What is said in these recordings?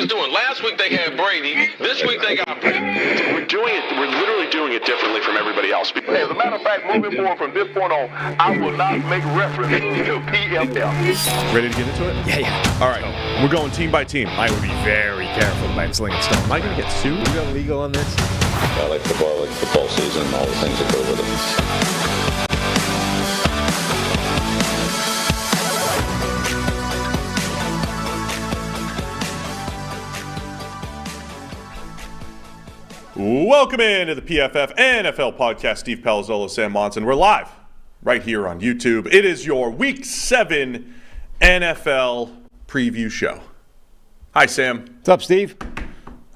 Falcons doing? Last week they had Brady. This week they got Brady. We're literally doing it differently from everybody else. As a matter of fact, moving forward from this point on, I will not make reference to PFF. Ready to get into it? Yeah. All right. We're going team by team. I would be very careful about slinging stone. Am I going to get sued? We got legal on this? I like football season, all the things that go with it. Welcome into the PFF NFL podcast. Steve Palazzolo, Sam Monson. We're live right here on YouTube. It is your Week 7 NFL preview show. Hi, Sam. What's up, Steve?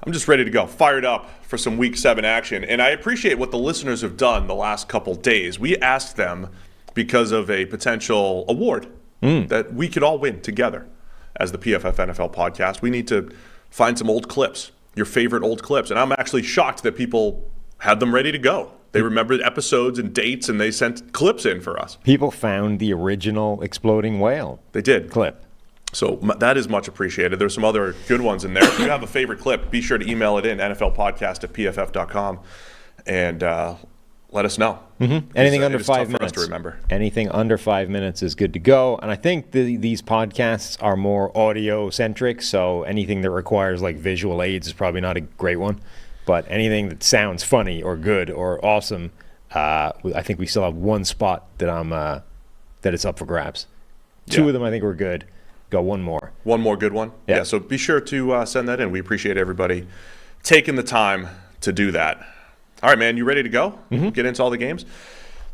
I'm just ready to go. Fired up for some Week 7 action. And I appreciate what the listeners have done the last couple days. We asked them because of a potential award that we could all win together as the PFF NFL podcast. We need to find some old clips. Your favorite old clips. And I'm actually shocked that people had them ready to go. They remembered episodes and dates, and they sent clips in for us. People found the original exploding whale. They did. Clip. So that is much appreciated. There's some other good ones in there. If you have a favorite clip, be sure to email it in, nflpodcast@pff.com, and let us know. Anything under 5 minutes. minutes. To remember. Anything under 5 minutes is good to go. And I think these podcasts are more audio-centric, so anything that requires like visual aids is probably not a great one. But anything that sounds funny or good or awesome, I think we still have one spot that it's up for grabs. Two of them I think were good. Go one more. One more good one? Yeah. So be sure to send that in. We appreciate everybody taking the time to do that. All right, man, you ready to go? Get into all the games?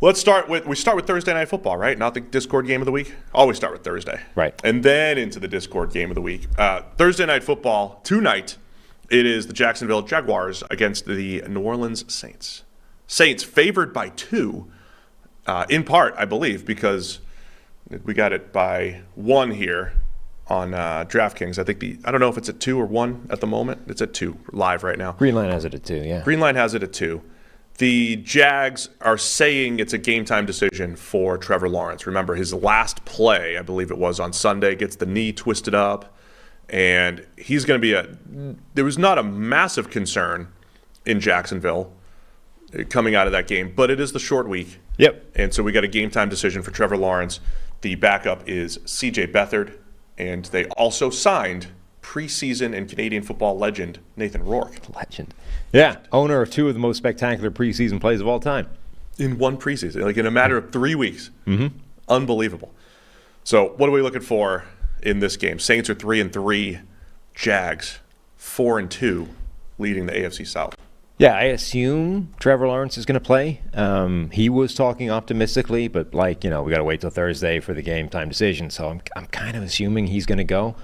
We start with Thursday Night Football, right? Not the Discord game of the week. Always start with Thursday. Right. And then into the Discord game of the week. Thursday Night Football, tonight, it is the Jacksonville Jaguars against the New Orleans Saints. Saints favored by 2, in part, I believe, because we got it by 1 here on DraftKings. I don't know if it's at 2 or 1 at the moment. It's at 2 live right now. Green Line has it at 2, yeah. Green Line has it at 2. The Jags are saying it's a game-time decision for Trevor Lawrence. Remember, his last play, I believe it was on Sunday, gets the knee twisted up, and he's going to be there was not a massive concern in Jacksonville coming out of that game, but it is the short week. Yep. And so we got a game-time decision for Trevor Lawrence. The backup is C.J. Beathard. And they also signed preseason and Canadian football legend Nathan Rourke. Legend. Yeah, owner of 2 of the most spectacular preseason plays of all time. In one preseason, like in a matter of 3 weeks. Unbelievable. So what are we looking for in this game? Saints are 3-3, Jags 4-2, leading the AFC South. Yeah, I assume Trevor Lawrence is going to play. He was talking optimistically, but we got to wait till Thursday for the game time decision. So I'm kind of assuming he's going to go.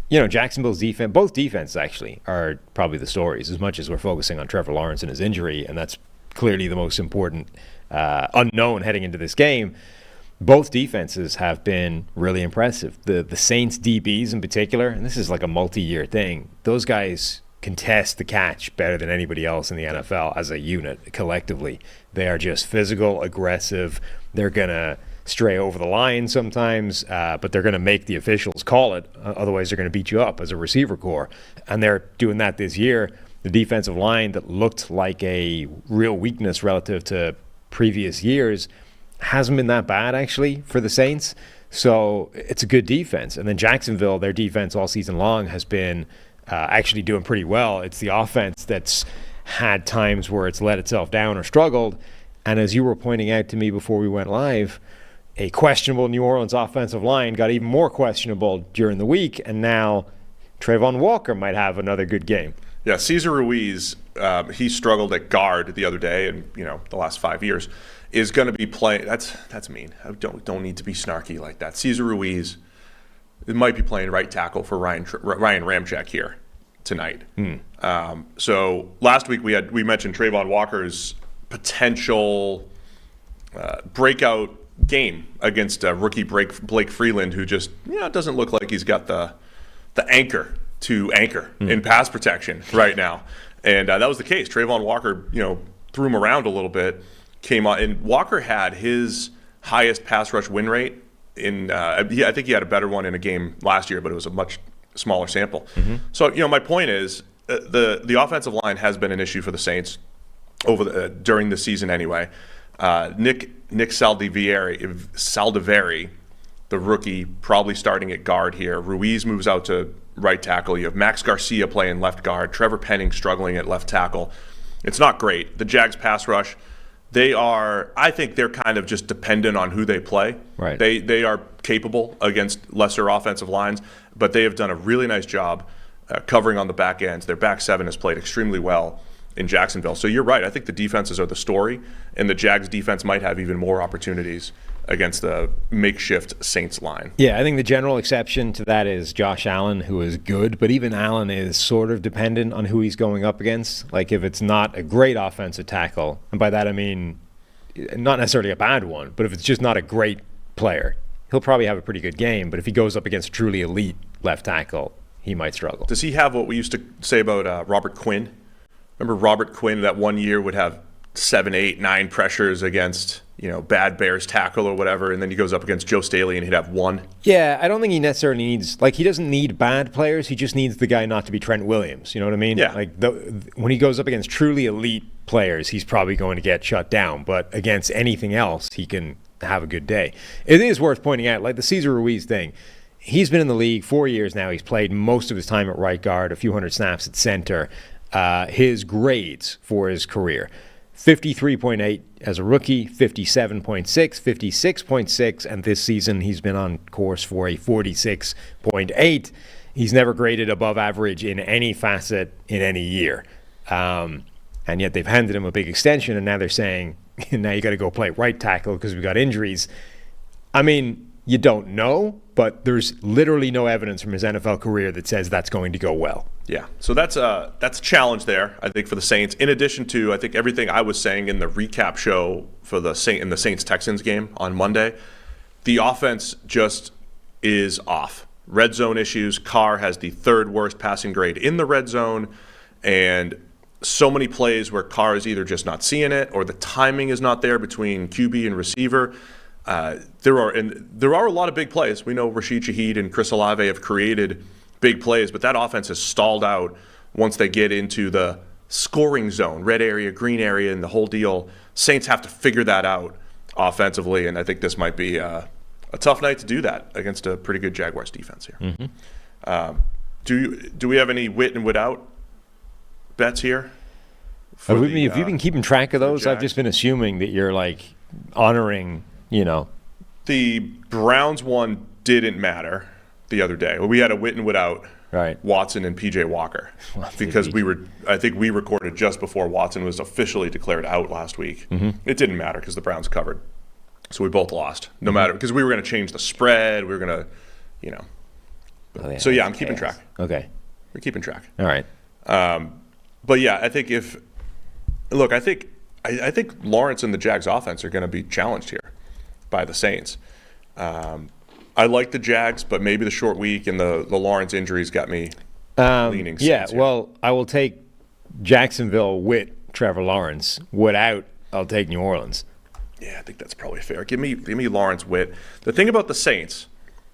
Jacksonville's defense, both defenses actually are probably the stories as much as we're focusing on Trevor Lawrence and his injury, and that's clearly the most important unknown heading into this game. Both defenses have been really impressive. The Saints DBs in particular, and this is like a multi-year thing. Those guys contest the catch better than anybody else in the NFL as a unit collectively. They are just physical, aggressive. They're going to stray over the line sometimes, but they're going to make the officials call it. Otherwise, they're going to beat you up as a receiver core. And they're doing that this year. The defensive line that looked like a real weakness relative to previous years hasn't been that bad, actually, for the Saints. So it's a good defense. And then Jacksonville, their defense all season long has been actually doing pretty well. It's the offense that's had times where it's let itself down or struggled. And as you were pointing out to me before we went live, a questionable New Orleans offensive line got even more questionable during the week, and now Trayvon Walker might have another good game. Yeah, Cesar Ruiz, he struggled at guard the other day, and the last 5 years is going to be playing. That's mean. I don't need to be snarky like that. Cesar Ruiz, it might be playing right tackle for Ryan Ramczyk here tonight. So last week we mentioned Trayvon Walker's potential breakout game against rookie Blake Freeland, who just doesn't look like he's got the anchor to anchor in pass protection right now. And that was the case. Trayvon Walker, threw him around a little bit, came on, and Walker had his highest pass rush win rate in. I think he had a better one in a game last year, but it was a much smaller sample. So, my point is the offensive line has been an issue for the Saints during the season anyway. Nick Saldiveri, the rookie, probably starting at guard here. Ruiz moves out to right tackle. You have Max Garcia playing left guard. Trevor Penning struggling at left tackle. It's not great. The Jags pass rush, I think they're kind of just dependent on who they play. Right. They are capable against lesser offensive lines, but they have done a really nice job covering on the back ends. Their back seven has played extremely well in Jacksonville. So you're right. I think the defenses are the story, and the Jags defense might have even more opportunities against the makeshift Saints line. Yeah, I think the general exception to that is Josh Allen, who is good, but even Allen is sort of dependent on who he's going up against. Like, if it's not a great offensive tackle, and by that I mean not necessarily a bad one, but if it's just not a great player, he'll probably have a pretty good game, but if he goes up against a truly elite left tackle, he might struggle. Does he have what we used to say about Robert Quinn? Remember Robert Quinn that one year would have 7, 8, 9 pressures against, bad Bears tackle or whatever, and then he goes up against Joe Staley and he'd have 1. Yeah, I don't think he necessarily needs, he doesn't need bad players. He just needs the guy not to be Trent Williams. You know what I mean? Yeah. When he goes up against truly elite players, he's probably going to get shut down. But against anything else, he can have a good day. It is worth pointing out, the Cesar Ruiz thing. He's been in the league 4 years now. He's played most of his time at right guard, a few hundred snaps at center. His grades for his career: 53.8 as a rookie, 57.6, 56.6, and this season he's been on course for a 46.8. He's never graded above average in any facet in any year. And yet they've handed him a big extension, and now they're saying, now you got to go play right tackle because we've got injuries. I mean, you don't know, but there's literally no evidence from his NFL career that says that's going to go well. Yeah, so that's a challenge there, I think, for the Saints. In addition to, I think, everything I was saying in the recap show for the Saints-Texans game on Monday, the offense just is off. Red zone issues. Carr has the 3rd worst passing grade in the red zone, and so many plays where Carr is either just not seeing it or the timing is not there between QB and receiver. There are a lot of big plays. We know Rashid Shaheed and Chris Olave have created big plays, but that offense has stalled out once they get into the scoring zone, red area, green area, and the whole deal. Saints have to figure that out offensively, and I think this might be a tough night to do that against a pretty good Jaguars defense here. Do we have any wit and wit out bets here? Have you been keeping track of those? I've just been assuming that you're honoring, The Browns one didn't matter the other day. We had a wit and wit out, right? Watson and PJ Walker, because I think we recorded just before Watson was officially declared out last week. It didn't matter because the Browns covered, so we both lost. No matter, because we were going to change the spread. We were going to, So yeah, I'm keeping track. Okay, we're keeping track. All right. But yeah, I think I think Lawrence and the Jags offense are going to be challenged here by the Saints. I like the Jags, but maybe the short week and the Lawrence injuries got me leaning Saints here. Well, I will take Jacksonville with Trevor Lawrence. Without, I'll take New Orleans. Yeah, I think that's probably fair. Give me Lawrence Witt. The thing about the Saints,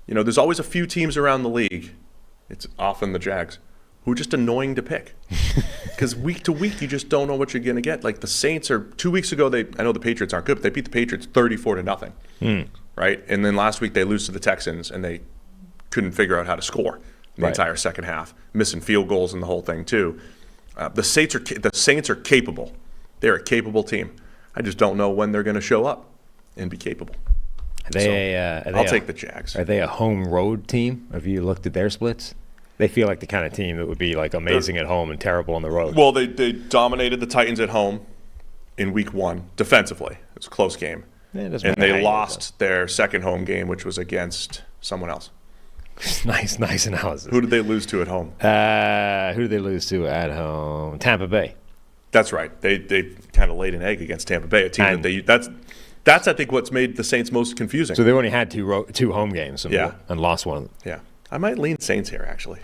there's always a few teams around the league. It's often the Jags who are just annoying to pick. Because week to week, you just don't know what you're going to get. Like the Saints are 2 weeks ago. I know the Patriots aren't good, but they beat the Patriots 34-0. Right, and then last week they lose to the Texans, and they couldn't figure out how to score the entire second half, missing field goals and the whole thing too. The Saints are capable. They're a capable team. I just don't know when they're going to show up and be capable. I'll take the Jags. Are they a home road team? Have you looked at their splits? They feel like the kind of team that would be amazing at home and terrible on the road. Well, they dominated the Titans at home in week 1 defensively. It was a close game. And they lost their second home game, which was against someone else. Nice analysis. Who did they lose to at home? Who did they lose to at home? Tampa Bay. That's right. They kind of laid an egg against Tampa Bay, a team that's I think what's made the Saints most confusing. So they only had two home games and lost one of them. Yeah. I might lean Saints here, actually.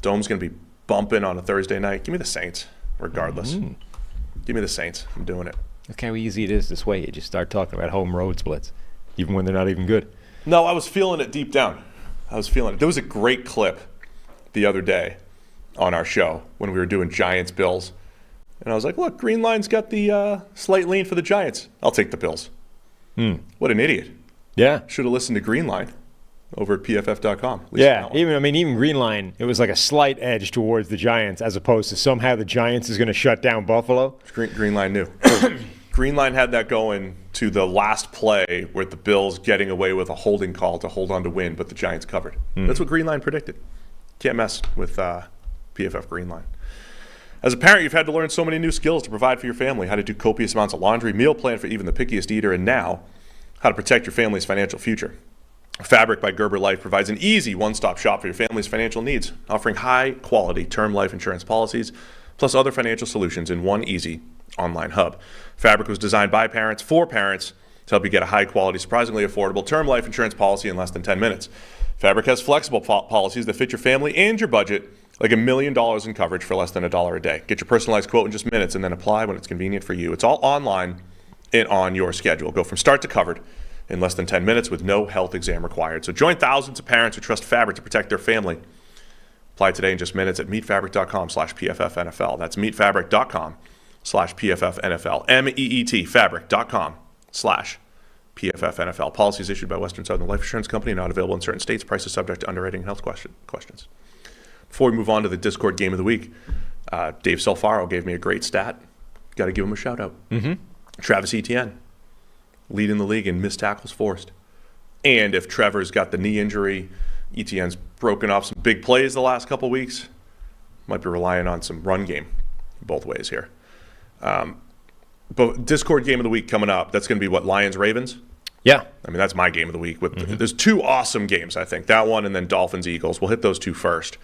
Dome's going to be bumping on a Thursday night. Give me the Saints, regardless. Give me the Saints. I'm doing it. Look how easy it is this way. You just start talking about home road splits, even when they're not even good. No, I was feeling it deep down. I was feeling it. There was a great clip the other day on our show when we were doing Giants-Bills. And I was like, look, Green Line's got the slight lean for the Giants. I'll take the Bills. What an idiot. Yeah. Should have listened to Green Line over at PFF.com. Yeah, even Green Line, it was like a slight edge towards the Giants as opposed to somehow the Giants is going to shut down Buffalo. Green Line knew. Green Line had that going to the last play where the Bills getting away with a holding call to hold on to win, but the Giants covered. That's what Green Line predicted. Can't mess with PFF Green Line. As a parent, you've had to learn so many new skills to provide for your family, how to do copious amounts of laundry, meal plan for even the pickiest eater, and now how to protect your family's financial future. Fabric by Gerber Life provides an easy one-stop shop for your family's financial needs, offering high-quality term life insurance policies, plus other financial solutions in one easy online hub. Fabric was designed by parents for parents to help you get a high-quality, surprisingly affordable term life insurance policy in less than 10 minutes. Fabric has flexible policies that fit your family and your budget, like $1 million in coverage for less than $1 a day. Get your personalized quote in just minutes and then apply when it's convenient for you. It's all online and on your schedule. Go from start to covered in less than 10 minutes with no health exam required. So join thousands of parents who trust Fabric to protect their family. Apply today in just minutes at meetfabric.com/PFFNFL. That's meetfabric.com/PFFNFL. MEET fabric.com/PFFNFL. Policies issued by Western Southern Life Insurance Company, not available in certain states. Prices subject to underwriting and health questions. Before we move on to the Discord game of the week, Dave Selfaro gave me a great stat. Got to give him a shout out. Travis Etienne, leading the league in missed tackles forced. And if Trevor's got the knee injury, Etienne's broken off some big plays the last couple weeks, might be relying on some run game both ways here. But Discord game of the week coming up, that's going to be what, Lions-Ravens? Yeah. I mean, that's my game of the week. There's two awesome games, I think. That one and then Dolphins-Eagles. We'll hit those two first.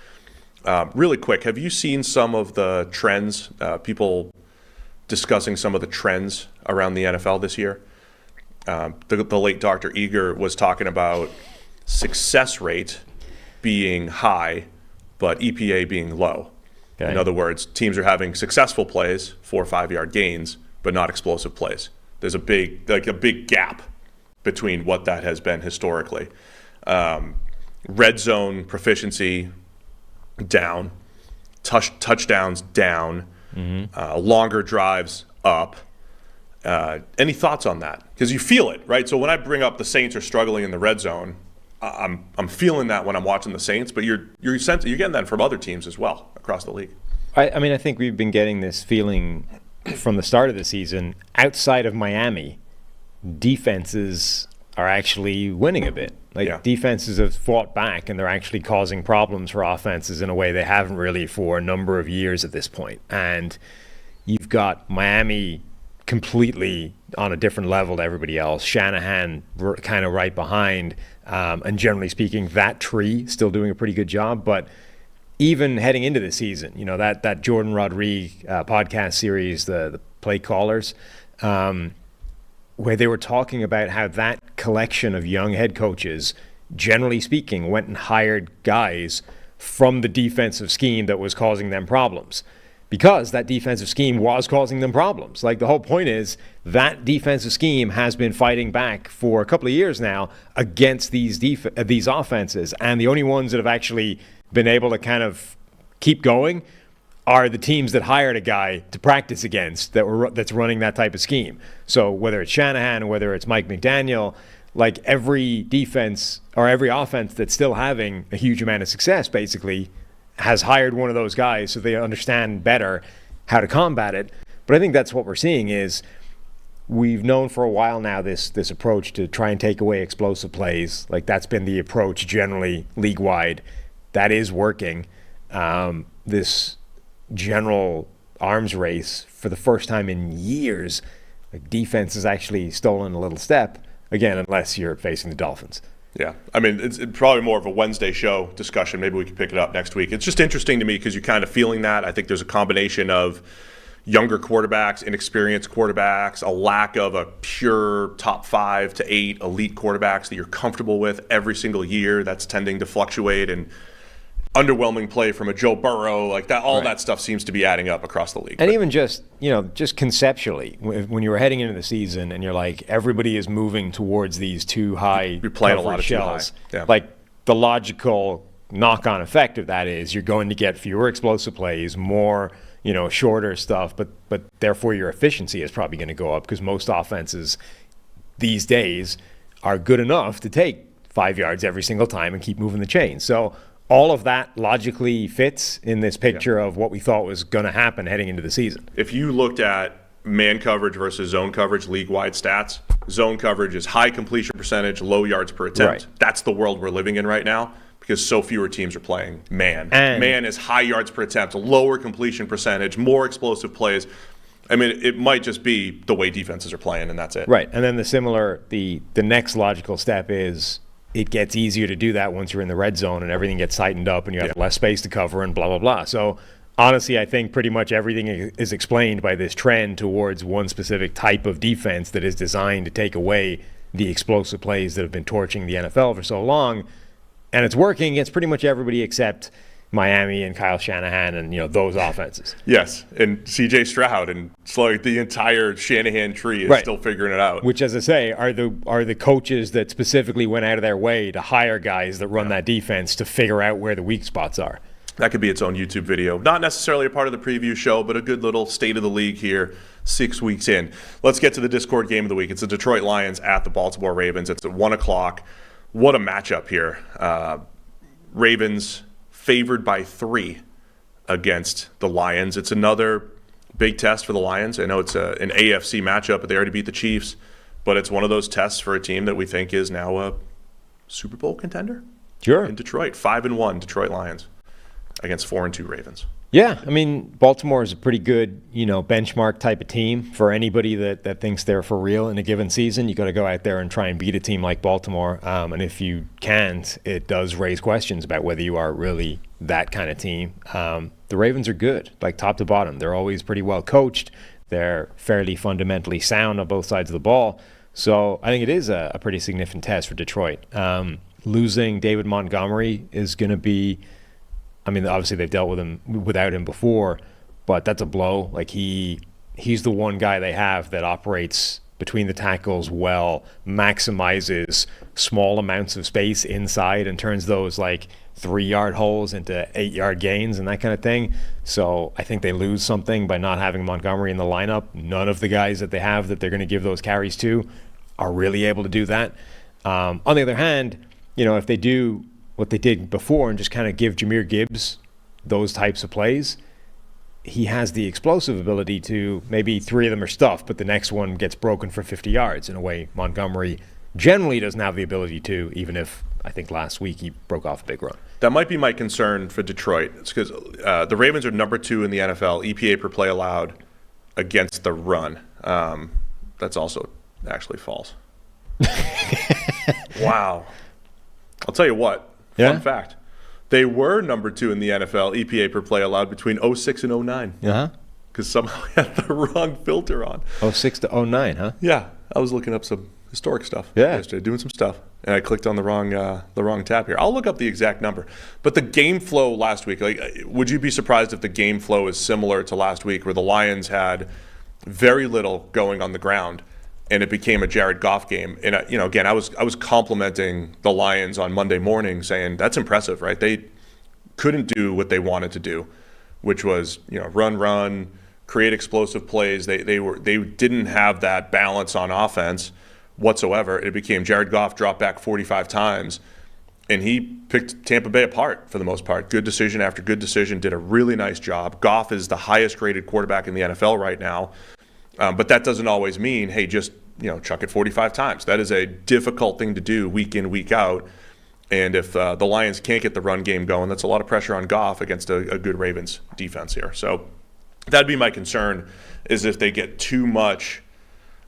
Really quick, have you seen some of the trends, people discussing some of the trends around the NFL this year? The late Dr. Eager was talking about success rate being high, but EPA being low. Okay. In other words, teams are having successful plays, 4 or 5 yard gains, but not explosive plays. There's a big gap between what that has been historically. Red zone proficiency down, touchdowns down, longer drives up. Any thoughts on that? Because you feel it, right? So when I bring up the Saints are struggling in the red zone, I'm feeling that when I'm watching the Saints, but you're getting that from other teams as well across the league. I mean, I think we've been getting this feeling from the start of the season. Outside of Miami, defenses are actually winning a bit. Defenses have fought back, and they're actually causing problems for offenses in a way they haven't really for a number of years at this point. And you've got Miami completely on a different level to everybody else. Shanahan kind of right behind, and generally speaking, that tree still doing a pretty good job. But even heading into the season, that Jordan Rodriguez podcast series, the Play Callers, where they were talking about how that collection of young head coaches, generally speaking, went and hired guys from the defensive scheme that was causing them problems. Because that defensive scheme was causing them problems. The whole point is that defensive scheme has been fighting back for a couple of years now against these offenses. And the only ones that have actually been able to kind of keep going are the teams that hired a guy to practice against that's running that type of scheme. So whether it's Shanahan or whether it's Mike McDaniel, every defense or every offense that's still having a huge amount of success basically has hired one of those guys so they understand better how to combat it. But I think that's what we're seeing is we've known for a while now this approach to try and take away explosive plays. That's been the approach generally league-wide. That is working. This general arms race for the first time in years, defense has actually stolen a little step, again, unless you're facing the Dolphins. Yeah, I mean, it's probably more of a Wednesday show discussion. Maybe we can pick it up next week. It's just interesting to me because you're kind of feeling that. I think there's a combination of younger quarterbacks, inexperienced quarterbacks, a lack of a pure top 5 to 8 elite quarterbacks that you're comfortable with every single year. That's tending to fluctuate, and underwhelming play from a Joe Burrow, that stuff seems to be adding up across the league. And even just conceptually, when you were heading into the season and you're everybody is moving towards these too high you're playing a lot of shells. too high. Yeah. The logical knock-on effect of that is you're going to get fewer explosive plays, more, shorter stuff, but therefore your efficiency is probably going to go up because most offenses these days are good enough to take 5 yards every single time and keep moving the chain. So all of that logically fits in this picture of what we thought was going to happen heading into the season. If you looked at man coverage versus zone coverage, league-wide stats, zone coverage is high completion percentage, low yards per attempt. Right. That's the world we're living in right now because so fewer teams are playing man. And man is high yards per attempt, lower completion percentage, more explosive plays. I mean, it might just be the way defenses are playing, and that's it. Right. And then the next logical step is it gets easier to do that once you're in the red zone and everything gets tightened up and you have less space to cover and blah, blah, blah. So honestly, I think pretty much everything is explained by this trend towards one specific type of defense that is designed to take away the explosive plays that have been torching the NFL for so long. And it's working against pretty much everybody except Miami and Kyle Shanahan and those offenses. Yes, and C.J. Stroud, and it's like the entire Shanahan tree is still figuring it out. Which, as I say, are the coaches that specifically went out of their way to hire guys that run that defense to figure out where the weak spots are. That could be its own YouTube video. Not necessarily a part of the preview show, but a good little state of the league here 6 weeks in. Let's get to the Discord game of the week. It's the Detroit Lions at the Baltimore Ravens. It's at 1 o'clock. What a matchup here. Ravens favored by 3 against the Lions. It's another big test for the Lions. I know it's an AFC matchup, but they already beat the Chiefs. But it's one of those tests for a team that we think is now a Super Bowl contender. Sure. In Detroit, 5-1 Detroit Lions against 4-2 Ravens. Yeah, I mean, Baltimore is a pretty good, benchmark type of team for anybody that thinks they're for real in a given season. You got to go out there and try and beat a team like Baltimore. And if you can't, it does raise questions about whether you are really that kind of team. The Ravens are good, like top to bottom. They're always pretty well coached. They're fairly fundamentally sound on both sides of the ball. So I think it is a pretty significant test for Detroit. Losing David Montgomery is going to be, I mean, obviously they've dealt with him without him before, but that's a blow. Like he's the one guy they have that operates between the tackles well, maximizes small amounts of space inside and turns those 3-yard holes into 8-yard gains and that kind of thing. So I think they lose something by not having Montgomery in the lineup. None of the guys that they have that they're going to give those carries to are really able to do that. On the other hand, if they do what they did before and just kind of give Jahmyr Gibbs those types of plays, he has the explosive ability to, maybe 3 of them are stuffed, but the next one gets broken for 50 yards in a way Montgomery generally doesn't have the ability to, even if I think last week he broke off a big run. That might be my concern for Detroit. It's because the Ravens are number 2 in the NFL, EPA per play allowed against the run. That's also actually false. Wow. I'll tell you what. Fun fact. They were number 2 in the NFL, EPA per play allowed between 06 and 09. Uh-huh. Because somehow I had the wrong filter on. 06 to 09, huh? Yeah. I was looking up some historic stuff yesterday, doing some stuff, and I clicked on the wrong tab here. I'll look up the exact number. But the game flow last week, would you be surprised if the game flow is similar to last week where the Lions had very little going on the ground and it became a Jared Goff game? And again, I was complimenting the Lions on Monday morning, saying that's impressive, right? They couldn't do what they wanted to do, which was run, create explosive plays. They didn't have that balance on offense whatsoever. It became Jared Goff dropped back 45 times, and he picked Tampa Bay apart for the most part. Good decision after good decision, did a really nice job. Goff is the highest rated quarterback in the NFL right now. But that doesn't always mean, hey, just chuck it 45 times. That is a difficult thing to do week in, week out. And if the Lions can't get the run game going, that's a lot of pressure on Goff against a good Ravens defense here. So that'd be my concern, is if they get too much.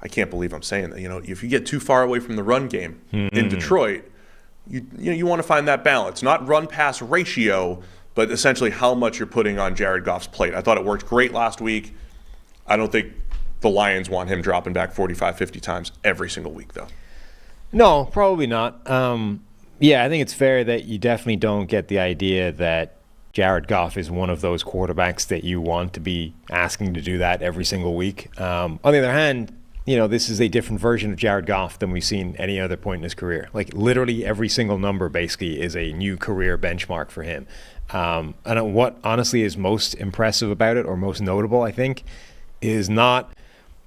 I can't believe I'm saying that. If you get too far away from the run game in Detroit, you want to find that balance, not run-pass ratio, but essentially how much you're putting on Jared Goff's plate. I thought it worked great last week. I don't think the Lions want him dropping back 45, 50 times every single week, though. No, probably not. Yeah, I think it's fair that you definitely don't get the idea that Jared Goff is one of those quarterbacks that you want to be asking to do that every single week. On the other hand, this is a different version of Jared Goff than we've seen any other point in his career. Like literally every single number basically is a new career benchmark for him. And what honestly is most impressive about it, or most notable, I think, is not,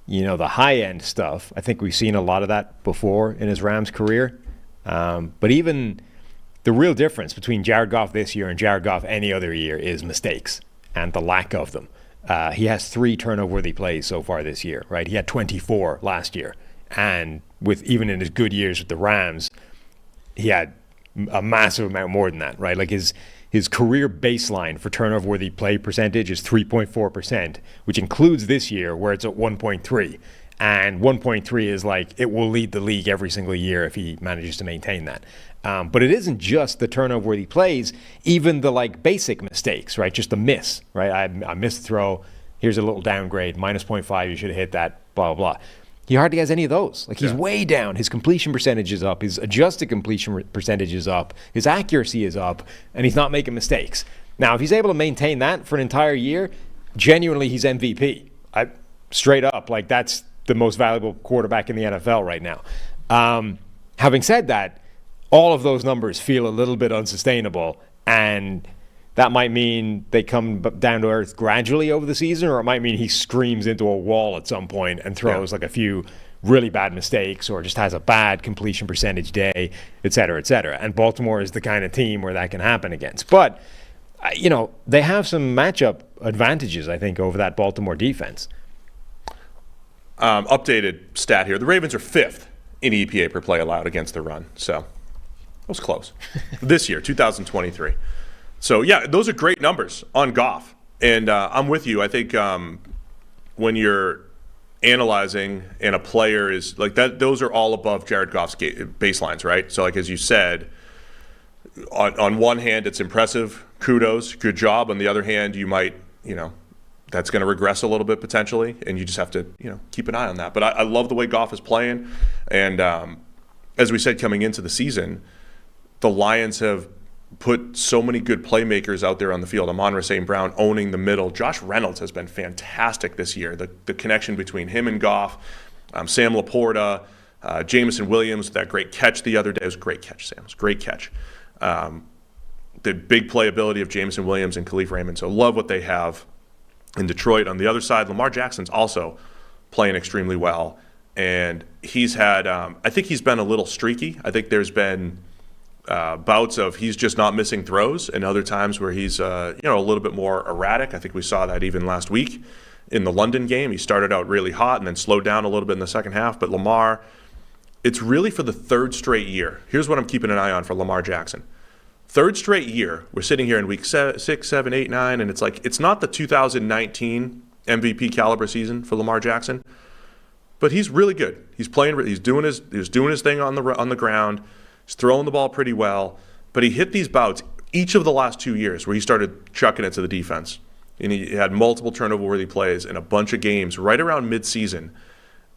the high-end stuff. I think we've seen a lot of that before in his Rams career. But even the real difference between Jared Goff this year and Jared Goff any other year is mistakes and the lack of them. He has 3 turnover-worthy plays so far this year, right? He had 24 last year. And even in his good years with the Rams, he had a massive amount more than that, right? Like his career baseline for turnover-worthy play percentage is 3.4%, which includes this year where it's at 1.3. And 1.3 is like, it will lead the league every single year if he manages to maintain that. But it isn't just the turnover-worthy plays, even the basic mistakes, right? Just the miss, right? I missed the throw. Here's a little downgrade, minus 0.5. You should have hit that, blah, blah, blah. He hardly has any of those. He's way down. His completion percentage is up. His adjusted completion percentage is up. His accuracy is up, and he's not making mistakes. Now, if he's able to maintain that for an entire year, genuinely, he's MVP. Straight up, that's the most valuable quarterback in the NFL right now. Having said that, all of those numbers feel a little bit unsustainable, and that might mean they come down to earth gradually over the season, or it might mean he screams into a wall at some point and throws a few really bad mistakes, or just has a bad completion percentage day, et cetera, et cetera. And Baltimore is the kind of team where that can happen against. But, they have some matchup advantages, I think, over that Baltimore defense. Updated stat here. The Ravens are 5th in EPA per play allowed against the run. So it was close. This year, 2023. So, yeah, those are great numbers on Goff. And I'm with you. I think when you're analyzing and a player is like that, those are all above Jared Goff's baselines, right? So, as you said, on one hand, it's impressive. Kudos. Good job. On the other hand, you might, that's going to regress a little bit potentially, and you just have to, keep an eye on that. But I love the way Goff is playing. And as we said coming into the season, the Lions have put so many good playmakers out there on the field. Amon-Ra St. Brown owning the middle. Josh Reynolds has been fantastic this year. The connection between him and Goff, Sam Laporta, Jameson Williams, that great catch the other day. It was a great catch, Sam. It was a great catch. The big playability of Jameson Williams and Khalif Raymond. So love what they have in Detroit. On the other side, Lamar Jackson's also playing extremely well. And he's had, I think he's been a little streaky. I think there's been bouts of he's just not missing throws, and other times where he's a little bit more erratic. I think we saw that even last week in the London game. He started out really hot and then slowed down a little bit in the second half. But Lamar, it's really for the 3rd straight year. Here's what I'm keeping an eye on for Lamar Jackson. 3rd straight year, we're sitting here in week 6, 7, 8, 9, and it's not the 2019 MVP caliber season for Lamar Jackson, but he's really good. He's playing. He's doing his thing on the ground. He's throwing the ball pretty well, but he hit these bouts each of the last 2 years where he started chucking it to the defense, and he had multiple turnover-worthy plays in a bunch of games right around mid-season,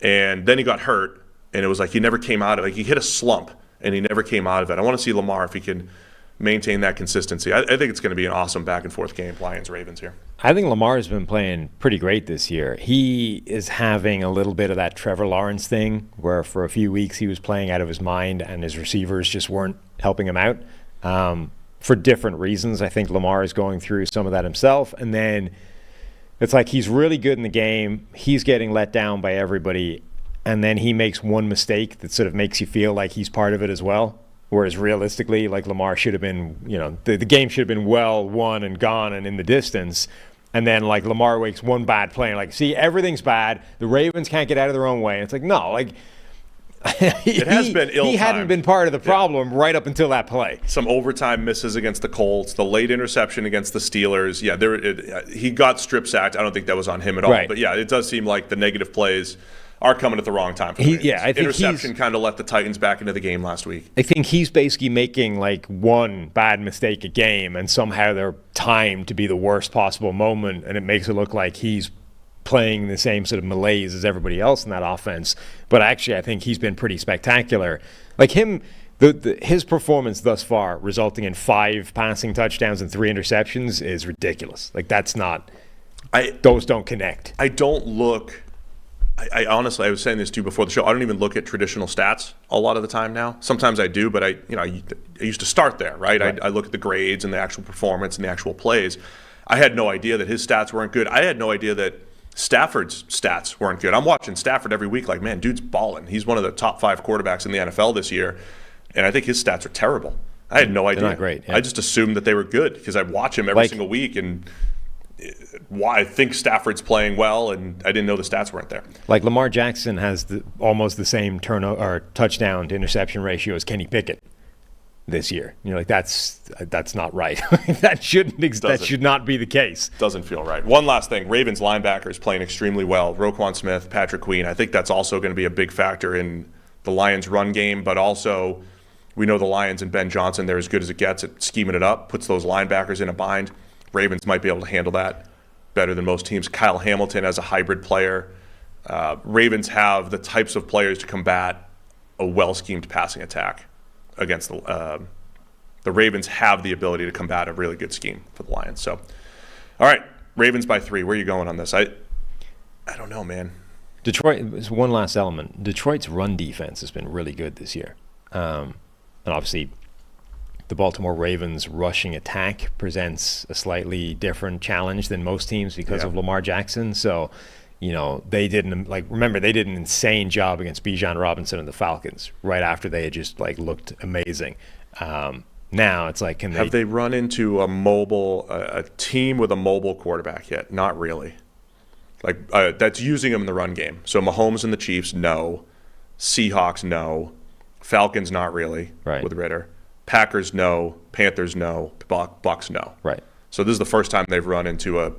and then he got hurt, and it was like he never came out of it. He hit a slump, and he never came out of it. I want to see Lamar if he can maintain that consistency. I think it's going to be an awesome back-and-forth game, Lions-Ravens here. I think Lamar's been playing pretty great this year. He is having a little bit of that Trevor Lawrence thing where for a few weeks he was playing out of his mind and his receivers just weren't helping him out for different reasons. I think Lamar is going through some of that himself. And then it's like he's really good in the game. He's getting let down by everybody. And then he makes one mistake that sort of makes you feel like he's part of it as well. Whereas realistically, Lamar should have been, the game should have been well won and gone and in the distance. And then Lamar makes one bad play and see, everything's bad. The Ravens can't get out of their own way. And it's no, it has been ill-timed. He hadn't been part of the problem right up until that play. Some overtime misses against the Colts, the late interception against the Steelers. Yeah, he got strip sacked. I don't think that was on him at all. Right. But yeah, it does seem like the negative plays are coming at the wrong time for the Ravens. I think interception kind of let the Titans back into the game last week. I think he's basically making one bad mistake a game, and somehow they're timed to be the worst possible moment, and it makes it look like he's playing the same sort of malaise as everybody else in that offense. But actually, I think he's been pretty spectacular. His performance thus far, resulting in 5 passing touchdowns and 3 interceptions, is ridiculous. That's not. Those don't connect. I don't look I honestly, I was saying this to you before the show, I don't even look at traditional stats a lot of the time now. Sometimes I do, but I used to start there, right? I look at the grades and the actual performance and the actual plays. I had no idea that his stats weren't good. I had no idea that Stafford's stats weren't good. I'm watching Stafford every week like, man, dude's balling. He's one of the top 5 quarterbacks in the NFL this year, and I think his stats are terrible. I had no idea. They're not great. Yeah. I just assumed that they were good because I watch him every single week, and I think Stafford's playing well, and I didn't know the stats weren't there. Like Lamar Jackson has almost the same touchdown to interception ratio as Kenny Pickett this year. Like that's not right. that should not be the case. Doesn't feel right. One last thing, Ravens linebackers playing extremely well. Roquan Smith, Patrick Queen. I think that's also going to be a big factor in the Lions' run game, but also we know the Lions and Ben Johnson, they're as good as it gets at scheming it up, puts those linebackers in a bind. Ravens might be able to handle that better than most teams. Kyle Hamilton as a hybrid player. Ravens have the types of players to combat a well-schemed passing attack against the Ravens have the ability to combat a really good scheme for the Lions. So, all right, Ravens by 3. Where are you going on this? I don't know, man. Detroit, one last element. Detroit's run defense has been really good this year. And obviously, the Baltimore Ravens rushing attack presents a slightly different challenge than most teams because of Lamar Jackson. So, they did an insane job against Bijan Robinson and the Falcons right after they had just looked amazing. Now it's like, have they run into a team with a mobile quarterback yet? Not really. That's using him in the run game. So Mahomes and the Chiefs, no. Seahawks, no. Falcons, not really, with Ritter. Packers, no. Panthers, no. Bucks, no. Right. So this is the first time they've run into a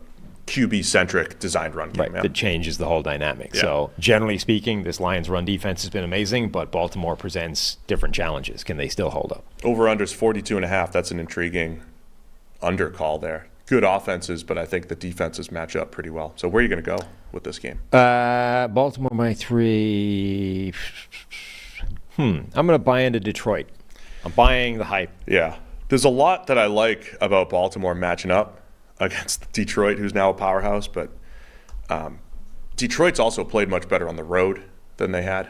QB-centric designed run game. Right. That changes the whole dynamic. Yeah. So generally speaking, this Lions run defense has been amazing, but Baltimore presents different challenges. Can they still hold up? Over-under's 42.5. That's an intriguing under call there. Good offenses, but I think the defenses match up pretty well. So where are you going to go with this game? Baltimore by 3. I'm going to buy into Detroit. I'm buying the hype. Yeah. There's a lot that I like about Baltimore matching up against Detroit, who's now a powerhouse, but Detroit's also played much better on the road than they had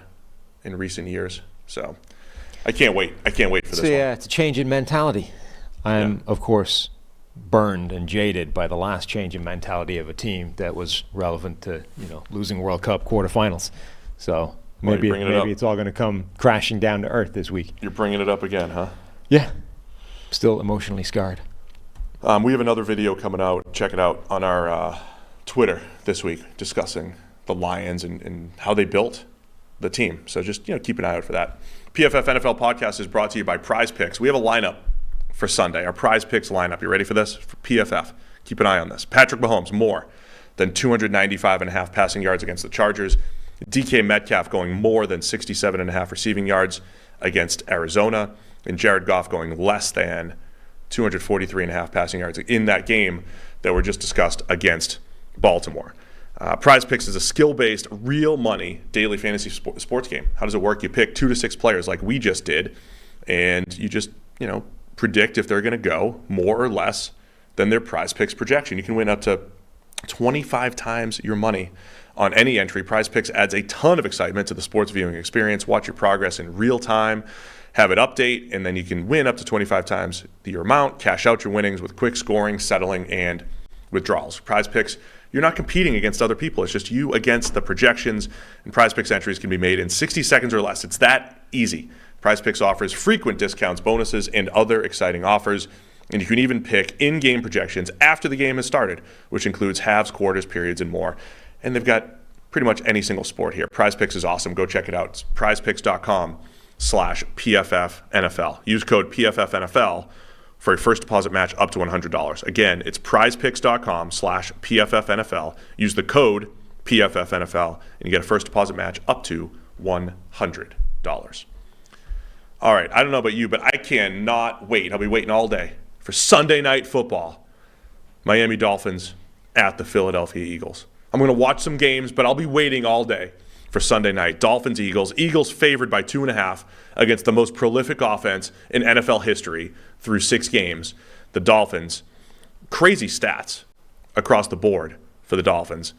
in recent years. So I can't wait. For this one. Yeah, it's a change in mentality. I'm, of course, burned and jaded by the last change in mentality of a team that was relevant to losing World Cup quarterfinals. So maybe it's all going to come crashing down to earth this week. You're bringing it up again, huh? Yeah. Still emotionally scarred. We have another video coming out. Check it out on our Twitter this week, discussing the Lions and how they built the team. So just keep an eye out for that. PFF NFL podcast is brought to you by Prize Picks. We have a lineup for Sunday. Our Prize Picks lineup. You ready for this? For PFF. Keep an eye on this. Patrick Mahomes, more than 295.5 passing yards against the Chargers. DK Metcalf going more than 67.5 receiving yards against Arizona. And Jared Goff going less than 243.5 passing yards in that game that were just discussed against Baltimore. Prize Picks is a skill-based, real money daily fantasy sports game. How does it work? You pick 2 to 6 players like we just did, and you just, predict if they're going to go more or less than their Prize Picks projection. You can win up to 25 times your money on any entry. Prize Picks adds a ton of excitement to the sports viewing experience. Watch your progress in real time, have it update, and then you can win up to 25 times your amount, cash out your winnings with quick scoring, settling, and withdrawals. Prize Picks, you're not competing against other people. It's just you against the projections, and Prize Picks entries can be made in 60 seconds or less. It's that easy. Prize Picks offers frequent discounts, bonuses, and other exciting offers. And you can even pick in-game projections after the game has started, which includes halves, quarters, periods, and more. And they've got pretty much any single sport here. Prize Picks is awesome. Go check it out. It's prizepicks.com/PFFNFL. Use code PFFNFL for a first deposit match up to $100. Again, it's prizepicks.com/PFFNFL. Use the code PFFNFL, and you get a first deposit match up to $100. All right, I don't know about you, but I cannot wait. I'll be waiting all day for Sunday Night Football. Miami Dolphins at the Philadelphia Eagles. I'm going to watch some games, but I'll be waiting all day for Sunday night. Dolphins, Eagles. Eagles favored by 2.5 against the most prolific offense in NFL history through 6 games. The Dolphins, crazy stats across the board for the Dolphins.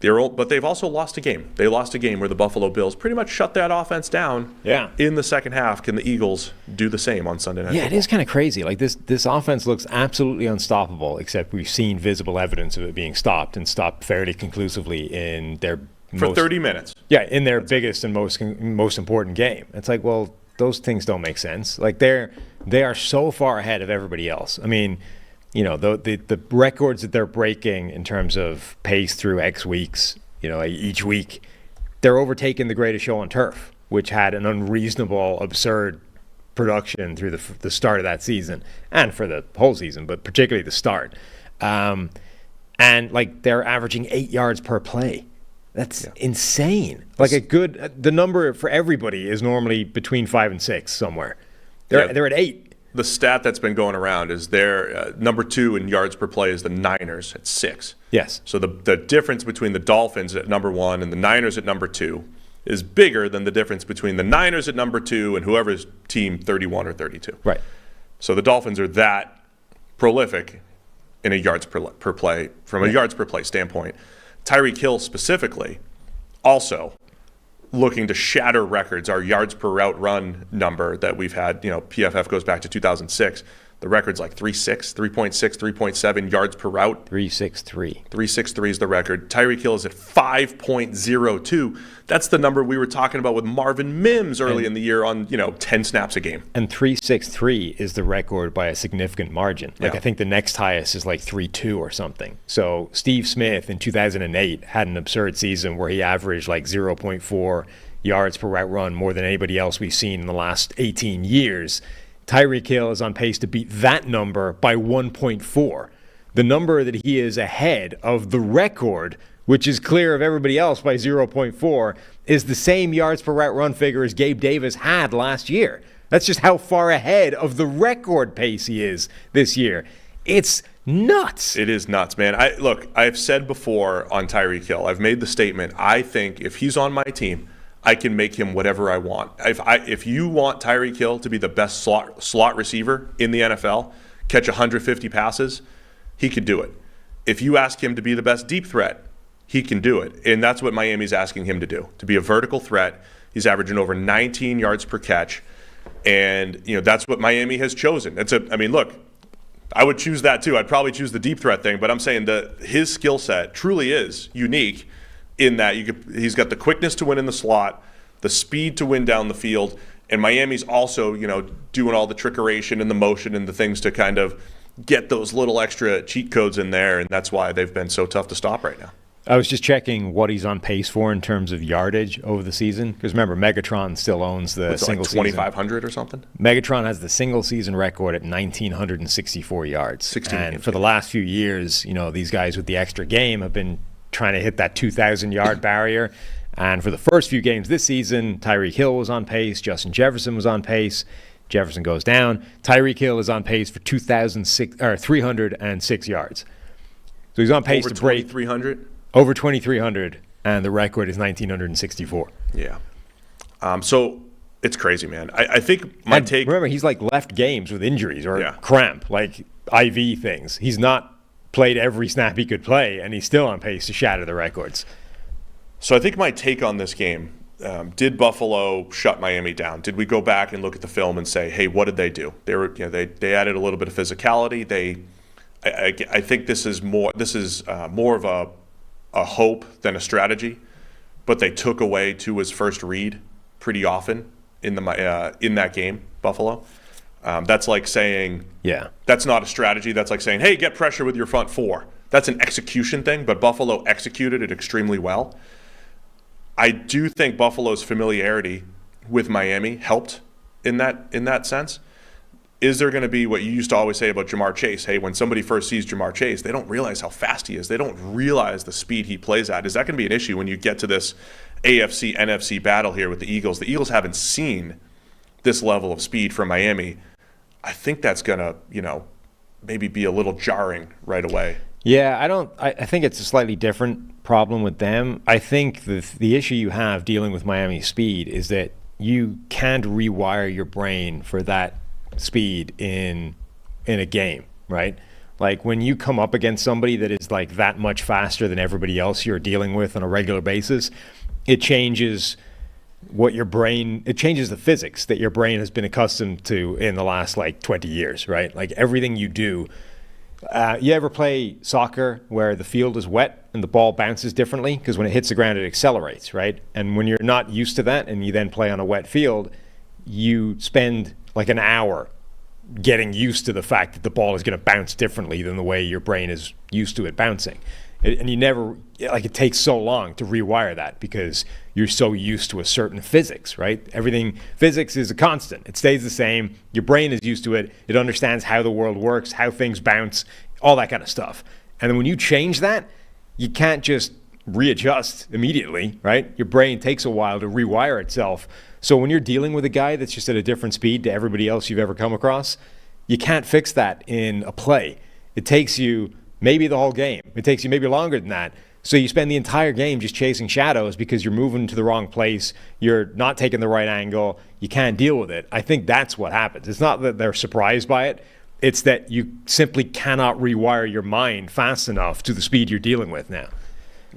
But they've also lost a game. They lost a game where the Buffalo Bills pretty much shut that offense down in the second half. Can the Eagles do the same on Sunday night? Yeah, it is kind of crazy. Like this offense looks absolutely unstoppable, except we've seen visible evidence of it being stopped and stopped fairly conclusively in their for 30 minutes. Yeah, in their biggest and most important game. It's like, well, those things don't make sense. Like they are so far ahead of everybody else. I mean, you know, the records that they're breaking in terms of pace through X weeks, you know, each week, they're overtaking the Greatest Show on Turf, which had an unreasonable, absurd production through the start of that season and for the whole season, but particularly the start. And like they're averaging 8 yards per play. That's insane. Like the number for everybody is normally between 5 and 6 somewhere. They're at 8. The stat that's been going around is their number 2 in yards per play is the Niners at 6. Yes. So the difference between the Dolphins at number 1 and the Niners at number 2 is bigger than the difference between the Niners at number 2 and whoever's team 31 or 32. Right. So the Dolphins are that prolific in a yards per play, from a yards per play standpoint. Tyreek Hill specifically also looking to shatter records. Our yards per route run number that we've had, PFF goes back to 2006. The record's like 3.6, 3.7 yards per route. 3.63. 3.63 is the record. Tyreek Hill is at 5.02. That's the number we were talking about with Marvin Mims early in the year on, 10 snaps a game. And 3.63 is the record by a significant margin. Like I think the next highest is like 3.2 or something. So Steve Smith in 2008 had an absurd season where he averaged like 0.4 yards per route run more than anybody else we've seen in the last 18 years. Tyreek Hill is on pace to beat that number by 1.4. The number that he is ahead of the record, which is clear of everybody else by 0.4, is the same yards per route run figure as Gabe Davis had last year. That's just how far ahead of the record pace he is this year. It's nuts. It is nuts, man. I've said before on Tyreek Hill, I've made the statement, I think if he's on my team, I can make him whatever I want. If you want Tyreek Hill to be the best slot receiver in the NFL, catch 150 passes, he could do it. If you ask him to be the best deep threat, he can do it. And that's what Miami's asking him to do, to be a vertical threat. He's averaging over 19 yards per catch. And, that's what Miami has chosen. Look, I would choose that too. I'd probably choose the deep threat thing, but I'm saying that his skill set truly is unique in that he's got the quickness to win in the slot, the speed to win down the field, and Miami's also, doing all the trickeration and the motion and the things to kind of get those little extra cheat codes in there, and that's why they've been so tough to stop right now. I was just checking what he's on pace for in terms of yardage over the season, because remember, Megatron still owns the single season. 2,500 or something? Megatron has the single season record at 1,964 yards. 16 and games. For the last few years, these guys with the extra game have been trying to hit that 2,000-yard barrier. And for the first few games this season, Tyreek Hill was on pace. Justin Jefferson was on pace. Jefferson goes down. Tyreek Hill is on pace for 306 yards. So he's on pace to break 2,300? Over 2,300, and the record is 1,964. Yeah. So it's crazy, man. I think my take... Remember, he's like left games with injuries or cramp, like IV things. He's not played every snap he could play, and he's still on pace to shatter the records. So I think my take on this game, did Buffalo shut Miami down? Did we go back and look at the film and say, hey, what did they do? They added a little bit of physicality. I think this is more of a hope than a strategy, but they took away Tua's first read pretty often in that game, Buffalo. That's like saying, that's not a strategy. That's like saying, hey, get pressure with your front four. That's an execution thing, but Buffalo executed it extremely well. I do think Buffalo's familiarity with Miami helped in that sense. Is there going to be what you used to always say about Jamar Chase? Hey, when somebody first sees Jamar Chase, they don't realize how fast he is. They don't realize the speed he plays at. Is that going to be an issue when you get to this AFC, NFC battle here with the Eagles? The Eagles haven't seen this level of speed from Miami. I think that's going to, maybe be a little jarring right away. Yeah, I think it's a slightly different problem with them. I think the issue you have dealing with Miami's speed is that you can't rewire your brain for that speed in a game, right? Like when you come up against somebody that is like that much faster than everybody else you're dealing with on a regular basis, it changes it changes the physics that your brain has been accustomed to in the last like 20 years, right? Like everything you do. You ever play soccer where the field is wet and the ball bounces differently? Because when it hits the ground, it accelerates, right? And when you're not used to that and you then play on a wet field, you spend like an hour getting used to the fact that the ball is going to bounce differently than the way your brain is used to it bouncing. And you never, like it takes so long to rewire that because you're so used to a certain physics, right? Physics is a constant. It stays the same. Your brain is used to it. It understands how the world works, how things bounce, all that kind of stuff. And then when you change that, you can't just readjust immediately, right? Your brain takes a while to rewire itself. So when you're dealing with a guy that's just at a different speed to everybody else you've ever come across, you can't fix that in a play. It takes you maybe the whole game. It takes you maybe longer than that. So you spend the entire game just chasing shadows because you're moving to the wrong place. You're not taking the right angle. You can't deal with it. I think that's what happens. It's not that they're surprised by it. It's that you simply cannot rewire your mind fast enough to the speed you're dealing with now.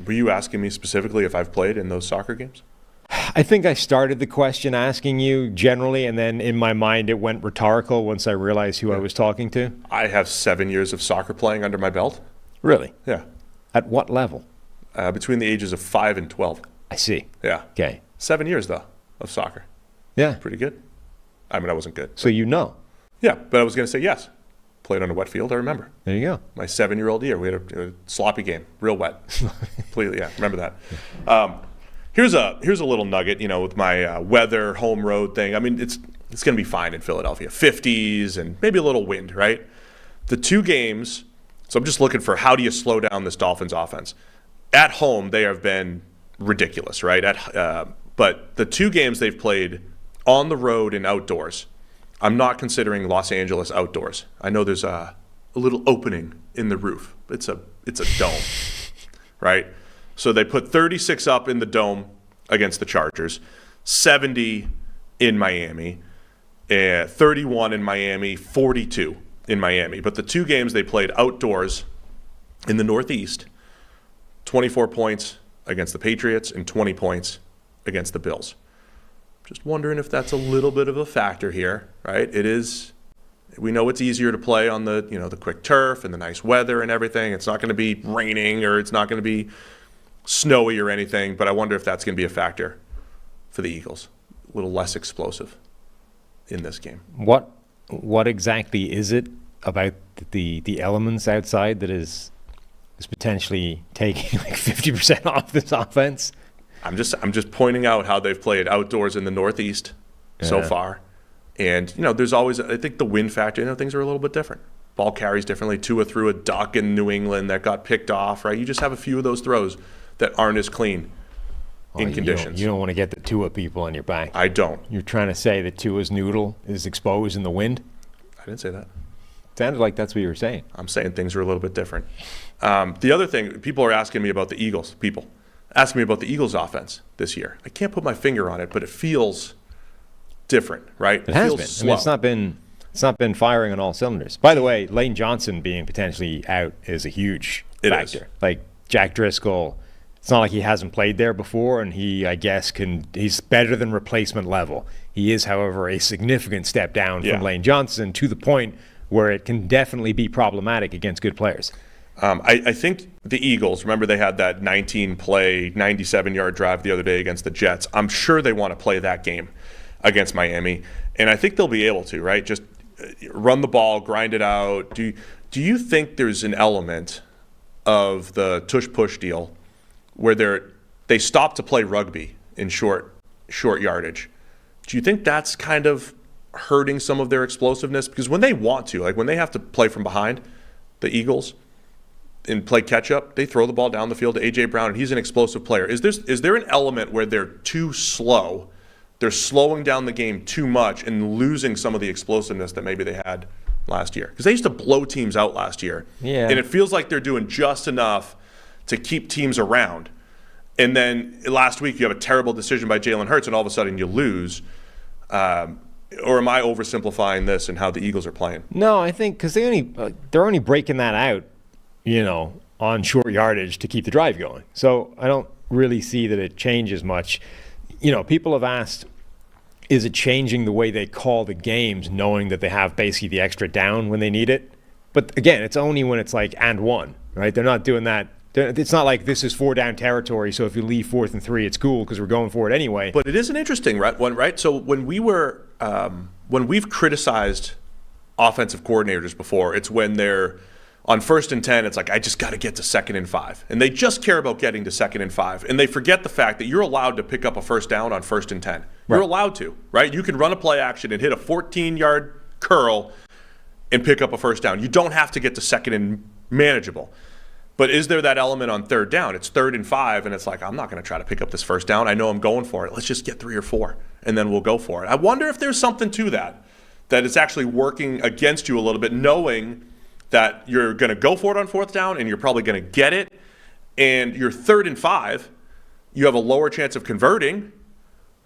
Were you asking me specifically if I've played in those soccer games? I think I started the question asking you generally, and then in my mind it went rhetorical once I realized who I was talking to. I have 7 years of soccer playing under my belt. Really? Yeah. At what level? Between the ages of 5 and 12. I see. Yeah. Okay. 7 years, though, of soccer. Yeah. Pretty good. I mean, I wasn't good. So you know. Yeah, but I was going to say yes. Played on a wet field, I remember. There you go. My 7-year-old year, we had a sloppy game, real wet. Completely, yeah, remember that. Here's a little nugget, with my weather, home road thing. I mean, it's going to be fine in Philadelphia. 50s and maybe a little wind, right? The two games, so I'm just looking for how do you slow down this Dolphins offense. At home, they have been ridiculous, right? But the two games they've played on the road and outdoors, I'm not considering Los Angeles outdoors. I know there's a little opening in the roof. It's a dome, right? So they put 36 up in the dome against the Chargers, 70 in Miami, 31 in Miami, 42 in Miami. But the two games they played outdoors in the Northeast, 24 points against the Patriots and 20 points against the Bills. Just wondering if that's a little bit of a factor here, right? It is. We know it's easier to play on the the quick turf and the nice weather and everything. It's not going to be raining or it's not going to be snowy or anything, but I wonder if that's going to be a factor for the Eagles. A little less explosive in this game. What exactly is it about the elements outside that is potentially taking like 50% off this offense? I'm just pointing out how they've played outdoors in the Northeast so far. And, there's always, I think the wind factor, things are a little bit different. Ball carries differently. Tua threw a duck in New England that got picked off, right? You just have a few of those throws that aren't as clean in conditions. You don't want to get the Tua people on your back. I don't. You're trying to say that Tua's noodle is exposed in the wind? I didn't say that. Sounded like that's what you were saying. I'm saying things are a little bit different. The other thing, people are asking me about the Eagles. People asking me about the Eagles offense this year. I can't put my finger on it, but it feels different, right? It has feels been. slow. I mean, it's not been firing on all cylinders. By the way, Lane Johnson being potentially out is a huge factor. Like Jack Driscoll, it's not like he hasn't played there before, and he, I guess, he's better than replacement level. He is, however, a significant step down from Lane Johnson to the point where it can definitely be problematic against good players. I think the Eagles, remember they had that 19-play, 97-yard drive the other day against the Jets. I'm sure they want to play that game against Miami, and I think they'll be able to, right? Just run the ball, grind it out. Do you think there's an element of the tush-push deal where they stop to play rugby in short yardage? Do you think that's kind of hurting some of their explosiveness? Because when they want to, like when they have to play from behind, the Eagles, and play catch-up, they throw the ball down the field to A.J. Brown, and he's an explosive player. Is there an element where they're too slow, they're slowing down the game too much and losing some of the explosiveness that maybe they had last year? Because they used to blow teams out last year. Yeah. And it feels like they're doing just enough to keep teams around. And then last week you have a terrible decision by Jalen Hurts, and all of a sudden you lose. And or am I oversimplifying this and how the Eagles are playing? No, I think because they're only breaking that out, on short yardage to keep the drive going. So I don't really see that it changes much. People have asked, is it changing the way they call the games, knowing that they have basically the extra down when they need it? But again, it's only when it's like and one, right? They're not doing that. It's not like this is 4 down territory, so if you leave 4th and 3, it's cool because we're going for it anyway. But it is an interesting one, right? So when we've criticized offensive coordinators before, it's when they're on 1st and 10, it's like, I just got to get to 2nd and 5. And they just care about getting to 2nd and 5. And they forget the fact that you're allowed to pick up a 1st down on 1st and 10. You're allowed to, right? You can run a play action and hit a 14-yard curl and pick up a 1st down. You don't have to get to 2nd and manageable. But is there that element on 3rd down? It's 3rd and 5, and it's like, I'm not going to try to pick up this 1st down. I know I'm going for it. Let's just get 3 or 4, and then we'll go for it. I wonder if there's something to that it's actually working against you a little bit, knowing that you're going to go for it on 4th down, and you're probably going to get it. And you're 3rd and 5, you have a lower chance of converting,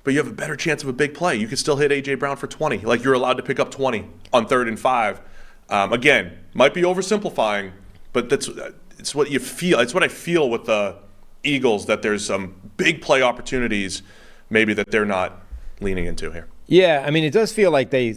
but you have a better chance of a big play. You could still hit A.J. Brown for 20. Like, you're allowed to pick up 20 on 3rd and 5. Again, might be oversimplifying, but it's what you feel. It's what I feel with the Eagles, that there's some big play opportunities maybe that they're not leaning into here. Yeah, I mean, it does feel like they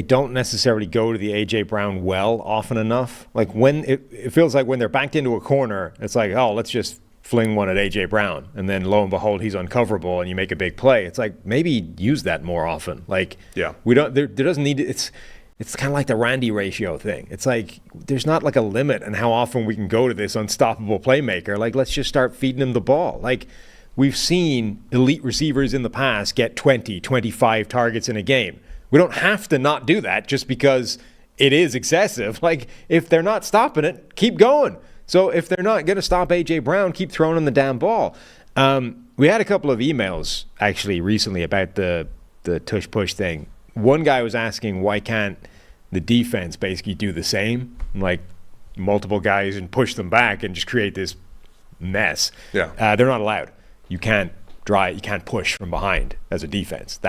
don't necessarily go to the A.J. Brown well often enough. Like, when it feels like when they're backed into a corner, it's like, oh, let's just fling one at A.J. Brown. And then lo and behold, he's uncoverable and you make a big play. It's like, maybe use that more often. Like, yeah, there doesn't need to, it's kind of like the Randy ratio thing. It's like, there's not like a limit on how often we can go to this unstoppable playmaker. Like, let's just start feeding him the ball. Like, we've seen elite receivers in the past get 20, 25 targets in a game. We don't have to not do that just because it is excessive. Like, if they're not stopping it, keep going. So if they're not going to stop A.J. Brown, keep throwing him the damn ball. We had a couple of emails, actually, recently about the tush-push thing. One guy was asking, why can't the defense basically do the same? Like, multiple guys and push them back and just create this mess. Yeah. They're not allowed. You can't push from behind as a defense.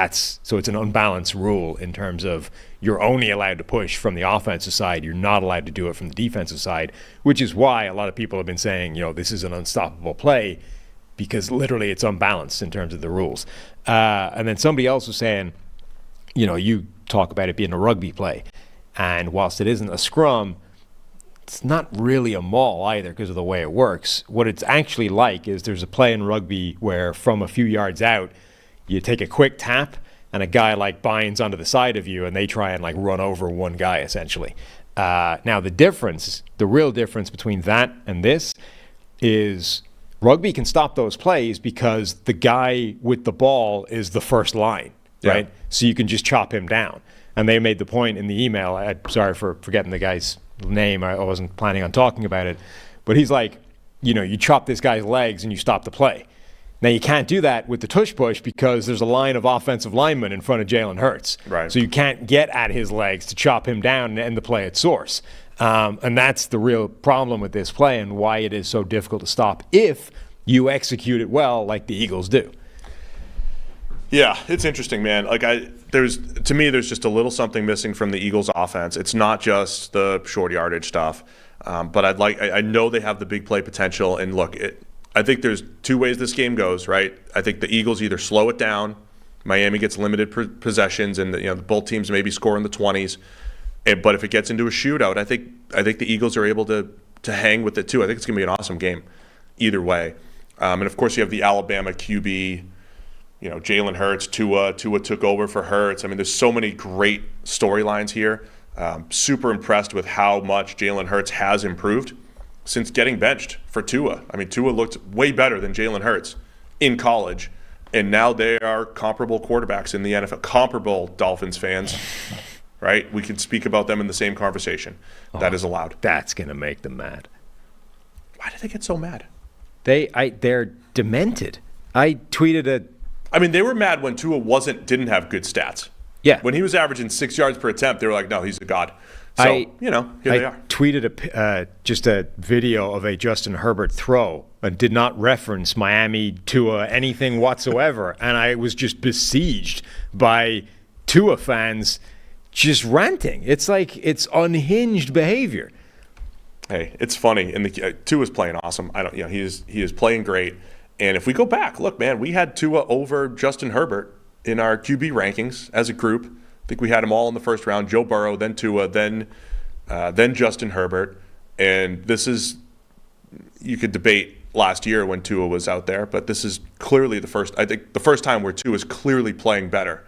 So it's an unbalanced rule in terms of you're only allowed to push from the offensive side. You're not allowed to do it from the defensive side, which is why a lot of people have been saying, this is an unstoppable play, because literally it's unbalanced in terms of the rules. And then somebody else was saying, you talk about it being a rugby play, and whilst it isn't a scrum, it's not really a maul either because of the way it works. What it's actually like is there's a play in rugby where from a few yards out, you take a quick tap and a guy binds onto the side of you and they try and run over one guy essentially. Now the real difference between that and this is rugby can stop those plays because the guy with the ball is the first line, right? Yeah. So you can just chop him down. And they made the point in the email, I'm sorry for forgetting the guy's name, I wasn't planning on talking about it, but he's like, you chop this guy's legs and you stop the play. Now you can't do that with the tush push because there's a line of offensive linemen in front of Jalen Hurts. Right. So you can't get at his legs to chop him down and end the play at source. And that's the real problem with this play and why it is so difficult to stop if you execute it well like the Eagles do. Yeah, it's interesting, man. There's just a little something missing from the Eagles' offense. It's not just the short yardage stuff, but I know they have the big play potential. And look, I think there's two ways this game goes, right? I think the Eagles either slow it down, Miami gets limited possessions, and both teams maybe score in the 20s. But if it gets into a shootout, I think the Eagles are able to hang with it too. I think it's going to be an awesome game, either way. And of course, you have the Alabama QB. Jalen Hurts, Tua took over for Hurts. I mean, there's so many great storylines here. Super impressed with how much Jalen Hurts has improved since getting benched for Tua. I mean, Tua looked way better than Jalen Hurts in college, and now they are comparable quarterbacks in the NFL. Comparable, Dolphins fans, right? We can speak about them in the same conversation. That is allowed. That's going to make them mad. Why did they get so mad? They're demented. I tweeted they were mad when Tua didn't have good stats. Yeah. When he was averaging 6 yards per attempt, they were like, no, he's a god. So, here they are. I tweeted just a video of a Justin Herbert throw and did not reference Miami Tua anything whatsoever. And I was just besieged by Tua fans just ranting. It's like it's unhinged behavior. Hey, it's funny. And Tua's playing awesome. He is playing great. And if we go back, look, man, we had Tua over Justin Herbert in our QB rankings as a group. I think we had them all in the first round. Joe Burrow, then Tua, then Justin Herbert. And this is, you could debate last year when Tua was out there, but this is clearly the first time where Tua is clearly playing better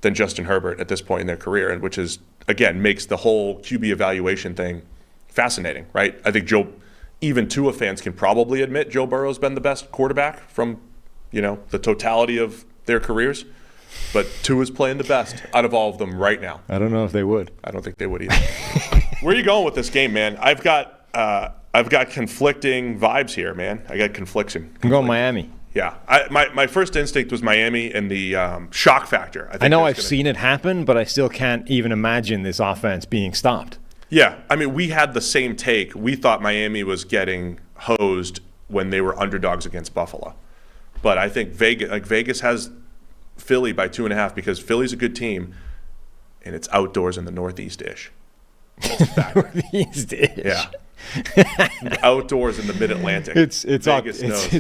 than Justin Herbert at this point in their career, and which is, again, makes the whole QB evaluation thing fascinating, right? I think even Tua fans can probably admit Joe Burrow's been the best quarterback from, the totality of their careers. But Tua's playing the best out of all of them right now. I don't know if they would. I don't think they would either. Where are you going with this game, man? I've got conflicting vibes here, man. I got confliction. I'm going Miami. Yeah. My first instinct was Miami and the shock factor. I know I've seen it happen, but I still can't even imagine this offense being stopped. Yeah. I mean, we had the same take. We thought Miami was getting hosed when they were underdogs against Buffalo. But I think Vegas has Philly by 2.5 because Philly's a good team, and it's outdoors in the Northeast-ish. Northeast-ish. Yeah. Outdoors in the Mid-Atlantic. It's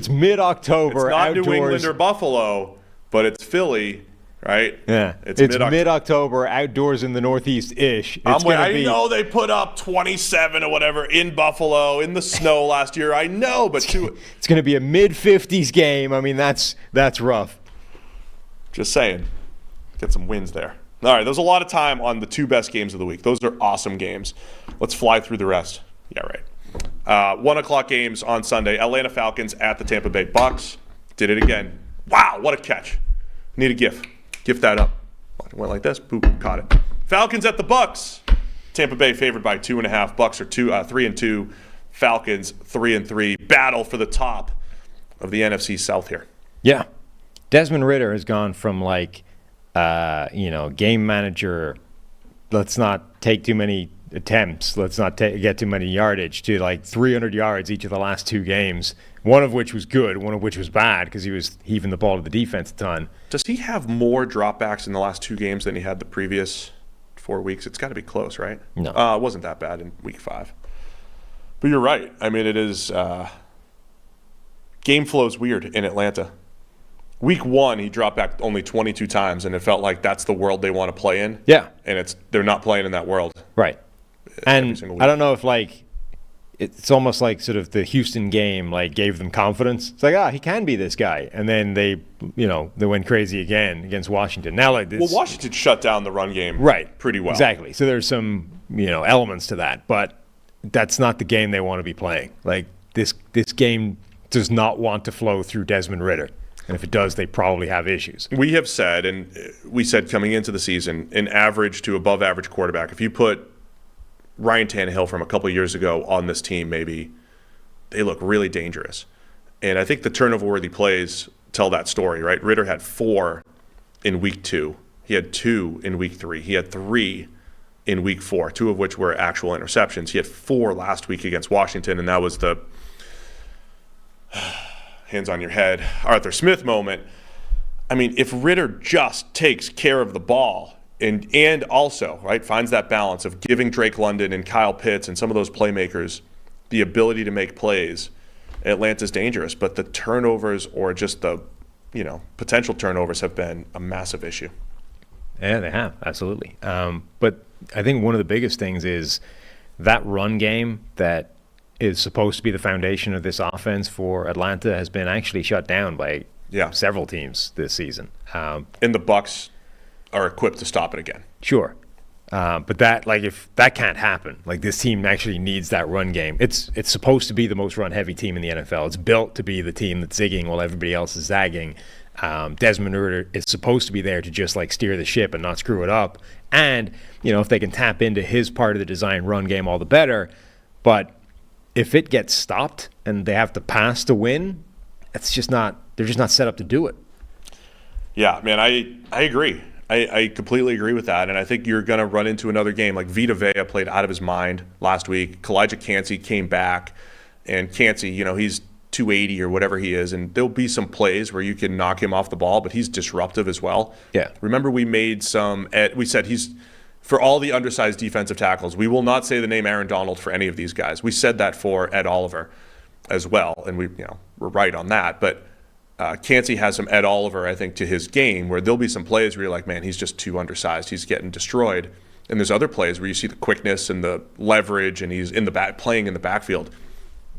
mid-October. It's not outdoors. New England or Buffalo, but it's Philly, right? Yeah. It's mid-October, outdoors in the Northeast-ish. I know they put up 27 or whatever in Buffalo in the snow last year. I know, but it's going to be a mid-50s game. I mean, that's rough. Just saying. Get some wins there. All right, there's a lot of time on the two best games of the week. Those are awesome games. Let's fly through the rest. Yeah, right. 1 o'clock games on Sunday. Atlanta Falcons at the Tampa Bay Bucks. Did it again. Wow, what a catch. Need a GIF. GIF that up. Went like this. Boop, caught it. Falcons at the Bucks. Tampa Bay favored by 2.5. Bucks are 3-2. Falcons 3-3. Battle for the top of the NFC South here. Yeah. Desmond Ridder has gone from game manager, let's not take too many attempts, let's not get too many yardage, to 300 yards each of the last two games, one of which was good, one of which was bad because he was heaving the ball to the defense a ton. Does he have more dropbacks in the last two games than he had the previous 4 weeks? It's got to be close, right? No. It wasn't that bad in week 5. But you're right. I mean, it is game flow's weird in Atlanta. Week 1, he dropped back only 22 times, and it felt like that's the world they want to play in. Yeah. And they're not playing in that world. Right. And I don't know if, it's almost like sort of the Houston game, gave them confidence. It's he can be this guy. And then they went crazy again against Washington. Now, Washington shut down the run game pretty well. Exactly. So there's some, elements to that. But that's not the game they want to be playing. This game does not want to flow through Desmond Ridder. And if it does, they probably have issues. We have said, and we said coming into the season, an average to above average quarterback. If you put Ryan Tannehill from a couple of years ago on this team, maybe they look really dangerous. And I think the turnover-worthy plays tell that story, right? Ridder had 4 in week 2. He had 2 in week 3. He had 3 in week 4, 2 of which were actual interceptions. He had 4 last week against Washington, and that was the hands on your head, Arthur Smith moment. I mean, if Ridder just takes care of the ball and also, right, finds that balance of giving Drake London and Kyle Pitts and some of those playmakers the ability to make plays, Atlanta's dangerous. But the turnovers or just the, potential turnovers have been a massive issue. Yeah, they have, absolutely. But I think one of the biggest things is that run game that is supposed to be the foundation of this offense for Atlanta has been actually shut down by several teams this season. And the Bucs are equipped to stop it again. Sure. But that, if that can't happen, this team actually needs that run game. It's supposed to be the most run-heavy team in the NFL. It's built to be the team that's zigging while everybody else is zagging. Desmond Ridder is supposed to be there to just steer the ship and not screw it up. And, if they can tap into his part of the design run game, all the better. But if it gets stopped and they have to pass to win, they're just not set up to do it. Yeah, man, I agree. I completely agree with that, and I think you're going to run into another game. Vita Vea played out of his mind last week. Kalijah Cansey came back, and Cansey, he's 280 or whatever he is, and there'll be some plays where you can knock him off the ball, but he's disruptive as well. Yeah. Remember we said he's, for all the undersized defensive tackles, we will not say the name Aaron Donald for any of these guys. We said that for Ed Oliver as well, and we're right on that. But Cansey has some Ed Oliver, I think, to his game, where there'll be some plays where you're like, man, he's just too undersized. He's getting destroyed. And there's other plays where you see the quickness and the leverage, and he's playing in the backfield.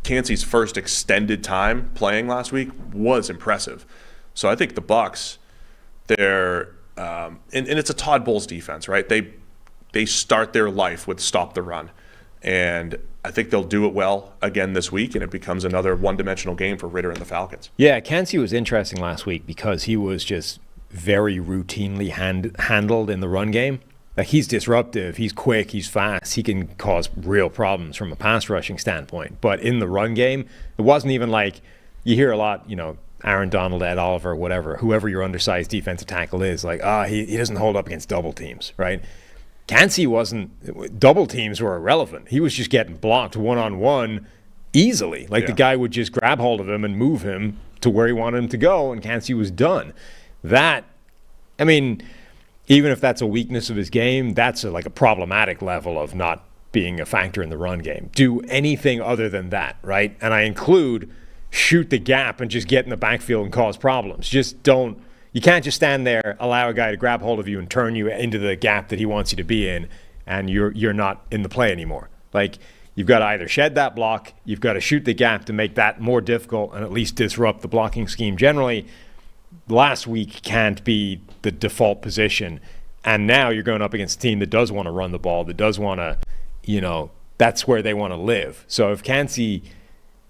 Cansey's first extended time playing last week was impressive. So I think the Bucs, they're and it's a Todd Bowles defense, right? They start their life with stop the run, and I think they'll do it well again this week, and it becomes another one-dimensional game for Ritter and the Falcons. Yeah, Cansey was interesting last week because he was just very routinely handled in the run game. Like, he's disruptive, he's quick, he's fast, he can cause real problems from a pass rushing standpoint. But in the run game, it wasn't even like, you hear a lot, Aaron Donald, Ed Oliver, whoever your undersized defensive tackle is, like, he doesn't hold up against double teams, right? Cansey wasn't, double teams were irrelevant. He was just getting blocked one-on-one easily. Like, the guy would just grab hold of him and move him to where he wanted him to go, and Cansey was done. Even if that's a weakness of his game, that's a problematic level of not being a factor in the run game. Do anything other than that, right? And I include shoot the gap and just get in the backfield and cause problems. You can't just stand there, allow a guy to grab hold of you and turn you into the gap that he wants you to be in, and you're not in the play anymore. Like, you've got to either shed that block, you've got to shoot the gap to make that more difficult and at least disrupt the blocking scheme generally. Last week can't be the default position, and now you're going up against a team that does want to run the ball, that does want to, that's where they want to live. So if Cansey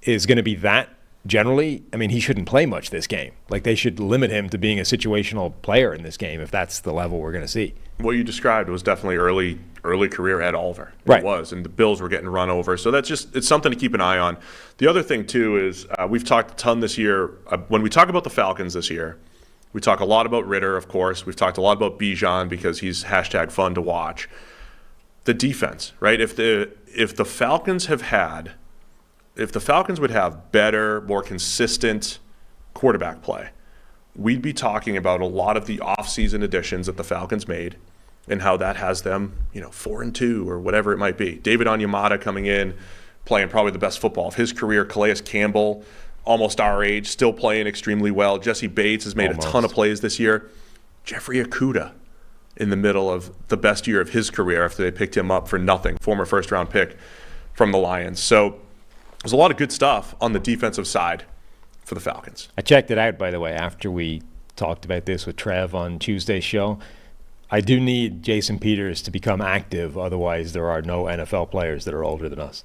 is going to be that generally, he shouldn't play much this game. Like, they should limit him to being a situational player in this game if that's the level we're going to see. What you described was definitely early career Ed Oliver. Right. It was, and the Bills were getting run over. So it's something to keep an eye on. The other thing, too, is we've talked a ton this year. When we talk about the Falcons this year, we talk a lot about Ritter, of course. We've talked a lot about Bijan because he's #fun to watch. The defense, right? If the Falcons would have better, more consistent quarterback play, we'd be talking about a lot of the offseason additions that the Falcons made and how that has them, 4-2 or whatever it might be. David Onyemata coming in, playing probably the best football of his career. Calais Campbell, almost our age, still playing extremely well. Jesse Bates has made a ton of plays this year. Jeffrey Okudah in the middle of the best year of his career after they picked him up for nothing, former first-round pick from the Lions. So there's a lot of good stuff on the defensive side for the Falcons. I checked it out, by the way, after we talked about this with Trev on Tuesday's show. I do need Jason Peters to become active, otherwise there are no NFL players that are older than us.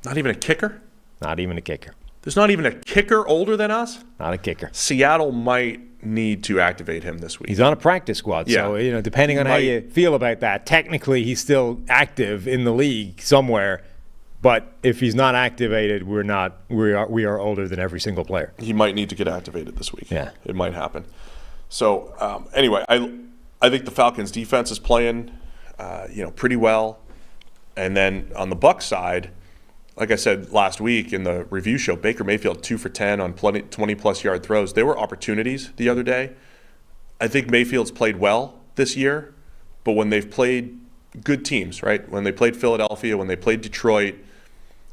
Not even a kicker? Not even a kicker. There's not even a kicker older than us? Not a kicker. Seattle might need to activate him this week. He's on a practice squad, so depending on how you feel about that, technically he's still active in the league somewhere. But if he's not activated, we are older than every single player. He might need to get activated this week. Yeah, it might happen. So anyway, I think the Falcons defense is playing, pretty well. And then on the Bucs side, like I said last week in the review show, Baker Mayfield 2 for 10 on 20-plus yard throws. There were opportunities the other day. I think Mayfield's played well this year, but when they've played good teams, right? When they played Philadelphia, when they played Detroit,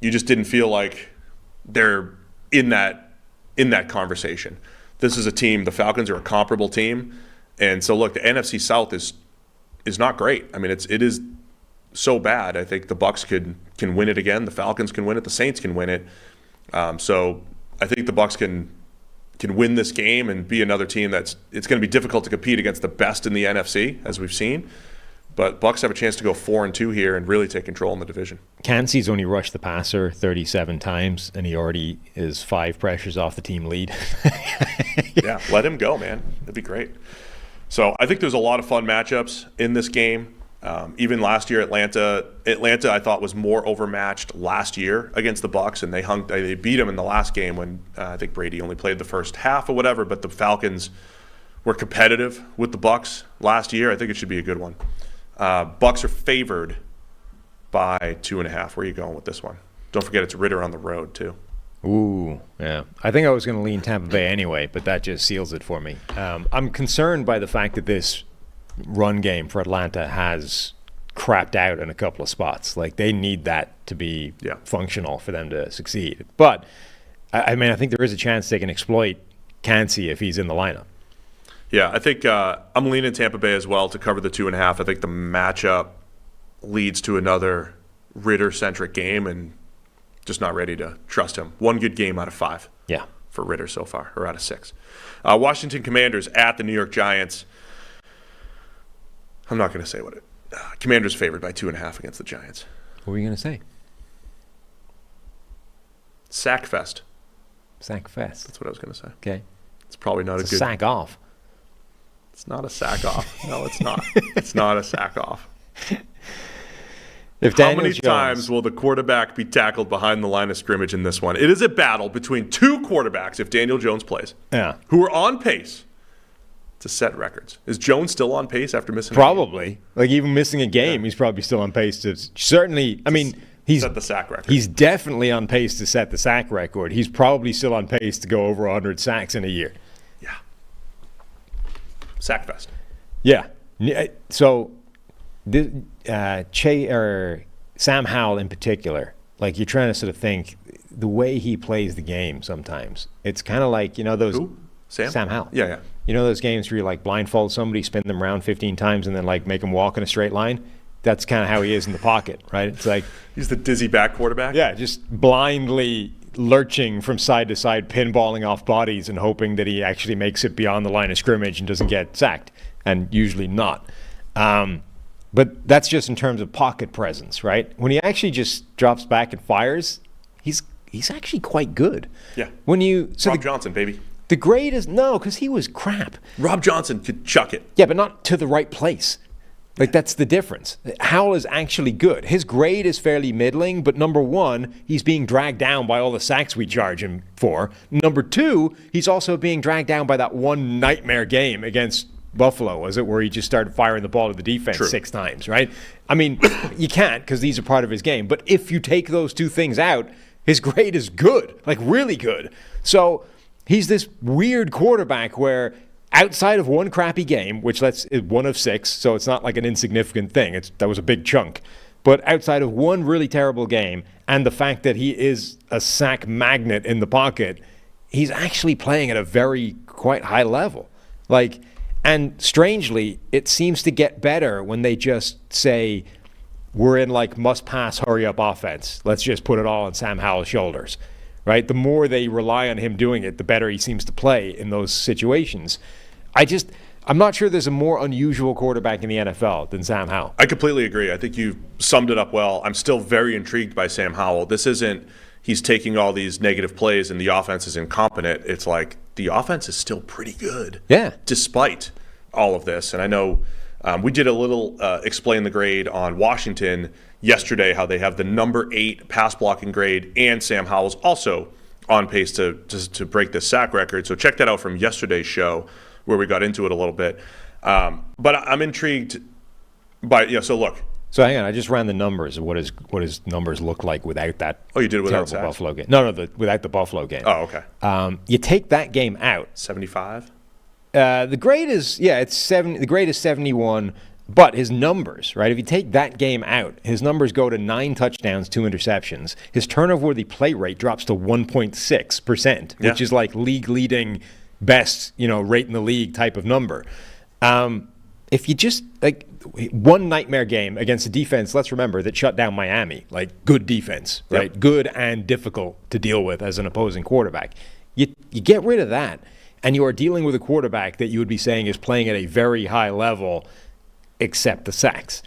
you just didn't feel like they're in that conversation. This is a team, the Falcons are a comparable team. And so look, the NFC South is not great. It is so bad. I think the Bucs can win it again. The Falcons can win it. The Saints can win it. So I think the Bucs can win this game and be another team it's going to be difficult to compete against the best in the NFC, as we've seen. But Bucs have a chance to go 4-2 here and really take control in the division. Cansey's only rushed the passer 37 times, and he already is 5 pressures off the team lead. Yeah, let him go, man. It'd be great. So I think there's a lot of fun matchups in this game. Even last year, Atlanta I thought was more overmatched last year against the Bucs, and they beat them in the last game when I think Brady only played the first half or whatever. But the Falcons were competitive with the Bucs last year. I think it should be a good one. Bucs are favored by 2.5. Where are you going with this one? Don't forget it's Ritter on the road too. Ooh, yeah. I think I was going to lean Tampa Bay anyway, but that just seals it for me. I'm concerned by the fact that this run game for Atlanta has crapped out in a couple of spots. Like, they need that to be functional for them to succeed. But, I mean, I think there is a chance they can exploit Kancey if he's in the lineup. Yeah, I think I'm leaning Tampa Bay as well to cover the 2.5. I think the matchup leads to another Ritter-centric game, and just not ready to trust him. One good game out of 5 for Ritter so far, or out of 6. Washington Commanders at the New York Giants. I'm not going to say what it. Commanders favored by 2.5 against the Giants. What were you going to say? Sack fest. Sack fest. That's what I was going to say. Okay. It's probably not It's a good. sack off. It's not a sack off. No, it's not. It's not a sack off. How many times will the quarterback be tackled behind the line of scrimmage in this one? It is a battle between 2 quarterbacks if Daniel Jones plays. Yeah. Who are on pace to set records. Is Jones still on pace after missing Probably. a game? Like, even missing a game, he's probably still on pace to certainly, I mean, he's set the sack record. He's definitely on pace to set the sack record. He's probably still on pace to go over 100 sacks in a year. Yeah. Sack fest. Yeah. So, Sam Howell in particular, like, you're trying to sort of think the way he plays the game sometimes. It's kind of like, those. Who? Sam Howell. Yeah. You know those games where you like blindfold somebody, spin them around 15 times, and then like make them walk in a straight line? That's kind of how he is in the pocket, right? It's like he's the dizzy back quarterback. Yeah, just blindly lurching from side to side, pinballing off bodies and hoping that he actually makes it beyond the line of scrimmage and doesn't get sacked, and usually not. But that's just in terms of pocket presence, right? When he actually just drops back and fires, he's actually quite good. Yeah. Rob Johnson, baby. The grade is no, because he was crap. Rob Johnson could chuck it. Yeah, but not to the right place. Like, that's the difference. Howell is actually good. His grade is fairly middling, but number one, he's being dragged down by all the sacks we charge him for. Number two, he's also being dragged down by that one nightmare game against Buffalo, was it, where he just started firing the ball to the defense 6 times, right? I mean, you can't, because these are part of his game. But if you take those 2 things out, his grade is good, like really good. So he's this weird quarterback where outside of one crappy game, which is 1 of 6, so it's not like an insignificant thing. That was a big chunk. But outside of one really terrible game and the fact that he is a sack magnet in the pocket, he's actually playing at a very quite high level. Like, and strangely, it seems to get better when they just say, we're in like must-pass, hurry-up offense. Let's just put it all on Sam Howell's shoulders. Right? The more they rely on him doing it, the better he seems to play in those situations. I'm not sure there's a more unusual quarterback in the NFL than Sam Howell. I completely agree. I think you summed it up well. I'm still very intrigued by Sam Howell. This isn't he's taking all these negative plays and the offense is incompetent. It's like the offense is still pretty good. Yeah. Despite all of this. And I know we did a little explain the grade on Washington yesterday, how they have the number 8 pass blocking grade, and Sam Howell's also on pace to break this sack record. So check that out from yesterday's show where we got into it a little bit. But I'm intrigued by so look. So hang on, I just ran the numbers of what his numbers look like without that. Oh, you did it without terrible Buffalo game. No, without the Buffalo game. Oh, okay. You take that game out. 75. The grade is it's 70. The grade is 71. But his numbers, right? If you take that game out, his numbers go to 9 touchdowns, 2 interceptions. His turnover-worthy play rate drops to 1.6%, which is like league-leading best, rate in the league type of number. If you just like one nightmare game against a defense, let's remember that shut down Miami, like good defense, right? Yep. Good and difficult to deal with as an opposing quarterback. You get rid of that, and you are dealing with a quarterback that you would be saying is playing at a very high level, except the sacks.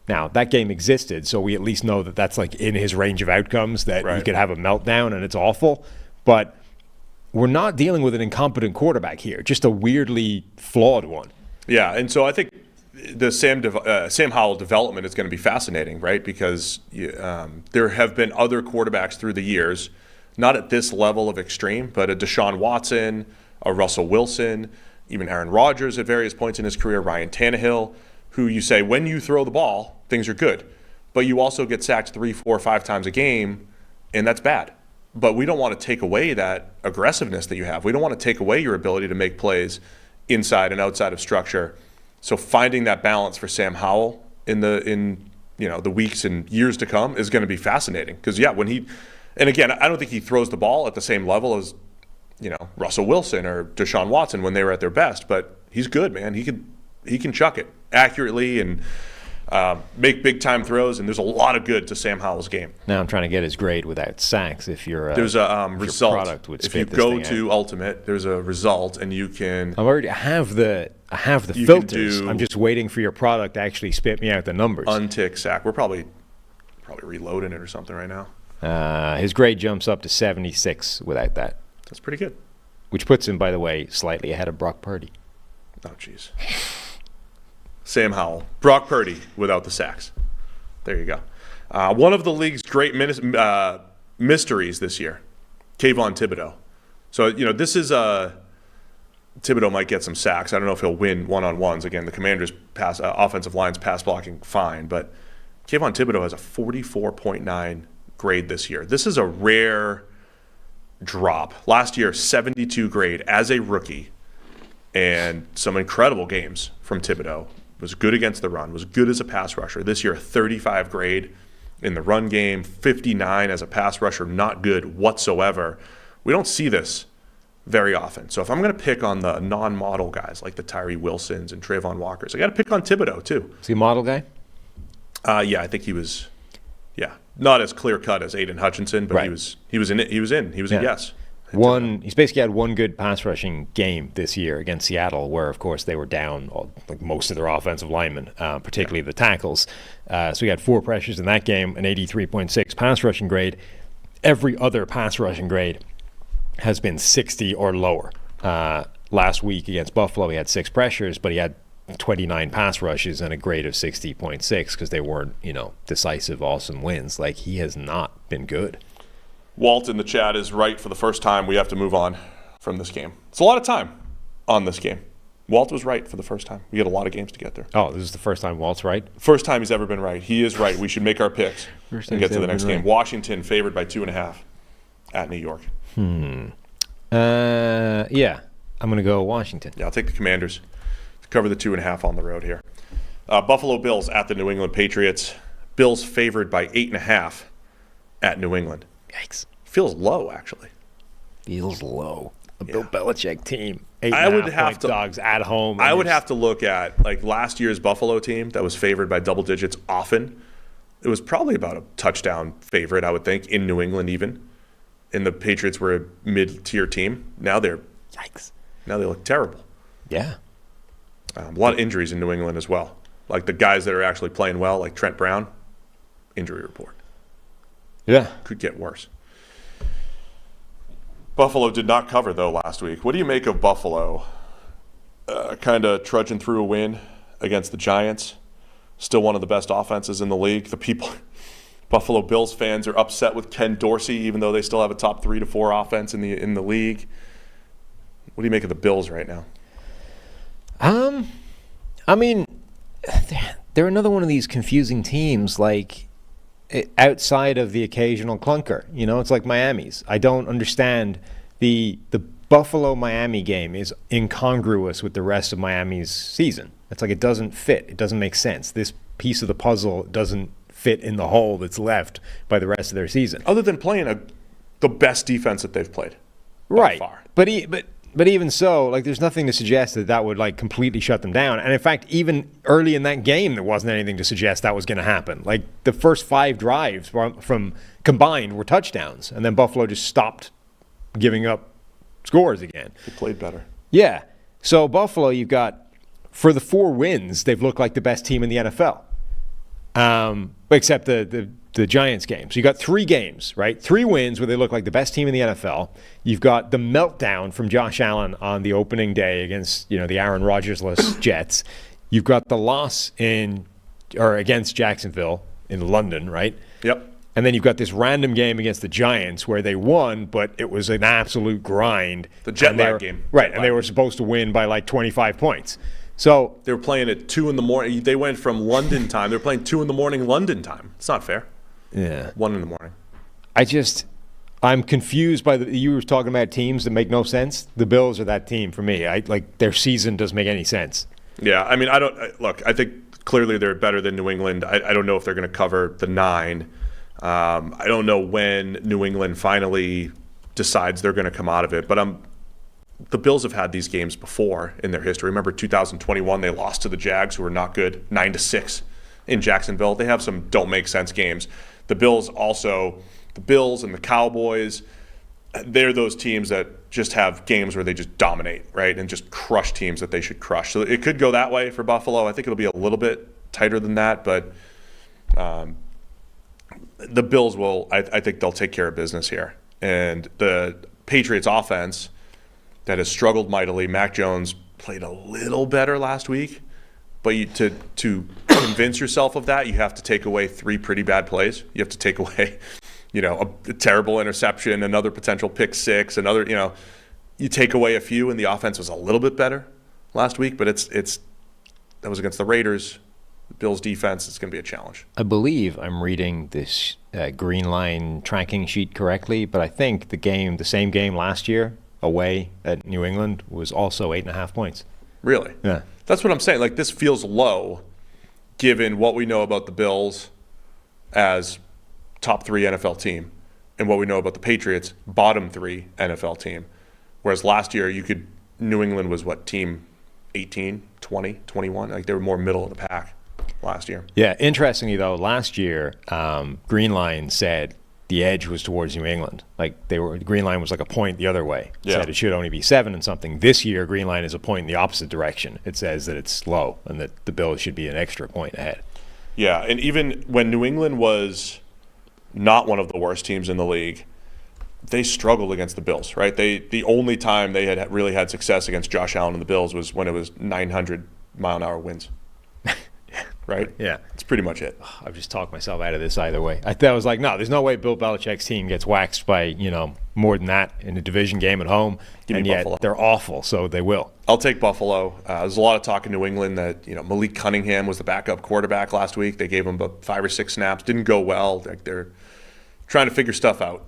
Now, that game existed, so we at least know that that's like in his range of outcomes, that he could have a meltdown and it's awful. But we're not dealing with an incompetent quarterback here, just a weirdly flawed one. Yeah, and so I think the Sam Howell development is going to be fascinating, right? Because there have been other quarterbacks through the years, not at this level of extreme, but a Deshaun Watson, a Russell Wilson, even Aaron Rodgers at various points in his career, Ryan Tannehill, who you say, when you throw the ball, things are good. But you also get sacked 3, 4, 5 times a game, and that's bad. but we don't want to take away that aggressiveness that you have. We don't want to take away your ability to make plays inside and outside of structure. So finding that balance for Sam Howell in the weeks and years to come is going to be fascinating. Because and again, I don't think he throws the ball at the same level as Russell Wilson or Deshaun Watson when they were at their best, but he's good, man. He can chuck it accurately and make big time throws, and there's a lot of good to Sam Howell's game. Now I'm trying to get his grade without sacks. If you're there's a result. Product would if you go to Ultimate, there's a result, and you can. I have the filters. I'm just waiting for your product to actually spit me out the numbers. Untick sack. We're probably reloading it or something right now. His grade jumps up to 76 without that. That's pretty good. Which puts him, by the way, slightly ahead of Brock Purdy. Oh, jeez. Sam Howell. Brock Purdy without the sacks. There you go. One of the league's great mysteries this year, Kayvon Thibodeau. So, this is Thibodeau might get some sacks. I don't know if he'll win one-on-ones. Again, the Commanders' offensive line's pass blocking fine, but Kayvon Thibodeau has a 44.9 grade this year. This is a rare drop. Last year, 72 grade as a rookie, and some incredible games from Thibodeau. Was good against the run, was good as a pass rusher. This year, a 35 grade in the run game, 59 as a pass rusher, not good whatsoever. We don't see this very often. So if I'm going to pick on the non-model guys like the Tyree Wilsons and Trayvon Walkers, I got to pick on Thibodeau too. Is he a model guy? Yeah, I think he was. Yeah, not as clear cut as Aiden Hutchinson, but right. He was a yes. He's basically had one good pass rushing game this year against Seattle, where of course they were down most of their offensive linemen, particularly the tackles. So he had 4 pressures in that game, an 83.6 pass rushing grade. Every other pass rushing grade has been 60 or lower. Last week against Buffalo, he had 6 pressures, but he had 29 pass rushes and a grade of 60.6 because they weren't, decisive, awesome wins. Like, he has not been good. Walt in the chat is right for the first time. We have to move on from this game. It's a lot of time on this game. Walt was right for the first time. We got a lot of games to get through. Oh, this is the first time Walt's right? First time he's ever been right. He is right. We should make our picks and get to the next game. Right. Washington favored by 2.5 at New York. Yeah, I'm going to go Washington. Yeah, I'll take the Commanders to cover the 2.5 on the road here. Buffalo Bills at the New England Patriots. Bills favored by 8.5 at New England. Yikes. Feels low, actually. Feels low. A Bill Belichick team. I would have to dogs at home. I would have to look at last year's Buffalo team that was favored by double digits often. It was probably about a touchdown favorite, I would think, in New England even. And the Patriots were a mid-tier team. Now they look terrible. Yeah. A lot of injuries in New England as well. Like the guys that are actually playing well, like Trent Brown, injury report. Yeah. Could get worse. Buffalo did not cover, though, last week. What do you make of Buffalo kind of trudging through a win against the Giants? Still one of the best offenses in the league. Buffalo Bills fans are upset with Ken Dorsey, even though they still have a top 3 to 4 offense in the league. What do you make of the Bills right now? I mean, they're another one of these confusing teams, outside of the occasional clunker. It's like Miami's. I don't understand the Buffalo-Miami game is incongruous with the rest of Miami's season. It's like it doesn't fit. It doesn't make sense. This piece of the puzzle doesn't fit in the hole that's left by the rest of their season. Other than playing the best defense that they've played. Right. By far. But even so, there's nothing to suggest that would completely shut them down. And in fact, even early in that game, there wasn't anything to suggest that was going to happen. The first 5 drives from combined were touchdowns, and then Buffalo just stopped giving up scores again. They played better. Yeah. So Buffalo, you've got, for the 4 wins, they've looked like the best team in the NFL. Except the Giants game. So you got 3 games, right? 3 wins where they look like the best team in the NFL. You've got the meltdown from Josh Allen on the opening day against, the Aaron Rodgers-less Jets. You've got the loss against Jacksonville in London, right? Yep. And then you've got this random game against the Giants where they won, but it was an absolute grind. The jet lag game. Right, and they were supposed to win by 25 points. So they were playing at 2 in the morning. They went from London time. They were playing 2 in the morning London time. It's not fair. Yeah. 1 in the morning. I'm confused by you were talking about teams that make no sense. The Bills are that team for me. Their season doesn't make any sense. Yeah, I mean, I think clearly they're better than New England. I don't know if they're going to cover the 9. I don't know when New England finally decides they're going to come out of it. But the Bills have had these games before in their history. Remember 2021, they lost to the Jags, who were not good, 9-6 in Jacksonville. They have some don't make sense games. The Bills and the Cowboys, they're those teams that just have games where they just dominate, right, and just crush teams that they should crush. So it could go that way for Buffalo. I think it'll be a little bit tighter than that, but the Bills will. I think they'll take care of business here. And the Patriots offense that has struggled mightily. Mac Jones played a little better last week, but to convince yourself of that, you have to take away 3 pretty bad plays. You have to take away, a terrible interception, another potential pick 6, another, you take away a few, and the offense was a little bit better last week, but that was against the Raiders. The Bills' defense is going to be a challenge. I believe I'm reading this green line tracking sheet correctly, but I think the same game last year away at New England was also 8.5 points. Really? Yeah. That's what I'm saying. Like, this feels low given what we know about the Bills as top 3 NFL team and what we know about the Patriots, bottom 3 NFL team. Whereas last year, New England was what, team 18, 20, 21? Like, they were more middle of the pack last year. Yeah, interestingly, though, last year, Green Line said the edge was towards New England. Like, Green Line was like a point the other way. It said it should only be 7 and something. This year, Green Line is a point in the opposite direction. It says that it's low and that the Bills should be an extra point ahead. Yeah, and even when New England was not one of the worst teams in the league, they struggled against the Bills, right? The only time they had really had success against Josh Allen and the Bills was when it was 900-mile-an-hour winds. Right? Yeah. That's pretty much it. I've just talked myself out of this either way. I was like, no, there's no way Bill Belichick's team gets waxed by, more than that in a division game at home. Give me and yet Buffalo. They're awful, so they will. I'll take Buffalo. There's a lot of talk in New England that, Malik Cunningham was the backup quarterback last week. They gave him about 5 or 6 snaps. Didn't go well. They're trying to figure stuff out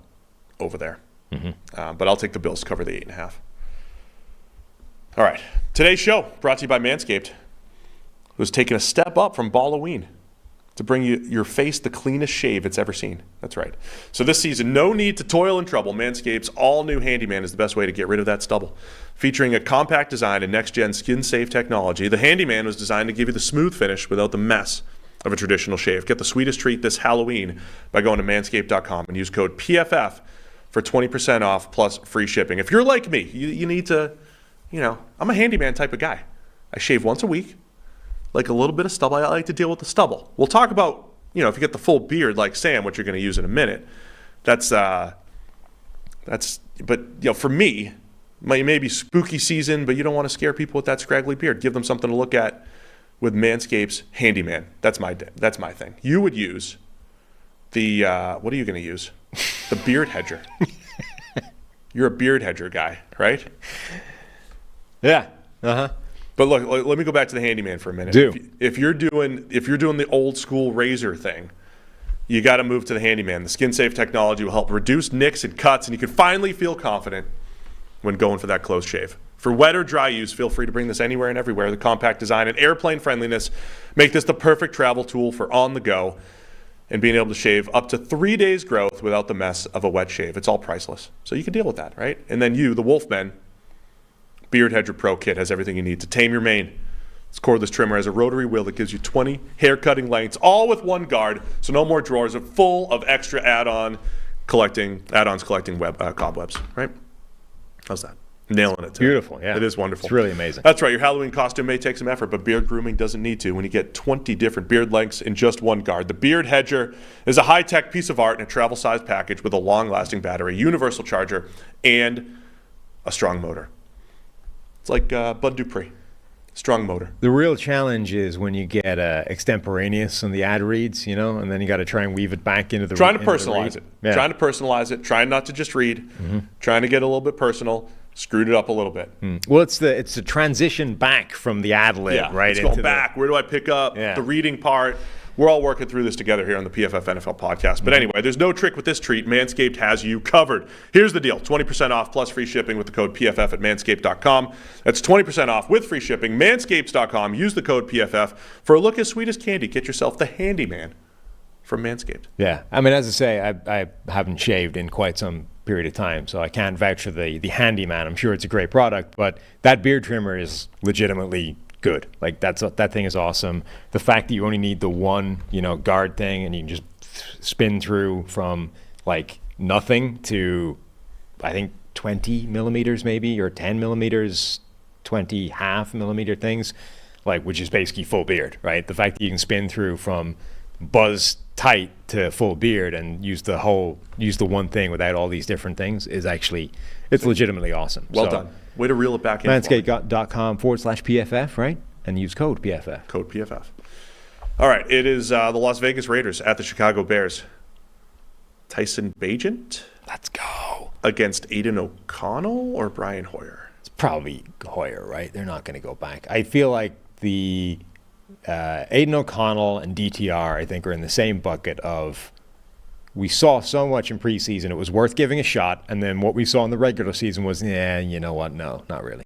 over there. Mm-hmm. But I'll take the Bills to cover the 8.5. All right. Today's show brought to you by Manscaped, who's taking a step up from Balloween to bring your face the cleanest shave it's ever seen. That's right. So this season, no need to toil and trouble. Manscaped's all-new Handyman is the best way to get rid of that stubble. Featuring a compact design and next-gen skin-safe technology, the Handyman was designed to give you the smooth finish without the mess of a traditional shave. Get the sweetest treat this Halloween by going to manscaped.com and use code PFF for 20% off plus free shipping. If you're like me, you need to, I'm a handyman type of guy. I shave once a week. Like a little bit of stubble. I like to deal with the stubble. We'll talk about, if you get the full beard like Sam, what you're going to use in a minute. But for me, maybe spooky season, but you don't want to scare people with that scraggly beard. Give them something to look at with Manscaped's Handyman. That's my thing. You would use the, what are you going to use? The beard hedger. You're a beard hedger guy, right? Yeah. Uh-huh. But look, let me go back to the Handyman for a minute. If you're doing the old school razor thing, you got to move to the Handyman. The skin-safe technology will help reduce nicks and cuts, and you can finally feel confident when going for that close shave. For wet or dry use, feel free to bring this anywhere and everywhere. The compact design and airplane friendliness make this the perfect travel tool for on the go and being able to shave up to 3 days growth without the mess of a wet shave. It's all priceless. So you can deal with that, right? And then you, the Wolfman, Beard Hedger Pro Kit has everything you need to tame your mane. This cordless trimmer has a rotary wheel that gives you 20 hair cutting lengths, all with one guard, so no more drawers are full of extra add-ons collecting cobwebs, right? How's that? Nailing it. Beautiful, yeah. It is wonderful. It's really amazing. That's right. Your Halloween costume may take some effort, but beard grooming doesn't need to when you get 20 different beard lengths in just one guard. The Beard Hedger is a high-tech piece of art in a travel-sized package with a long-lasting battery, universal charger, and a strong motor. It's like Bud Dupree. Strong motor. The real challenge is when you get extemporaneous on the ad reads, and then you got to try and weave it back into the Trying to personalize it. Yeah. Trying to personalize it. Trying not to just read. Mm-hmm. Trying to get a little bit personal. Screwed it up a little bit. Well, it's the transition back from the ad lib, right? It's going back. Where do I pick up the reading part? we're all working through this together here on the PFF NFL podcast. But anyway, there's no trick with this treat. Manscaped has you covered. Here's the deal. 20% off plus free shipping with the code PFF at manscaped.com. That's 20% off with free shipping. Manscaped.com. Use the code PFF for a look as sweet as candy. Get yourself the handyman from Manscaped. Yeah. I mean, as I say, I haven't shaved in quite some period of time, so I can't vouch for the handyman. I'm sure it's a great product, but that beard trimmer is legitimately good. Like that thing is awesome. The fact that you only need the one, guard thing, and you can just spin through from like nothing to, I think 20 millimeters maybe, or 10 millimeters, 20 half millimeter things, like, which is basically full beard, right? The fact that you can spin through from buzz tight to full beard and use the one thing without all these different things is actually, it's legitimately awesome. Well done. Way to reel it back in. Manscaped.com/PFF, right? And use code PFF. Code PFF. All right. It is the Las Vegas Raiders at the Chicago Bears. Tyson Bagent. Let's go. Against Aiden O'Connell or Brian Hoyer? It's probably Hoyer, right? They're not going to go back. I feel like the Aiden O'Connell and DTR, I think, are in the same bucket of, we saw so much in preseason, it was worth giving a shot, and then what we saw in the regular season was, you know what, no, not really.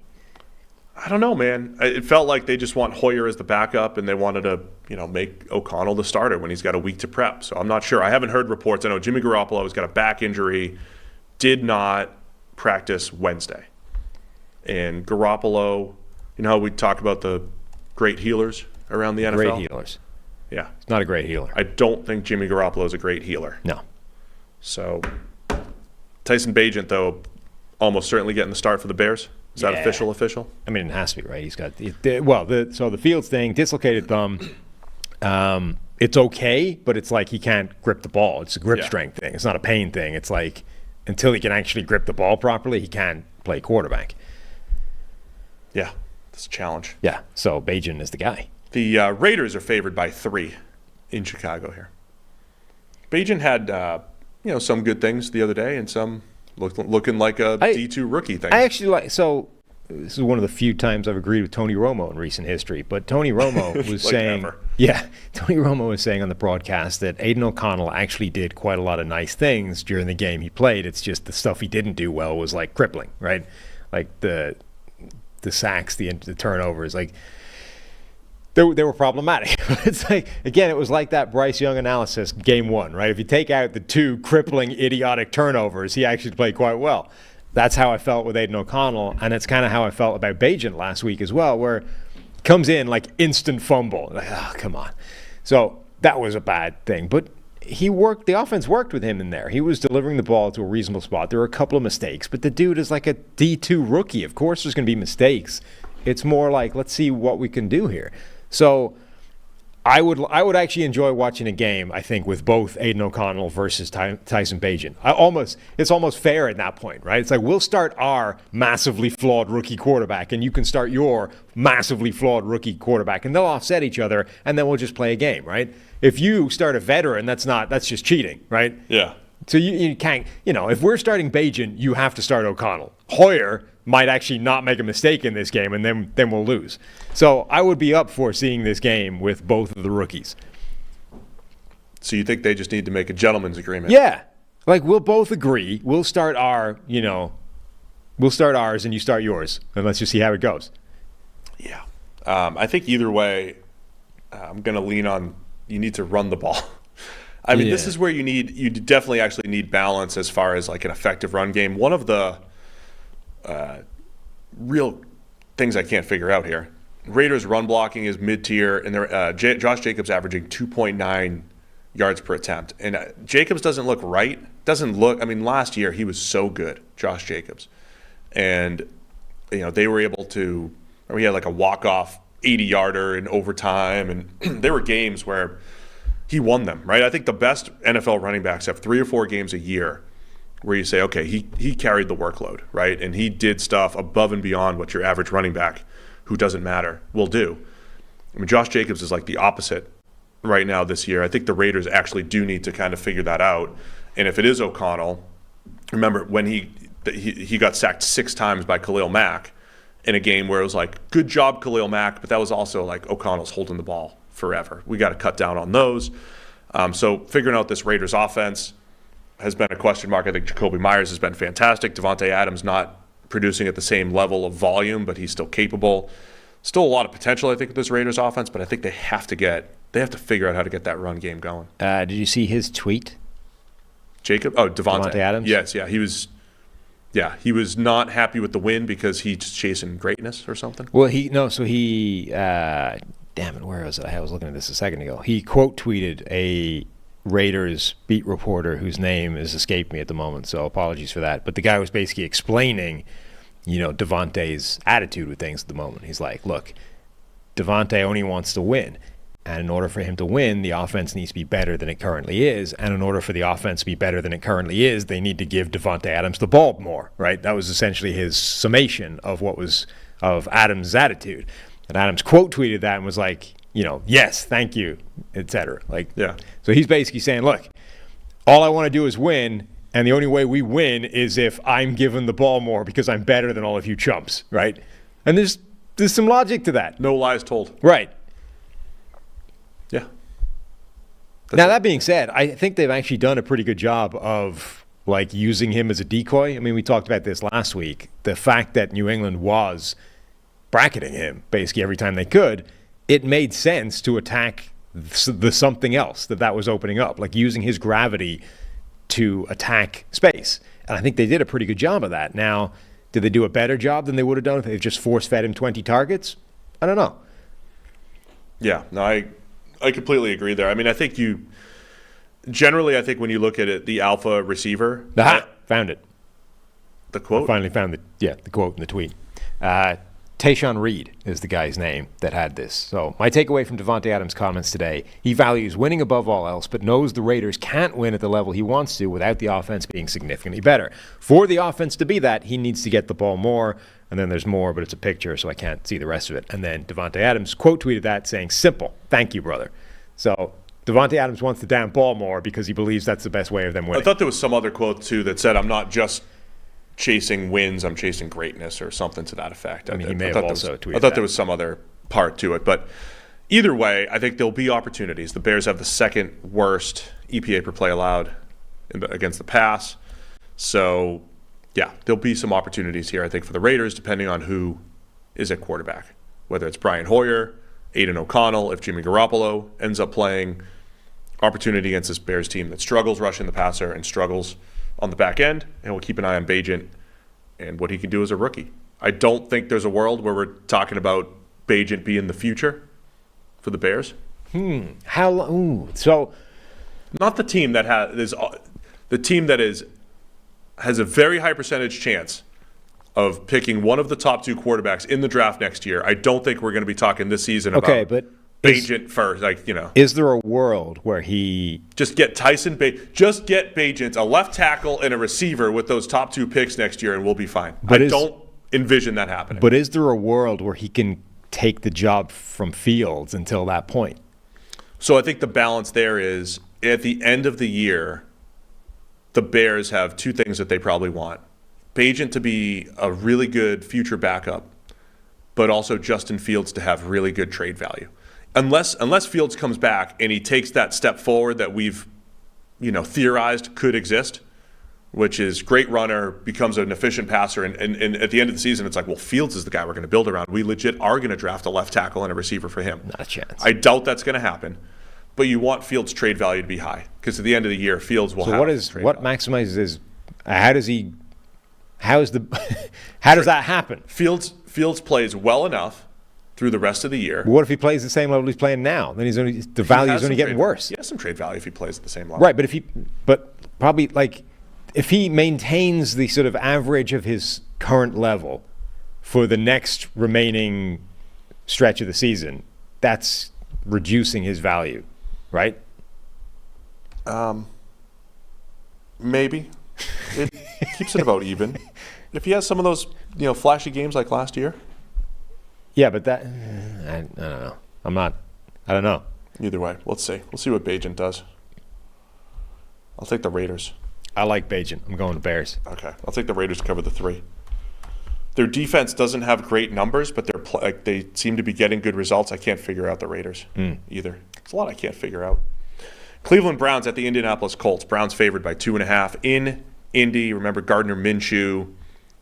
I don't know, man. It felt like they just want Hoyer as the backup, and they wanted to, make O'Connell the starter when he's got a week to prep. So I'm not sure. I haven't heard reports. I know Jimmy Garoppolo has got a back injury, did not practice Wednesday. And Garoppolo, how we talk about the great healers around the NFL? Great healers. Yeah. He's not a great healer. I don't think Jimmy Garoppolo is a great healer. No. So Tyson Bagent, though, almost certainly getting the start for the Bears. Is that official? I mean, it has to be, right? He's got the Fields thing, dislocated thumb. It's okay, but it's like he can't grip the ball. It's a grip strength thing. It's not a pain thing. It's like until he can actually grip the ball properly, he can't play quarterback. Yeah, that's a challenge. Yeah, so Bagent is the guy. The Raiders are favored by 3 in Chicago here. Bagent had some good things the other day and some looking like a D2 rookie thing. I actually so this is one of the few times I've agreed with Tony Romo in recent history, but Tony Romo was saying, Tony Romo was saying on the broadcast that Aiden O'Connell actually did quite a lot of nice things during the game he played. It's just the stuff he didn't do well was like crippling, right? Like the sacks, the turnovers, like they were problematic. It's like, again, it was like that Bryce Young analysis game 1, right? If you take out the 2 crippling, idiotic turnovers, he actually played quite well. That's how I felt with Aiden O'Connell, and it's kind of how I felt about Bagent last week as well, where comes in like instant fumble. Like, oh, come on. So that was a bad thing. But the offense worked with him in there. He was delivering the ball to a reasonable spot. There were a couple of mistakes, but the dude is like a D2 rookie. Of course there's going to be mistakes. It's more like, let's see what we can do here. So I would actually enjoy watching a game, I think, with both Aiden O'Connell versus Tyson Bagent. It's almost fair at that point, right? It's like, we'll start our massively flawed rookie quarterback, and you can start your massively flawed rookie quarterback, and they'll offset each other, and then we'll just play a game, right? If you start a veteran, that's just cheating, right? Yeah. So you can't, if we're starting Bagent, you have to start O'Connell. Hoyer might actually not make a mistake in this game, and then we'll lose. So I would be up for seeing this game with both of the rookies. So you think they just need to make a gentleman's agreement? Yeah. Like, we'll both agree. We'll start ours and you start yours, and let's just see how it goes. Yeah. I think either way, I'm going to lean on you need to run the ball. I mean, this is where you definitely actually need balance as far as like an effective run game. One of the real things I can't figure out here, Raiders run blocking is mid-tier, and Josh Jacobs averaging 2.9 yards per attempt. And Jacobs doesn't look right. Last year he was so good, Josh Jacobs. And, they were able to, he had like a walk-off 80-yarder in overtime, and there were games where he won them, right? I think the best NFL running backs have 3 or 4 games a year where you say, okay, he carried the workload, right? And he did stuff above and beyond what your average running back, who doesn't matter, will do. I mean, Josh Jacobs is like the opposite right now this year. I think the Raiders actually do need to kind of figure that out. And if it is O'Connell, remember when he got sacked 6 times by Khalil Mack in a game where it was like, good job, Khalil Mack, but that was also like O'Connell's holding the ball forever. We got to cut down on those. So figuring out this Raiders offense has been a question mark. I think Jacoby Myers has been fantastic. Devontae Adams not producing at the same level of volume, but he's still capable. Still a lot of potential, I think, with this Raiders offense, but I think they have to figure out how to get that run game going. Did you see his tweet? Devontae Adams? Yes, yeah. He was not happy with the win because he's chasing greatness or something. Well, damn it, where was it? I was looking at this a second ago. He quote tweeted a Raiders beat reporter whose name has escaped me at the moment, so apologies for that. But the guy was basically explaining, Devontae's attitude with things at the moment. He's like, look, Devontae only wants to win. And in order for him to win, the offense needs to be better than it currently is. And in order for the offense to be better than it currently is, they need to give Devontae Adams the ball more, right? That was essentially his summation of of Adams' attitude. And Adams quote tweeted that and was like, yes, thank you, etc. So he's basically saying, look, all I want to do is win, and the only way we win is if I'm given the ball more because I'm better than all of you chumps, right? And there's some logic to that. No lies told. Right. Yeah. Now, that being said, I think they've actually done a pretty good job of using him as a decoy. I mean, we talked about this last week. The fact that New England was bracketing him basically every time they could, it made sense to attack the something else that was opening up, using his gravity to attack space. And I think they did a pretty good job of that. Now, did they do a better job than they would have done if they just force-fed him 20 targets? I don't know. Yeah, no, I completely agree there. I mean, I think generally, when you look at it, the alpha receiver. Found it. The quote? I finally found the quote in the tweet. Tayshaun Reed is the guy's name that had this. So my takeaway from Devontae Adams' comments today, he values winning above all else, but knows the Raiders can't win at the level he wants to without the offense being significantly better. For the offense to be that, he needs to get the ball more, and then there's more, but it's a picture, so I can't see the rest of it. And then Devontae Adams quote tweeted that saying, simple, thank you, brother. So Devontae Adams wants the damn ball more because he believes that's the best way of them winning. I thought there was some other quote, too, that said, I'm not just chasing wins, I'm chasing greatness, or something to that effect. I mean, he may have also tweeted that. I thought there was some other part to it. But either way, I think there'll be opportunities. The Bears have the second worst EPA per play allowed against the pass. So, yeah, there'll be some opportunities here, I think, for the Raiders, depending on who is at quarterback. Whether it's Brian Hoyer, Aiden O'Connell, if Jimmy Garoppolo ends up playing, opportunity against this Bears team that struggles rushing the passer and struggles on the back end, and we'll keep an eye on Bagent and what he can do as a rookie. I don't think there's a world where we're talking about Bagent being the future for the Bears. How long? So, not the team that has a very high percentage chance of picking one of the top two quarterbacks in the draft next year. I don't think we're going to be talking this season about Bagent first. Is there a world where he just get Bagent, a left tackle and a receiver with those top two picks next year, and we'll be fine. But I don't envision that happening. But is there a world where he can take the job from Fields until that point? So I think the balance there is at the end of the year, the Bears have two things that they probably want. Bagent to be a really good future backup, but also Justin Fields to have really good trade value. Unless Fields comes back and he takes that step forward that we've, theorized could exist, which is great runner, becomes an efficient passer, and at the end of the season, it's like, well, Fields is the guy we're going to build around. We legit are going to draft a left tackle and a receiver for him. Not a chance. I doubt that's going to happen, but you want Fields' trade value to be high because at the end of the year, Fields will have. So what maximizes his? How does that happen? Fields plays well enough through the rest of the year. What if he plays the same level he's playing now? Then the value is only getting worse. He has some trade value if he plays at the same level. Right, but probably if he maintains the sort of average of his current level for the next remaining stretch of the season, that's reducing his value, right? Maybe. It keeps it about even. If he has some of those, flashy games like last year. Yeah, but I don't know. I don't know. Either way, let's see. We'll see what Bagent does. I'll take the Raiders. I like Bagent. I'm going to Bears. Okay. I'll take the Raiders to cover the 3. Their defense doesn't have great numbers, but they seem to be getting good results. I can't figure out the Raiders either. It's a lot I can't figure out. Cleveland Browns at the Indianapolis Colts. Browns favored by 2.5 in Indy. Remember, Gardner Minshew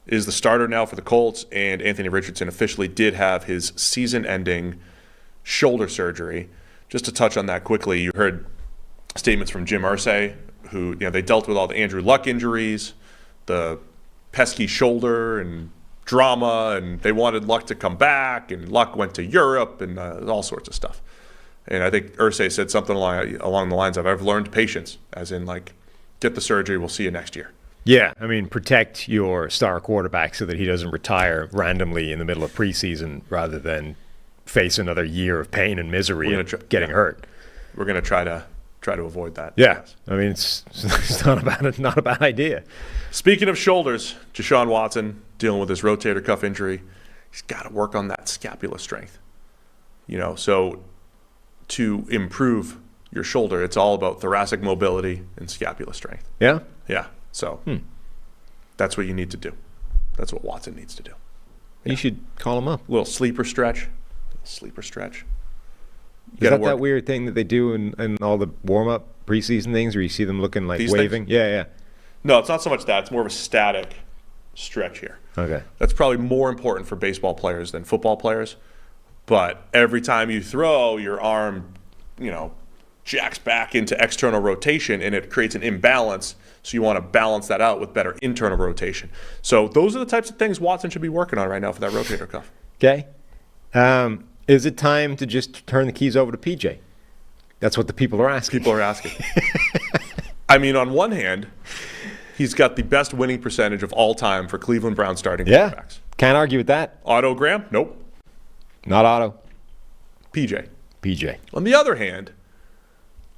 is the starter now for the Colts, and Anthony Richardson officially did have his season-ending shoulder surgery. Just to touch on that quickly, you heard statements from Jim Irsay, who they dealt with all the Andrew Luck injuries, the pesky shoulder and drama, and they wanted Luck to come back, and Luck went to Europe, and all sorts of stuff. And I think Irsay said something along the lines of, I've learned patience, as in, like, get the surgery, we'll see you next year. Yeah, I mean, protect your star quarterback so that he doesn't retire randomly in the middle of preseason rather than face another year of pain and misery and getting hurt. We're going to try to avoid that. Yeah, I mean, it's not a bad idea. Speaking of shoulders, Deshaun Watson dealing with his rotator cuff injury. He's got to work on that scapula strength. So to improve your shoulder, it's all about thoracic mobility and scapula strength. Yeah? Yeah. So that's what you need to do. That's what Watson needs to do. You should call him up. A little sleeper stretch. Is that work. that weird thing that they do in all the warm-up preseason things where you see them looking like These waving? things? Yeah. No, it's not so much that. It's more of a static stretch here. Okay. That's probably more important for baseball players than football players. But every time you throw, your arm, jacks back into external rotation, and it creates an imbalance. So you want to balance that out with better internal rotation. So those are the types of things Watson should be working on right now for that rotator cuff. Okay. Is it time to just turn the keys over to PJ? That's what the people are asking. People are asking. I mean, on one hand, he's got the best winning percentage of all time for Cleveland Browns starting quarterbacks. Can't argue with that. Otto Graham? Nope. Not Otto. PJ. On the other hand,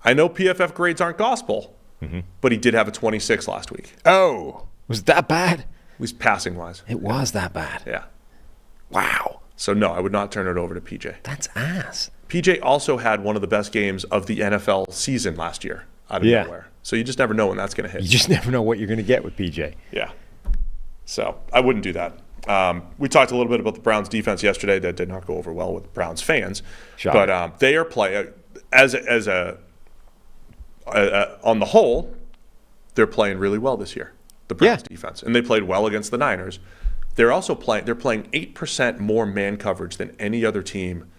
I know PFF grades aren't gospel, but he did have a 26 last week. Oh, was it that bad? At least passing-wise. It was that bad. Yeah. Wow. So, no, I would not turn it over to PJ. That's ass. PJ also had one of the best games of the NFL season last year out of nowhere. So you just never know when that's going to hit. You just never know what you're going to get with PJ. Yeah. So I wouldn't do that. We talked a little bit about the Browns defense yesterday. That did not go over well with Browns fans. Shocking. But they are playing on the whole, they're playing really well this year, the Browns defense. And they played well against the Niners. They're also playing 8% more man coverage than any other team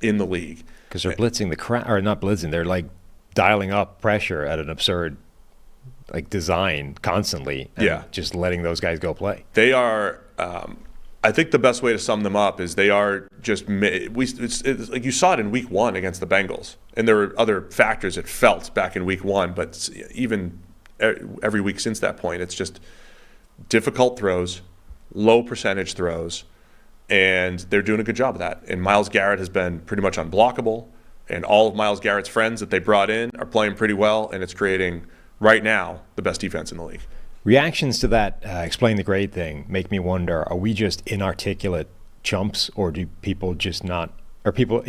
in the league. Because they're blitzing the crap, or not blitzing, they're like dialing up pressure at an absurd design constantly and just letting those guys go play. They are I think the best way to sum them up is they are just it's like you saw it in week 1 against the Bengals, and there were other factors it felt back in week 1, but even every week since that point, it's just difficult throws, low percentage throws, and they're doing a good job of that. And Myles Garrett has been pretty much unblockable, and all of Myles Garrett's friends that they brought in are playing pretty well, and it's creating, right now, the best defense in the league. Reactions to that explain the grade thing make me wonder, are we just inarticulate chumps, or do people just not, are people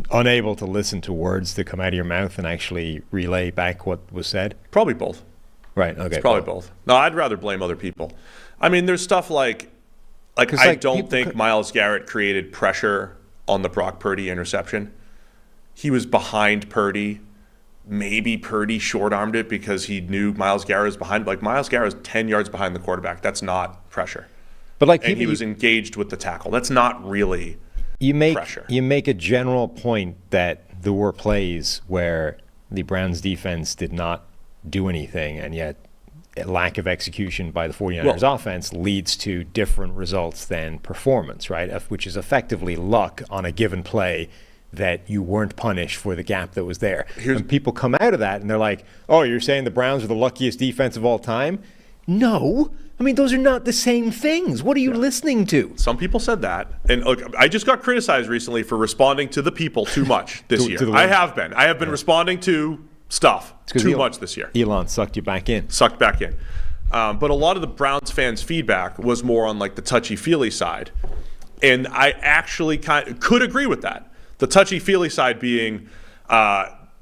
unable to listen to words that come out of your mouth and actually relay back what was said? Probably both. Right, okay. It's probably both. No, I'd rather blame other people. I mean, there's stuff like I don't think Myles Garrett created pressure on the Brock Purdy interception. He was behind Purdy. Maybe Purdy short-armed it because he knew Myles Garrett was behind. Like, Myles Garrett was 10 yards behind the quarterback. That's not pressure. But and he was engaged with the tackle. That's not really pressure. You make a general point that there were plays where the Browns defense did not do anything, and yet a lack of execution by the 49ers offense leads to different results than performance, right? Which is effectively luck on a given play that you weren't punished for the gap that was there. And people come out of that and they're like, oh, you're saying the Browns are the luckiest defense of all time? No. I mean, those are not the same things. What are you listening to? Some people said that. And look, I just got criticized recently for responding to the people too much this year. I have been. I have been responding to stuff too much this year. Elon sucked you back in. Sucked back in. But a lot of the Browns fans' feedback was more on like the touchy-feely side. And I actually could agree with that. The touchy-feely side being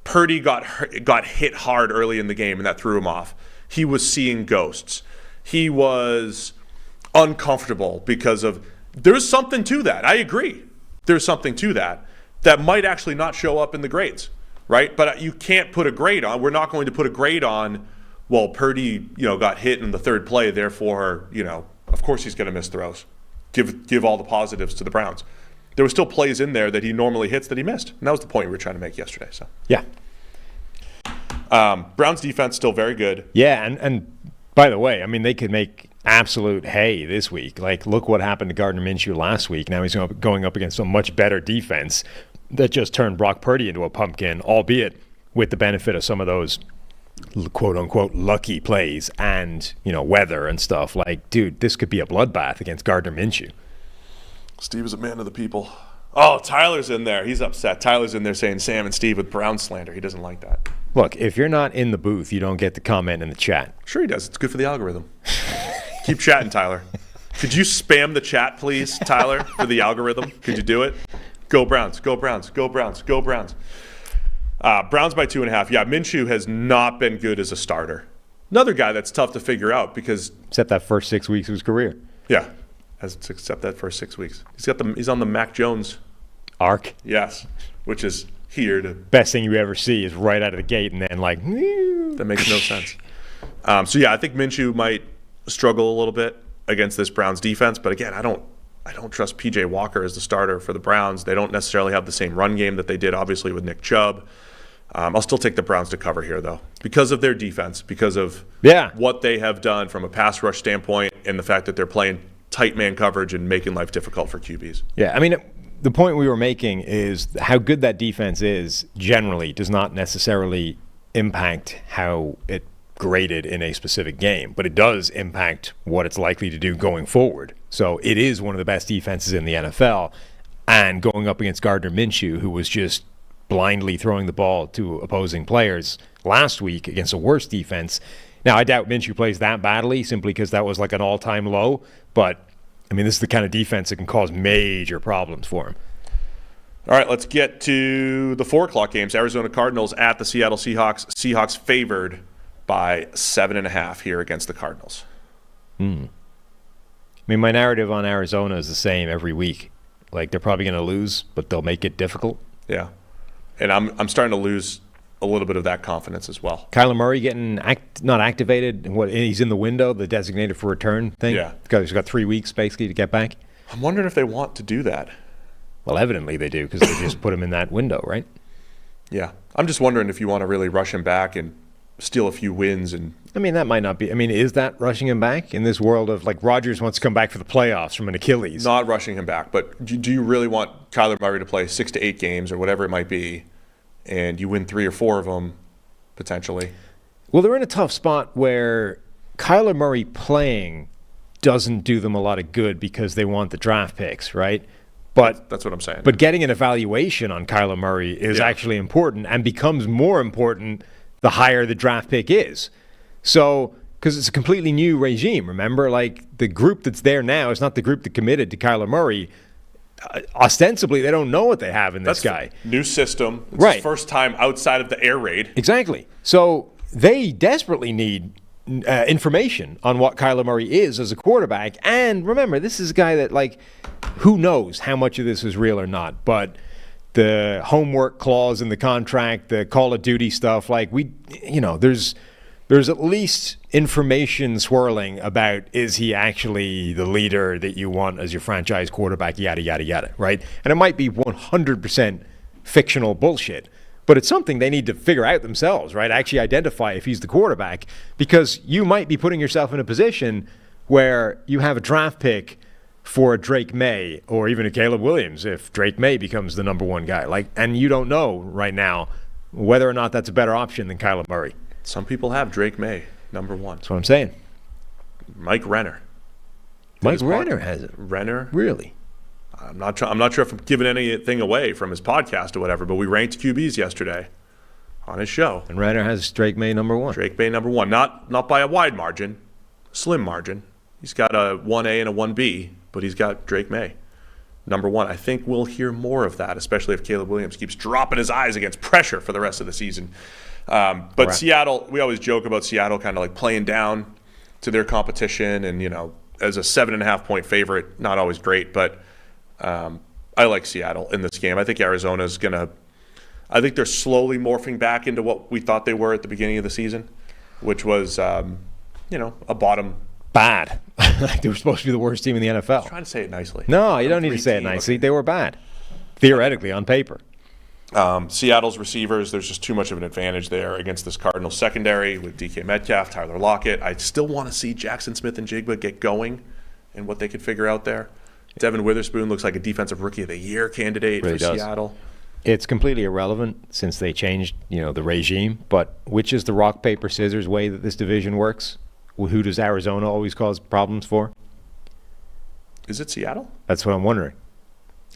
Purdy got hit hard early in the game, and that threw him off. He was seeing ghosts. He was uncomfortable because of there's something to that. I agree. There's something to that might actually not show up in the grades, right? But you can't put a grade on. We're not going to put a grade on, well, Purdy, got hit in the third play, therefore, of course he's going to miss throws. Give all the positives to the Browns. There were still plays in there that he normally hits that he missed. And that was the point we were trying to make yesterday. So Yeah. Browns defense still very good. Yeah, and by the way, I mean, they could make absolute hay this week. Like, look what happened to Gardner Minshew last week. Now he's going up against a much better defense that just turned Brock Purdy into a pumpkin, albeit with the benefit of some of those quote-unquote lucky plays and, weather and stuff. Like, dude, this could be a bloodbath against Gardner Minshew. Steve is a man of the people. Oh, Tyler's in there. He's upset. Tyler's in there saying Sam and Steve with Brown slander. He doesn't like that. Look, if you're not in the booth, you don't get to comment in the chat. Sure he does. It's good for the algorithm. Keep chatting, Tyler. Could you spam the chat, please, Tyler, for the algorithm? Could you do it? Go Browns. Go Browns. Go Browns. Go Browns. Browns by 2.5. Yeah, Minshew has not been good as a starter. Another guy that's tough to figure out because... Except that first 6 weeks of his career. Yeah, except that first 6 weeks. He's on the Mac Jones arc. Yes, which is here to... Best thing you ever see is right out of the gate and then That makes no sense. So yeah, I think Minshew might struggle a little bit against this Browns defense, but again, I don't trust PJ Walker as the starter for the Browns. They don't necessarily have the same run game that they did, obviously, with Nick Chubb. I'll still take the Browns to cover here, though, because of their defense, because of what they have done from a pass rush standpoint and the fact that they're playing tight man coverage and making life difficult for QBs. Yeah, I mean, the point we were making is how good that defense is generally does not necessarily impact how it graded in a specific game, but it does impact what it's likely to do going forward. So it is one of the best defenses in the NFL, and going up against Gardner Minshew, who was just blindly throwing the ball to opposing players last week against a worse defense. Now, I doubt Minshew plays that badly simply because that was like an all-time low, but I mean, this is the kind of defense that can cause major problems for him. All right, let's get to the 4 o'clock games. Arizona Cardinals at the Seattle Seahawks. Seahawks favored by 7.5 here against the Cardinals. I mean, my narrative on Arizona is the same every week. Like, they're probably going to lose, but they'll make it difficult. Yeah. And I'm starting to lose a little bit of that confidence as well. Kyler Murray getting not activated. He's in the window, the designated for return thing. Yeah. He's got 3 weeks, basically, to get back. I'm wondering if they want to do that. Well, evidently they do, because they just put him in that window, right? Yeah. I'm just wondering if you want to really rush him back and steal a few wins. And I mean, that might not be. I mean, is that rushing him back in this world of, like, Rodgers wants to come back for the playoffs from an Achilles? Not rushing him back, but do you really want Kyler Murray to play 6 to 8 games or whatever it might be, and you win 3 or 4 of them potentially? Well, they're in a tough spot where Kyler Murray playing doesn't do them a lot of good because they want the draft picks, right? But that's what I'm saying. But getting an evaluation on Kyler Murray is actually important and becomes more important the higher the draft pick is. So, because it's a completely new regime, remember? Like, the group that's there now is not the group that committed to Kyler Murray. Ostensibly, they don't know what they have in this guy. New system. It's right. His first time outside of the air raid. Exactly. So they desperately need information on what Kyler Murray is as a quarterback. And remember, this is a guy that, like, who knows how much of this is real or not. But the homework clause in the contract, the Call of Duty stuff, like, there's at least information swirling about, is he actually the leader that you want as your franchise quarterback, yada, yada, yada, right? And it might be 100% fictional bullshit, but it's something they need to figure out themselves, right? Actually identify if he's the quarterback, because you might be putting yourself in a position where you have a draft pick for a Drake May or even a Caleb Williams if Drake May becomes the number 1 guy. Like, and you don't know right now whether or not that's a better option than Kyler Murray. Some people have Drake May, number 1. That's what I'm saying. Mike Renner. Mike Renner has it. Renner? Really? I'm not sure if I'm giving anything away from his podcast or whatever, but we ranked QBs yesterday on his show. And Renner has Drake May number 1. Drake May number 1. Not by a wide margin, slim margin. He's got a 1A and a 1B, but he's got Drake May number 1. I think we'll hear more of that, especially if Caleb Williams keeps dropping his eyes against pressure for the rest of the season. But right. Seattle, we always joke about Seattle kind of like playing down to their competition and, as a 7.5-point favorite. Not always great, but I like Seattle in this game. I think Arizona's going to – I think they're slowly morphing back into what we thought they were at the beginning of the season, which was, a bottom – Bad. They were supposed to be the worst team in the NFL. trying to say it nicely. No, you don't need to say it nicely. They were bad, theoretically, on paper. Seattle's receivers, there's just too much of an advantage there against this Cardinals secondary with DK Metcalf, Tyler Lockett. I still want to see Jackson Smith and Jigba get going and what they could figure out there. Devin Witherspoon looks like a Defensive Rookie of the Year candidate Really for does. Seattle. It's completely irrelevant since they changed, the regime. But which is the rock, paper, scissors way that this division works? Who does Arizona always cause problems for? Is it Seattle? That's what I'm wondering.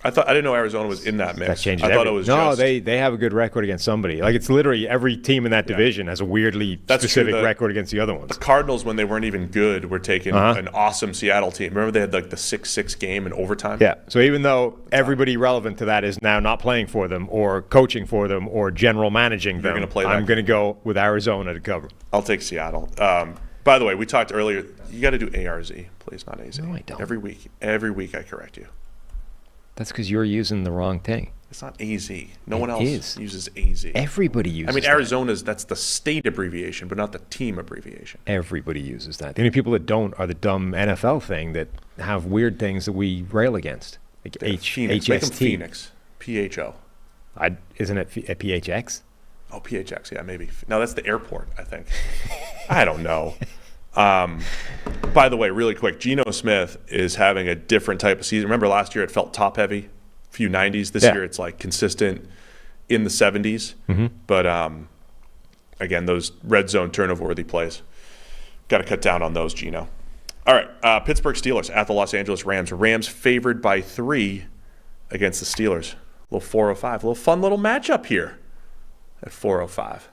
I didn't know Arizona was in that mix. That changes I thought it was just, they have a good record against somebody. Like, it's literally every team in that division has a weirdly specific record against the other ones. The Cardinals, when they weren't even good, were taking an awesome Seattle team. Remember they had like the 6-6 game in overtime? Yeah. So even though everybody relevant to that is now not playing for them or coaching for them or general managing them, gonna play that. I'm going to go with Arizona to cover. I'll take Seattle. By the way, we talked earlier. You got to do ARZ, please, not AZ. No, I don't. Every week I correct you. That's because you're using the wrong thing. It's not AZ. No one else is. uses AZ. Everybody uses that. Arizona's, that's the state abbreviation, but not the team abbreviation. Everybody uses that. The only people that don't are the dumb NFL thing that have weird things that we rail against. Like Phoenix. Make them HST. Phoenix. PHO. Isn't it a PHX? Oh, PHX, yeah, maybe. No, that's the airport, I think. I don't know. By the way, really quick, Geno Smith is having a different type of season. Remember last year it felt top-heavy, a few 90s. This year it's like consistent in the 70s. Mm-hmm. But, again, those red zone turnover-worthy plays. Got to cut down on those, Geno. All right, Pittsburgh Steelers at the Los Angeles Rams. Rams favored by 3 against the Steelers. A little 405. A little fun little matchup here at 405.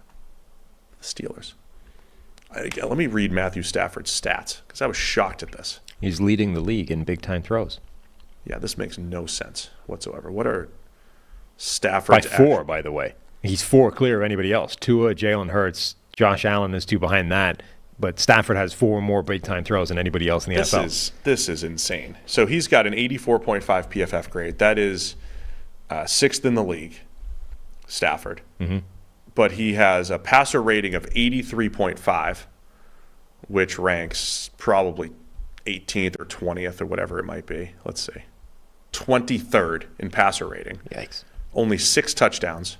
The Steelers. Let me read Matthew Stafford's stats because I was shocked at this. He's leading the league in big-time throws. Yeah, this makes no sense whatsoever. What are Stafford's By 4, by the way. He's 4 clear of anybody else. Tua, Jalen Hurts, Josh Allen is 2 behind that. But Stafford has 4 more big-time throws than anybody else in the NFL. This is insane. So he's got an 84.5 PFF grade. That is 6th in the league, Stafford. Mm-hmm. But he has a passer rating of 83.5, which ranks probably 18th or 20th or whatever it might be. Let's see. 23rd in passer rating. Yikes. Only 6 touchdowns.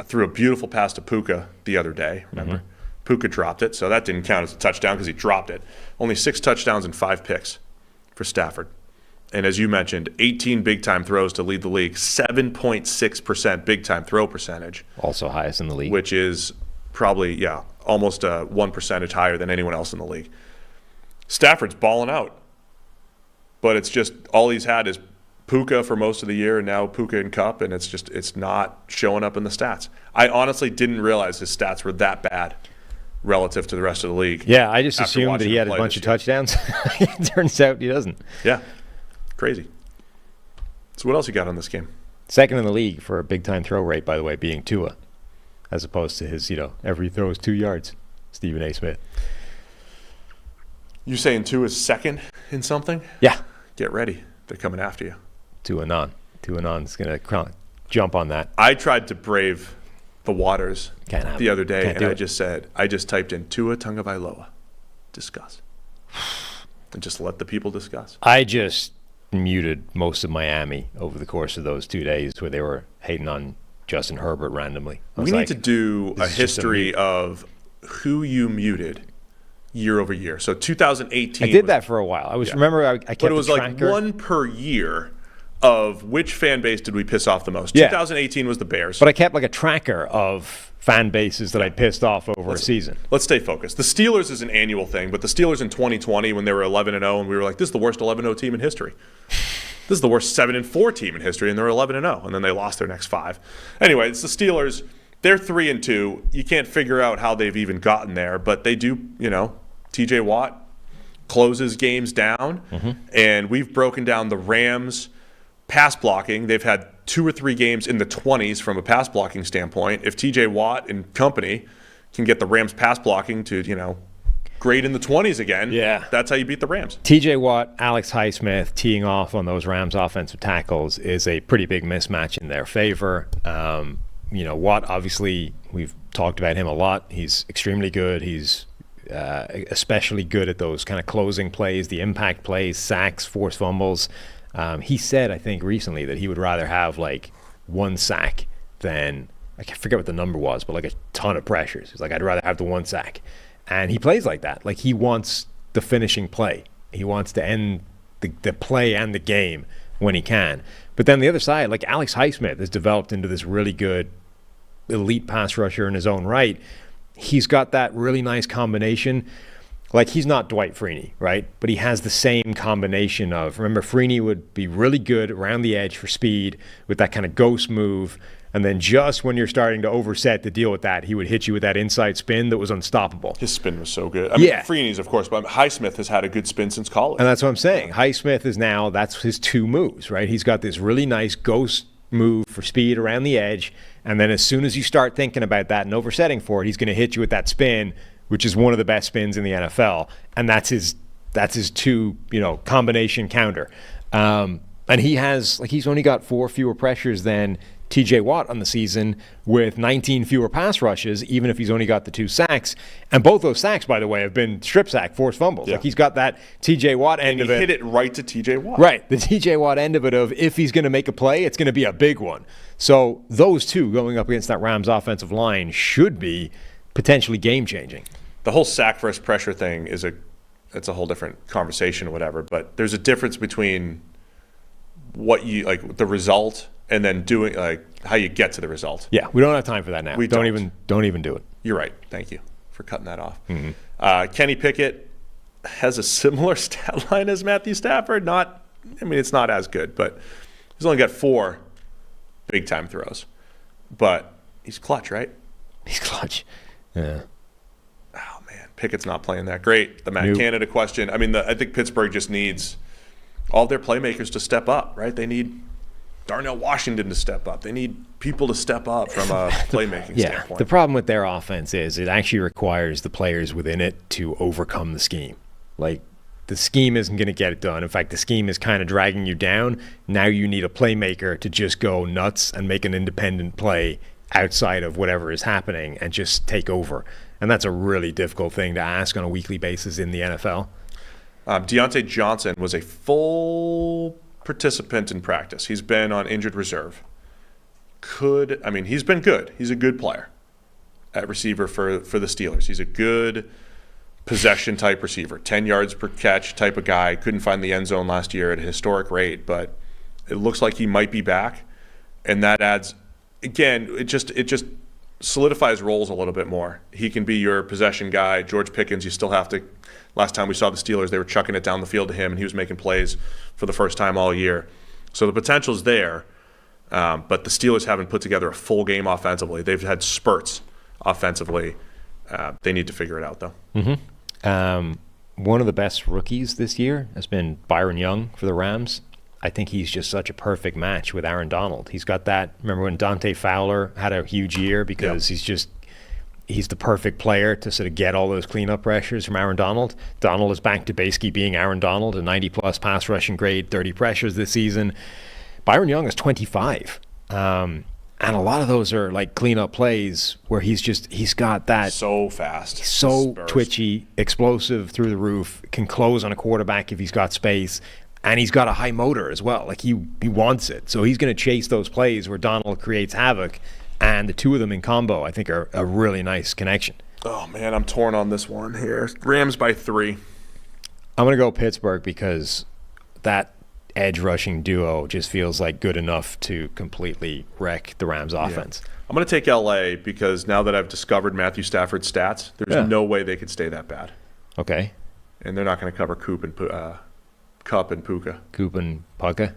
Threw a beautiful pass to Puka the other day, remember? Mm-hmm. Puka dropped it, so that didn't count as a touchdown because he dropped it. Only 6 touchdowns and 5 picks for Stafford. And as you mentioned, 18 big-time throws to lead the league, 7.6% big-time throw percentage. Also highest in the league. Which is probably, almost 1 percentage higher than anyone else in the league. Stafford's balling out. But it's just all he's had is Puka for most of the year and now Puka and Kupp, and it's not showing up in the stats. I honestly didn't realize his stats were that bad relative to the rest of the league. Yeah, I just assumed that he had a bunch of touchdowns. It turns out he doesn't. Yeah. Crazy. So what else you got on this game? 2nd in the league for a big-time throw rate, by the way, being Tua, as opposed to his, every throw is 2 yards, Stephen A. Smith. You saying Tua is 2nd in something? Yeah. Get ready. They're coming after you. Tua Non's going to jump on that. I tried to brave the waters the other day, and I just typed in Tua Tagovailoa. Discuss. And just let the people discuss. I just muted most of Miami over the course of those 2 days where they were hating on Justin Herbert randomly. We need to do a history of who you muted year over year. So 2018. I did that for a while. Remember I kept But it was like one per year of which fan base did we piss off the most. Yeah. 2018 was the Bears. But I kept like a tracker of fan bases that I pissed off over a season. Let's stay focused. The Steelers is an annual thing, but the Steelers in 2020 when they were 11-0 and we were like, this is the worst 11-0 team in history. This is the worst 7-4 team in history, and they're 11-0, and then they lost their next 5. Anyway, it's the Steelers. They're 3-2. You can't figure out how they've even gotten there, but they do, TJ Watt closes games down, and we've broken down the Rams' pass blocking. They've had 2 or 3 games in the 20s from a pass blocking standpoint. If TJ Watt and company can get the Rams pass blocking to, great in the 20s again. Yeah. That's how you beat the Rams. TJ Watt, Alex Highsmith teeing off on those Rams offensive tackles is a pretty big mismatch in their favor. Watt, obviously, we've talked about him a lot. He's extremely good. He's especially good at those kind of closing plays, the impact plays, sacks, forced fumbles. He said, I think, recently that he would rather have like one sack than, I forget what the number was, but like a ton of pressures. He's like, I'd rather have the one sack. And he plays like that. Like, he wants the finishing play. He wants to end the play and the game when he can. But then the other side, like Alex Highsmith has developed into this really good elite pass rusher in his own right. He's got that really nice combination. Like, he's not Dwight Freeney, right? But he has the same combination of, remember, Freeney would be really good around the edge for speed with that kind of ghost move. And then just when you're starting to overset to deal with that, he would hit you with that inside spin that was unstoppable. His spin was so good. I mean, Freeney's, of course, but Highsmith has had a good spin since college. And that's what I'm saying. Highsmith is now, that's his two moves, right? He's got this really nice ghost move for speed around the edge. And then as soon as you start thinking about that and oversetting for it, he's going to hit you with that spin, which is one of the best spins in the NFL. And that's his two, combination counter. And he's only got 4 fewer pressures than TJ Watt on the season with 19 fewer pass rushes, even if he's only got the 2 sacks. And both those sacks, by the way, have been strip sack, forced fumbles. Yeah. Like, he's got that TJ Watt end of it. He hit it right to TJ Watt. Right. The TJ Watt end of it of, if he's going to make a play, it's going to be a big one. So those two going up against that Rams offensive line should be potentially game-changing. The whole sack versus pressure thing it's a whole different conversation or whatever, but there's a difference between what you, like, the result and then doing, like, how you get to the result. Yeah, we don't have time for that now. We don't even do it. You're right. Thank you for cutting that off. Mm-hmm. Kenny Pickett has a similar stat line as Matthew Stafford. It's not as good, but he's only got 4 big-time throws. But he's clutch, right? He's clutch. Yeah. Oh, man. Pickett's not playing that great. The Matt Canada question. I think Pittsburgh just needs all their playmakers to step up, right? They need Darnell Washington to step up. They need people to step up from a playmaking standpoint. The problem with their offense is it actually requires the players within it to overcome the scheme. Like, the scheme isn't going to get it done. In fact, the scheme is kind of dragging you down. Now you need a playmaker to just go nuts and make an independent play outside of whatever is happening and just take over. And that's a really difficult thing to ask on a weekly basis in the NFL. Deontay Johnson was a full participant in practice. He's been on injured reserve. He's been good. He's a good player at receiver for the Steelers. He's a good possession type receiver, 10 yards per catch type of guy. Couldn't find the end zone last year at a historic rate, but it looks like he might be back. And that adds, again, it just solidifies roles a little bit more. He can be your possession guy. George Pickens, you still have to. Last time we saw the Steelers, they were chucking it down the field to him, and he was making plays for the first time all year. So the potential's there, but the Steelers haven't put together a full game offensively. They've had spurts offensively. They need to figure it out, though. Mm-hmm. One of the best rookies this year has been Byron Young for the Rams. I think he's just such a perfect match with Aaron Donald. He's got that. Remember when Dante Fowler had a huge year because he's the perfect player to sort of get all those cleanup pressures from Aaron Donald. Donald is back to basically being Aaron Donald, a 90-plus pass rushing grade, 30 pressures this season. Byron Young is 25. And a lot of those are like cleanup plays where he's got that. So fast. So twitchy, explosive through the roof, can close on a quarterback if he's got space. And he's got a high motor as well. Like, he wants it. So he's going to chase those plays where Donald creates havoc. And the two of them in combo, I think, are a really nice connection. Oh, man, I'm torn on this one here. Rams by 3. I'm going to go Pittsburgh because that edge rushing duo just feels like good enough to completely wreck the Rams offense. Yeah. I'm going to take LA because now that I've discovered Matthew Stafford's stats, there's no way they could stay that bad. Okay. And they're not going to cover Cup and Puka. Coop and Puka.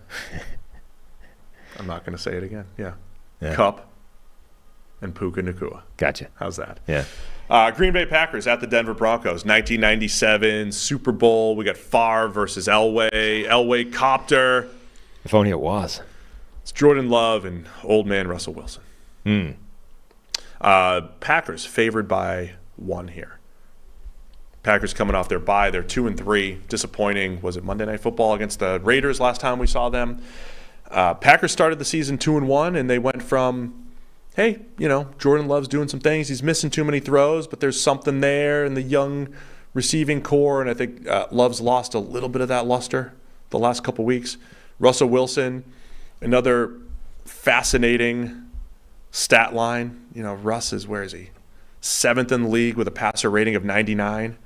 I'm not going to say it again. Yeah. Yeah. Cup and Puka Nacua. Gotcha. How's that? Yeah. Green Bay Packers at the Denver Broncos. 1997 Super Bowl. We got Favre versus Elway. Elway copter. If only it was. It's Jordan Love and old man Russell Wilson. Packers favored by 1 here. Packers coming off their bye. They're 2-3. Disappointing. Was it Monday Night Football against the Raiders last time we saw them? Packers started the season 2-1, and they went from, hey, Jordan Love's doing some things. He's missing too many throws, but there's something there in the young receiving core, and I think Love's lost a little bit of that luster the last couple weeks. Russell Wilson, another fascinating stat line. Russ is, where is he? 7th in the league with a passer rating of 99,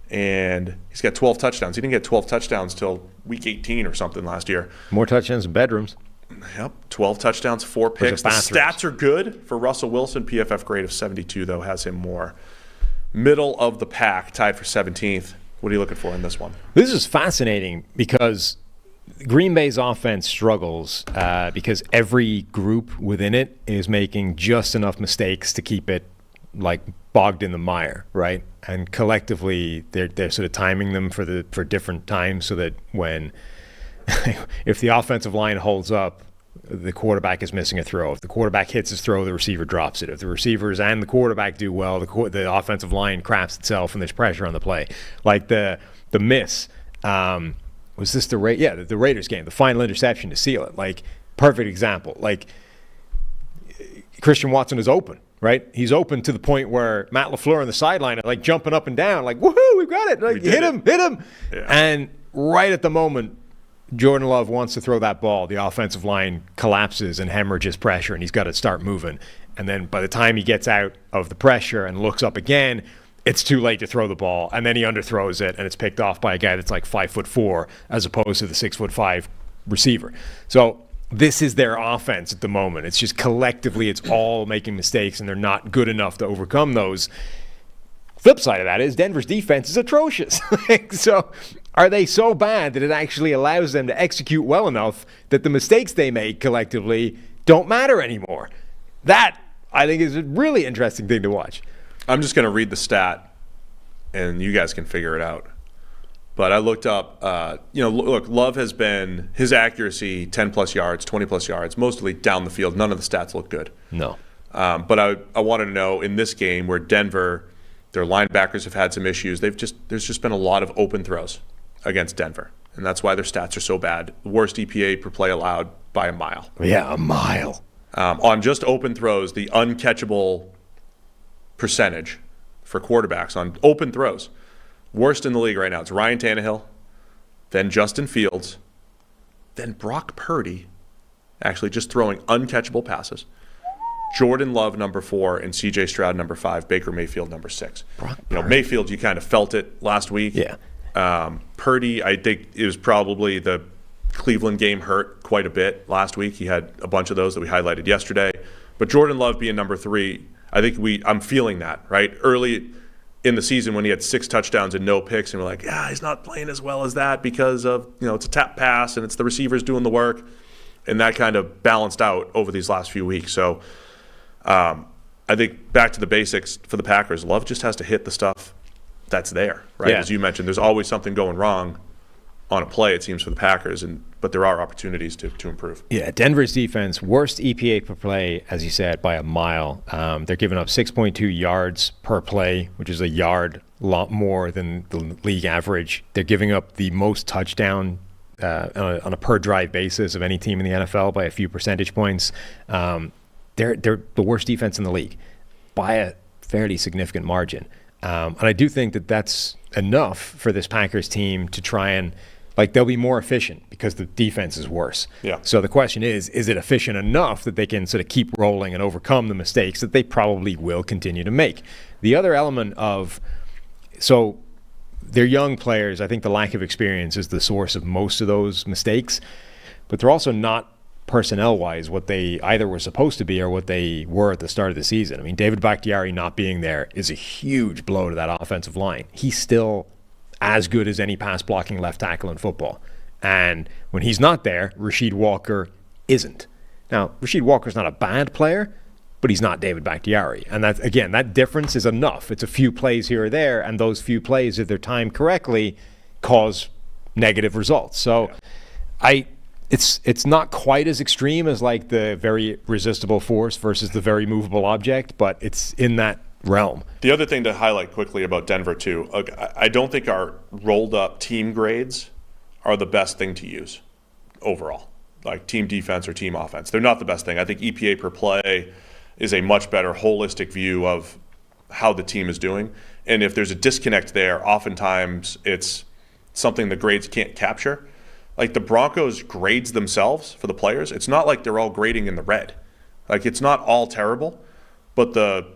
and he's got 12 touchdowns. He didn't get 12 touchdowns till week 18 or something last year. More touchdowns than bedrooms. Yep, 12 touchdowns, 4 picks. The stats are good for Russell Wilson. PFF grade of 72, though, has him more middle of the pack, tied for 17th. What are you looking for in this one? This is fascinating because Green Bay's offense struggles because every group within it is making just enough mistakes to keep it bogged in the mire, right? And collectively, they're sort of timing them for different times so that when if the offensive line holds up, the quarterback is missing a throw. If the quarterback hits his throw, the receiver drops it. If the receivers and the quarterback do well, the offensive line craps itself and there's pressure on the play. Like the miss, was this the Raiders game, the final interception to seal it. Perfect example. Christian Watson is open, right? He's open to the point where Matt LaFleur on the sideline are jumping up and down, woohoo, we've got it. Hit him. Yeah. And right at the moment, Jordan Love wants to throw that ball, the offensive line collapses and hemorrhages pressure, and he's got to start moving. And then by the time he gets out of the pressure and looks up again, it's too late to throw the ball. And then he underthrows it, and it's picked off by a guy that's 5'4", as opposed to the 6'5" receiver. So this is their offense at the moment. It's just collectively, it's all making mistakes, and they're not good enough to overcome those. Flip side of that is Denver's defense is atrocious. So are they so bad that it actually allows them to execute well enough that the mistakes they make collectively don't matter anymore? That, I think, is a really interesting thing to watch. I'm just going to read the stat, and you guys can figure it out. But I looked up, look, Love has been, his accuracy, 10-plus yards, 20-plus yards, mostly down the field. None of the stats look good. No. But I wanted to know, in this game where Denver, their linebackers have had some issues, there's just been a lot of open throws against Denver. And that's why their stats are so bad. The worst EPA per play allowed by a mile. Yeah, a mile. On just open throws, the uncatchable percentage for quarterbacks on open throws, worst in the league right now. It's Ryan Tannehill, then Justin Fields, then Brock Purdy, actually just throwing uncatchable passes. Jordan Love, number 4, and C.J. Stroud, number 5, Baker Mayfield, number 6. Mayfield, you kind of felt it last week. Yeah. Purdy, I think it was probably the Cleveland game hurt quite a bit last week. He had a bunch of those that we highlighted yesterday. But Jordan Love being number 3, I think I'm feeling that, right? Early in the season when he had 6 touchdowns and no picks, and we're like, he's not playing as well as that because of, it's a tap pass and it's the receivers doing the work. And that kind of balanced out over these last few weeks. So I think back to the basics for the Packers, Love just has to hit the stuff that's there, right? Yeah. As you mentioned, there's always something going wrong on a play, it seems, for the Packers, but there are opportunities to improve. Yeah, Denver's defense, worst EPA per play, as you said, by a mile. They're giving up 6.2 yards per play, which is a yard lot more than the league average. They're giving up the most touchdown on a per drive basis of any team in the NFL by a few percentage points. They're the worst defense in the league by a fairly significant margin. And I do think that that's enough for this Packers team to try and, they'll be more efficient because the defense is worse. Yeah. So the question is it efficient enough that they can sort of keep rolling and overcome the mistakes that they probably will continue to make? The other element of, so they're young players. I think the lack of experience is the source of most of those mistakes, but they're also not personnel-wise what they either were supposed to be or what they were at the start of the season. I mean, David Bakhtiari not being there is a huge blow to that offensive line. He's still as good as any pass-blocking left tackle in football. And when he's not there, Rasheed Walker isn't. Now, Rasheed Walker's not a bad player, but he's not David Bakhtiari. And that, again, that difference is enough. It's a few plays here or there, and those few plays, if they're timed correctly, cause negative results. So it's not quite as extreme as the very resistible force versus the very movable object, but it's in that realm. The other thing to highlight quickly about Denver, too, I don't think our rolled-up team grades are the best thing to use overall, like team defense or team offense. They're not the best thing. I think EPA per play is a much better holistic view of how the team is doing. And if there's a disconnect there, oftentimes it's something the grades can't capture. Like the Broncos grades themselves for the players, it's not like they're all grading in the red. Like it's not all terrible, but the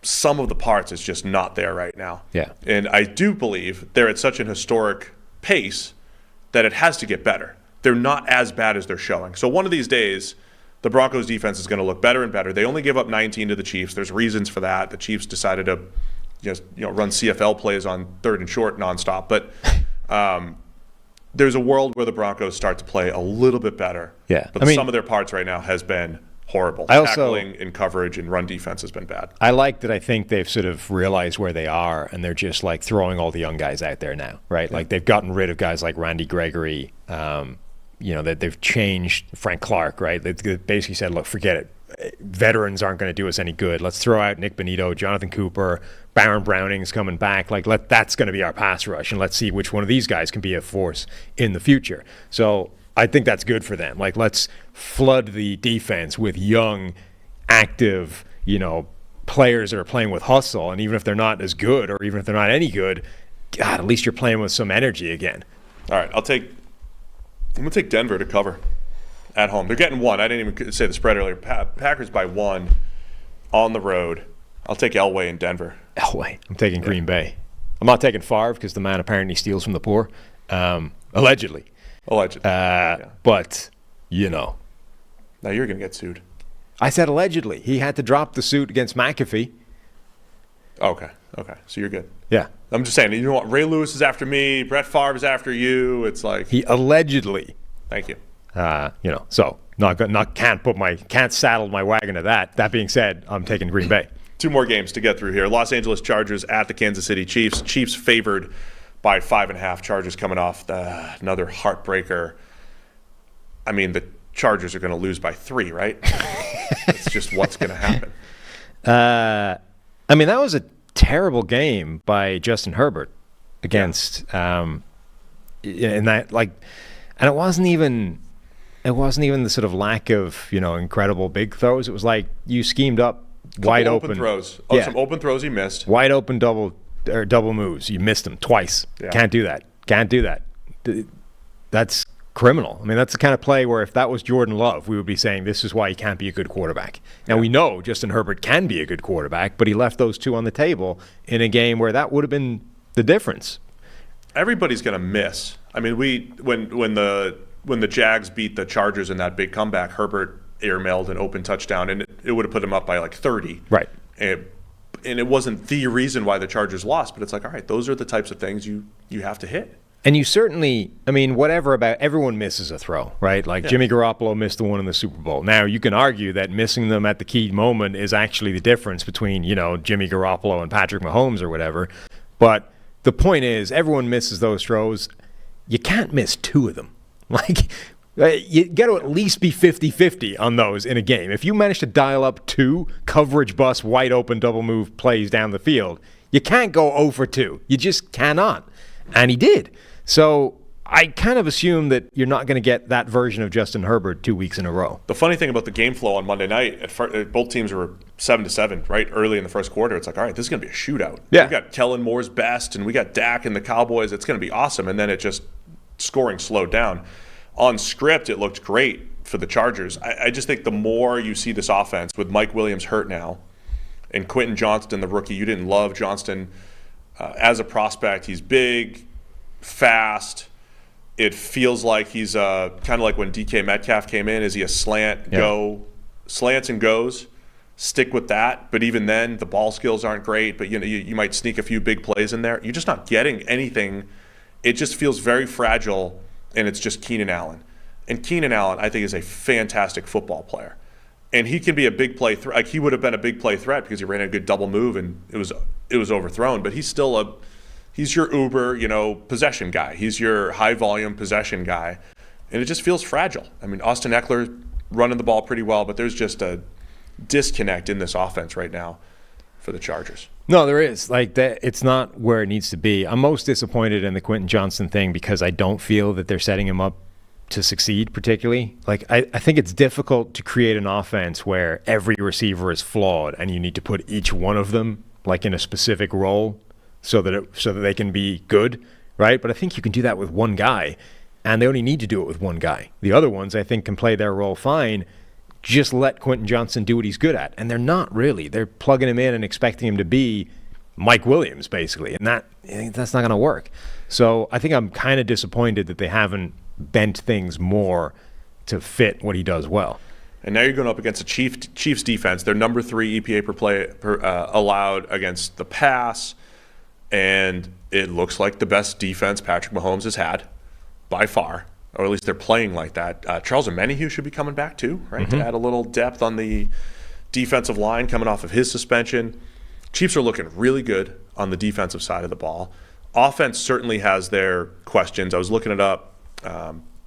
sum of the parts is just not there right now. Yeah. And I do believe they're at such an historic pace that it has to get better. They're not as bad as they're showing. So one of these days, the Broncos defense is going to look better and better. They only give up 19 to the Chiefs. There's reasons for that. The Chiefs decided to run CFL plays on 3rd and short nonstop. But there's a world where the Broncos start to play a little bit better. Yeah. But some of their parts right now has been horrible. Tackling and coverage and run defense has been bad. I like that. I think they've sort of realized where they are, and they're just like throwing all the young guys out there now, right? Yeah. Like they've gotten rid of guys like Randy Gregory. That they've changed Frank Clark, right? They basically said, look, forget it. Veterans aren't going to do us any good. Let's throw out Nick Bonito, Jonathan Cooper, Baron Browning's coming back. Like that's going to be our pass rush, and let's see which one of these guys can be a force in the future. So I think that's good for them. Like let's flood the defense with young, active, players that are playing with hustle. And even if they're not as good, or even if they're not any good, God, at least you're playing with some energy again. All right, I'm going to take Denver to cover at home. They're getting one. I didn't even say the spread earlier. Packers by 1 on the road. I'll take Elway in Denver. Elway. I'm taking Green Bay. I'm not taking Favre because the man apparently steals from the poor. Allegedly. Yeah. But, Now you're going to get sued. I said allegedly. He had to drop the suit against McAfee. Okay. So you're good. Yeah. I'm just saying, you know what? Ray Lewis is after me. Brett Favre is after you. It's like he allegedly. Thank you. So can't saddle my wagon to that. That being said, I'm taking Green Bay. 2 more games to get through here. Los Angeles Chargers at the Kansas City Chiefs. Chiefs favored by 5.5. Chargers coming off another heartbreaker. I mean, the Chargers are going to lose by 3, right? It's just what's going to happen. That was a terrible game by Justin Herbert against and it wasn't even the sort of lack of incredible big throws. It was like you schemed up wide open throws. Some open throws he missed. Wide open double moves. You missed them twice. Yeah. Can't do that. That's criminal. That's the kind of play where if that was Jordan Love, we would be saying this is why he can't be a good quarterback. Now we know Justin Herbert can be a good quarterback, but he left those 2 on the table in a game where that would have been the difference. Everybody's going to miss. When the Jags beat the Chargers in that big comeback, Herbert airmailed an open touchdown, and it would have put him up by like 30. Right. And it wasn't the reason why the Chargers lost, but it's like, all right, those are the types of things you have to hit. And you certainly, whatever about everyone misses a throw, right? Like Jimmy Garoppolo missed the one in the Super Bowl. Now, you can argue that missing them at the key moment is actually the difference between, Jimmy Garoppolo and Patrick Mahomes or whatever. But the point is, everyone misses those throws. You can't miss 2 of them. Like, you got to at least be 50-50 on those in a game. If you manage to dial up 2 coverage bust, wide open double move plays down the field, you can't go 0 for 2. You just cannot. And he did. So I kind of assume that you're not going to get that version of Justin Herbert 2 weeks in a row. The funny thing about the game flow on Monday night, both teams were 7-7, right? Early in the first quarter, it's like, all right, this is going to be a shootout. Yeah. We got Kellen Moore's best, and we got Dak and the Cowboys. It's going to be awesome. And then it just scoring slowed down. On script, it looked great for the Chargers. I just think the more you see this offense with Mike Williams hurt now, and Quentin Johnston, the rookie, you didn't love Johnston as a prospect. He's big, fast. It feels like he's kind of like when DK Metcalf came in. Is he a slants and goes? Stick with that. But even then, the ball skills aren't great. But you might sneak a few big plays in there. You're just not getting anything. It just feels very fragile, and it's just Keenan Allen. And Keenan Allen, I think, is a fantastic football player. And he can be a big play threat. Like, he would have been a big play threat because he ran a good double move and it was overthrown. But he's still he's your uber, possession guy. He's your high volume possession guy. And it just feels fragile. Austin Eckler running the ball pretty well, but there's just a disconnect in this offense right now for the Chargers. No, there is. Like that, it's not where it needs to be. I'm most disappointed in the Quentin Johnson thing because I don't feel that they're setting him up to succeed particularly. Like I think it's difficult to create an offense where every receiver is flawed and you need to put each one of them like in a specific role so that they can be good, right? But I think you can do that with one guy, and they only need to do it with one guy. The other ones I think can play their role fine. Just let Quentin Johnson do what he's good at. And they're not really. They're plugging him in and expecting him to be Mike Williams, basically. And that's not going to work. So I think I'm kind of disappointed that they haven't bent things more to fit what he does well. And now you're going up against a Chiefs defense. They're number 3 EPA per play allowed against the pass. And it looks like the best defense Patrick Mahomes has had by far. Or at least they're playing like that. Charles Omenihu should be coming back too, right? To add a little depth on the defensive line coming off of his suspension. Chiefs are looking really good on the defensive side of the ball. Offense certainly has their questions. I was looking it up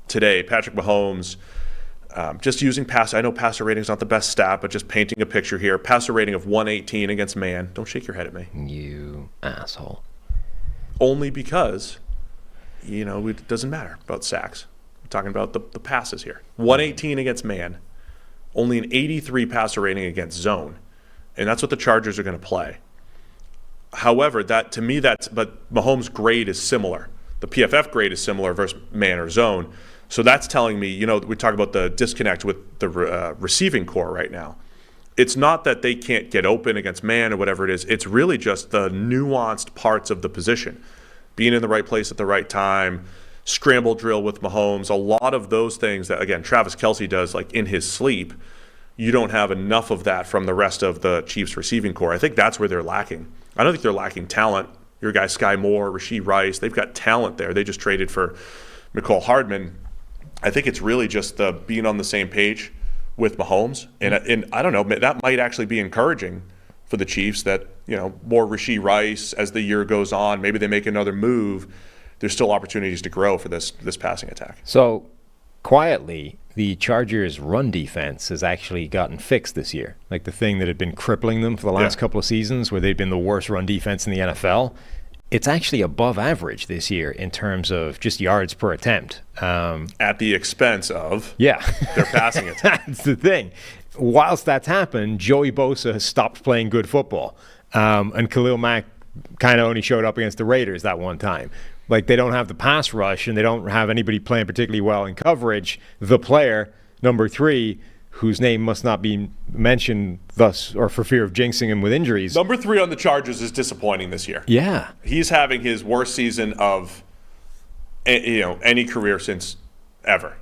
today. Patrick Mahomes, just using pass. I know passer rating is not the best stat, but just painting a picture here. Passer rating of 118 against man. Don't shake your head at me. You asshole. Only because, it doesn't matter about sacks. We're talking about the passes here. 118 against man. Only an 83 passer rating against zone. And that's what the Chargers are going to play. However, but Mahomes' grade is similar. The PFF grade is similar versus man or zone. So that's telling me, we talk about the disconnect with the receiving core right now. It's not that they can't get open against man or whatever it is. It's really just the nuanced parts of the position. Being in the right place at the right time, scramble drill with Mahomes, a lot of those things that, again, Travis Kelce does like in his sleep. You don't have enough of that from the rest of the Chiefs receiving core. I think that's where they're lacking. I don't think they're lacking talent. Your guy Sky Moore, Rashee Rice, they've got talent there. They just traded for Mecole Hardman. I think it's really just the being on the same page with Mahomes. And I don't know, that might actually be encouraging for the Chiefs that, more Rashee Rice as the year goes on. Maybe they make another move. There's still opportunities to grow for this passing attack. So, quietly, the Chargers' run defense has actually gotten fixed this year. Like the thing that had been crippling them for the last couple of seasons, where they'd been the worst run defense in the NFL. It's actually above average this year in terms of just yards per attempt. At the expense of their passing attack. That's the thing. Whilst that's happened, Joey Bosa has stopped playing good football. And Khalil Mack kind of only showed up against the Raiders that one time. Like, they don't have the pass rush, and they don't have anybody playing particularly well in coverage. The player, number 3, whose name must not be mentioned thus or for fear of jinxing him with injuries. Number 3 on the Chargers is disappointing this year. Yeah. He's having his worst season of any career since ever,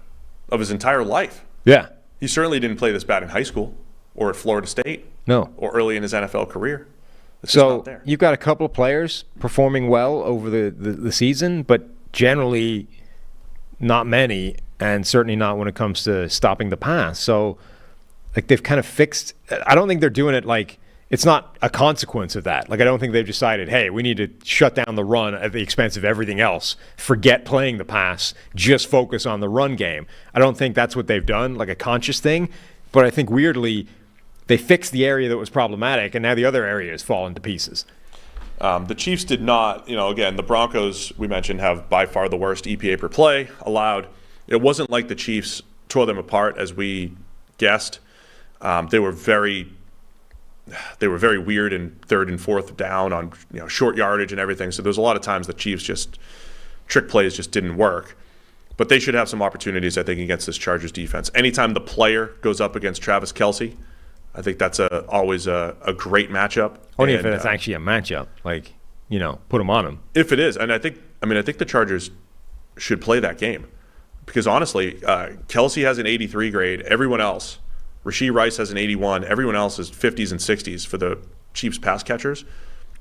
of his entire life. Yeah. He certainly didn't play this bad in high school or at Florida State. No. Or early in his NFL career. So you've got a couple of players performing well over the season, but generally not many, and certainly not when it comes to stopping the pass. So, like, they've kind of fixed – I don't think they're doing it like – it's not a consequence of that. Like, I don't think they've decided, hey, we need to shut down the run at the expense of everything else. Forget playing the pass. Just focus on the run game. I don't think that's what they've done, like a conscious thing. But I think, weirdly – they fixed the area that was problematic, and now the other area has fallen to pieces. The Chiefs did not, again, the Broncos, we mentioned, have by far the worst EPA per play allowed. It wasn't like the Chiefs tore them apart, as we guessed. They were very weird in third and fourth down on short yardage and everything. So there's a lot of times the Chiefs trick plays just didn't work. But they should have some opportunities, I think, against this Chargers defense. Anytime the player goes up against Travis Kelce, I think that's always a great matchup. Only if it's actually a matchup, put them on him. If it is, and I think the Chargers should play that game, because honestly, Kelce has an 83 grade. Everyone else, Rashee Rice has an 81. Everyone else is 50s and 60s for the Chiefs pass catchers.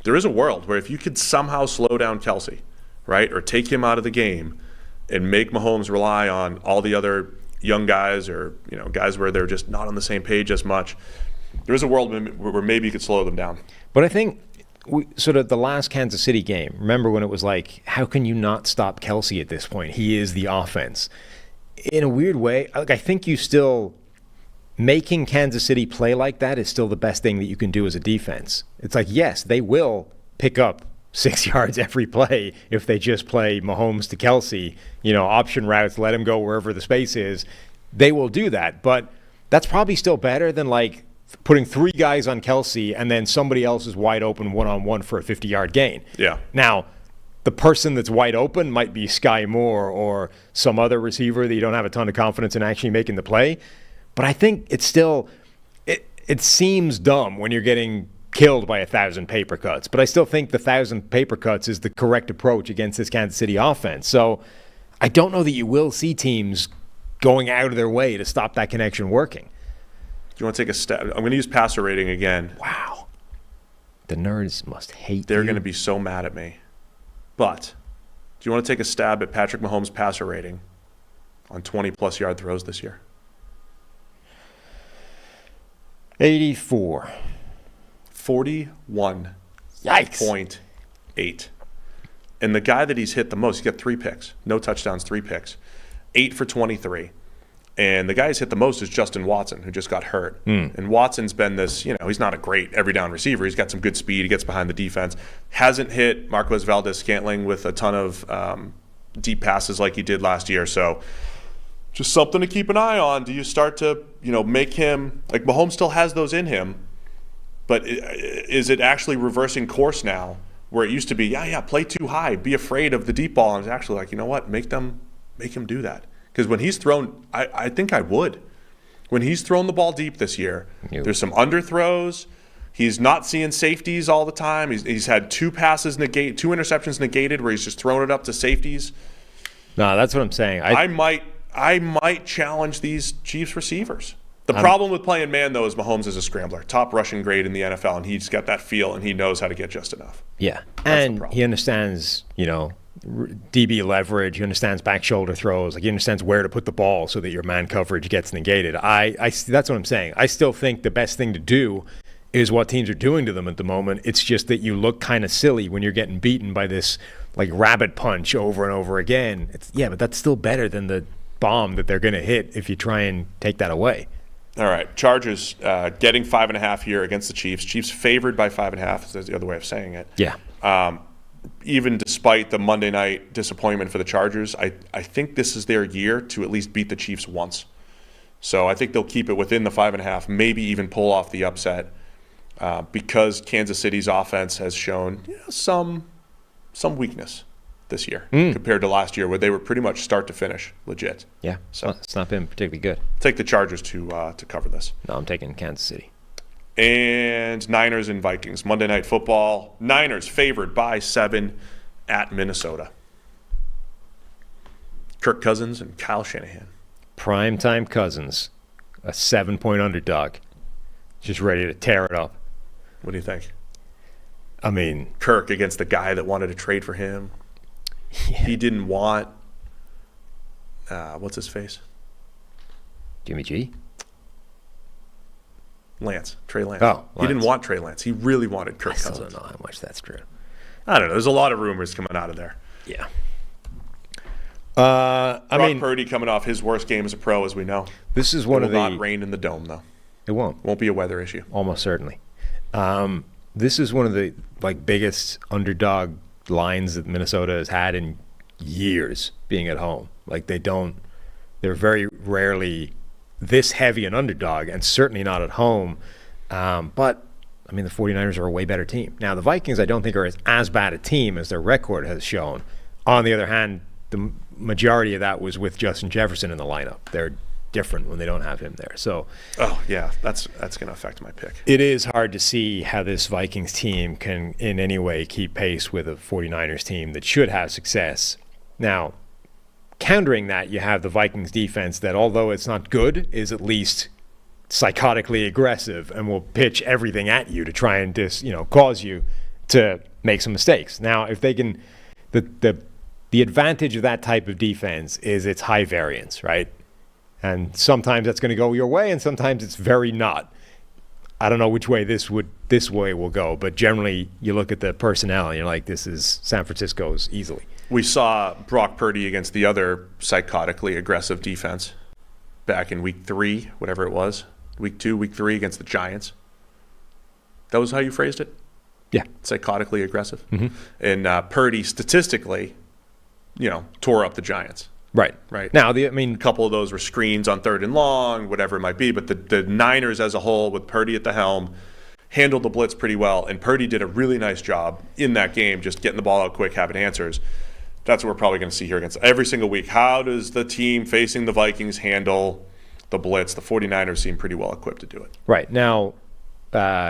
There is a world where if you could somehow slow down Kelce, right, or take him out of the game, and make Mahomes rely on all the other young guys or guys where they're just not on the same page as much, there is a world where maybe you could slow them down. But I think sort of the last Kansas City game, remember when it was like, how can you not stop Kelce at this point? He is the offense. In a weird way, I think you still making Kansas City play like that is still the best thing that you can do as a defense. It's like, yes, they will pick up 6 yards every play if they just play Mahomes to Kelsey, option routes, let him go wherever the space is. They will do that, but that's probably still better than like putting 3 guys on Kelsey and then somebody else is wide open one-on-one for a 50-yard gain. Yeah. Now, the person that's wide open might be Sky Moore or some other receiver that you don't have a ton of confidence in actually making the play. But I think it's still it seems dumb when you're getting killed by 1,000 paper cuts. But I still think the 1,000 paper cuts is the correct approach against this Kansas City offense. So I don't know that you will see teams going out of their way to stop that connection working. Do you want to take a step? I'm going to use passer rating again. Wow. The nerds must hate They're you. going to be so mad at me. But do you want to take a stab at Patrick Mahomes' passer rating on 20-plus yard throws this year? 84. 41.8. Yikes. And the guy that he's hit the most, he's got 3 picks. No touchdowns, 3 picks. 8 for 23. And the guy who's hit the most is Justin Watson, who just got hurt. And Watson's been this, he's not a great every down receiver. He's got some good speed. He gets behind the defense. Hasn't hit Marquez Valdez-Scantling with a ton of deep passes like he did last year. So just something to keep an eye on. Do you start to, make him, like Mahomes still has those in him, but is it actually reversing course now where it used to be, play too high, be afraid of the deep ball, and it's actually like, you know what, make him do that. Because when he's thrown, I think I would. When he's thrown the ball deep this year, there's some underthrows. He's not seeing safeties all the time. He's had 2 interceptions negated where he's just thrown it up to safeties. No, that's what I'm saying. I might challenge these Chiefs receivers. The problem with playing man, though, is Mahomes is a scrambler. Top rushing grade in the NFL, and he's got that feel, and he knows how to get just enough. Yeah, and he understands, DB leverage. He understands back shoulder throws. Like he understands where to put the ball so that your man coverage gets negated. That's what I'm saying. I still think the best thing to do is what teams are doing to them at the moment. It's just that you look kind of silly when you're getting beaten by this like rabbit punch over and over again. But that's still better than the bomb that they're going to hit if you try and take that away. All right, Chargers getting 5.5 here against the Chiefs. Chiefs favored by 5.5. That's the other way of saying it. Yeah. Even despite the Monday night disappointment for the Chargers, I think this is their year to at least beat the Chiefs once. So I think they'll keep it within the 5.5, maybe even pull off the upset because Kansas City's offense has shown some weakness this year compared to last year where they were pretty much start to finish legit. Yeah, so it's not been particularly good. Take the Chargers to cover this. No, I'm taking Kansas City. And Niners and Vikings. Monday Night Football. Niners favored by 7 at Minnesota. Kirk Cousins and Kyle Shanahan. Primetime Cousins. A 7-point underdog. Just ready to tear it up. What do you think? I mean, Kirk against the guy that wanted to trade for him. Yeah. He didn't want, what's his face? Jimmy G? Trey Lance. Oh, he didn't want Trey Lance. He really wanted Kirk Cousins. I still don't know how much that's true. I don't know. There's a lot of rumors coming out of there. Yeah. Brock Purdy coming off his worst game as a pro, as we know. This is one of the. It will not rain in the dome, though. It won't. Won't be a weather issue. Almost certainly. This is one of the biggest underdog lines that Minnesota has had in years being at home. They're very rarely this heavy an underdog, and certainly not at home. But the 49ers are a way better team. Now, the Vikings, I don't think are as bad a team as their record has shown. On the other hand, the majority of that was with Justin Jefferson in the lineup. They're different when they don't have him there. So, that's going to affect my pick. It is hard to see how this Vikings team can in any way keep pace with a 49ers team that should have success. Now, countering that, you have the Vikings defense that, although it's not good, is at least psychotically aggressive and will pitch everything at you to try and cause you to make some mistakes. Now, if they can, the advantage of that type of defense is its high variance, right? And sometimes that's going to go your way, and sometimes it's very not. I don't know which way this way will go, but generally you look at the personnel and you're like, this is San Francisco's easily. We saw Brock Purdy against the other psychotically aggressive defense back in week 3, whatever it was. week 2, week 3 against the Giants. That was how you phrased it? Yeah. Psychotically aggressive. Mm-hmm. And Purdy, statistically, tore up the Giants. Right. Now, a couple of those were screens on 3rd and long, whatever it might be. But the Niners as a whole, with Purdy at the helm, handled the blitz pretty well. And Purdy did a really nice job in that game, just getting the ball out quick, having answers. That's what we're probably going to see here against every single week. How does the team facing the Vikings handle the blitz? The 49ers seem pretty well equipped to do it. Right. Now,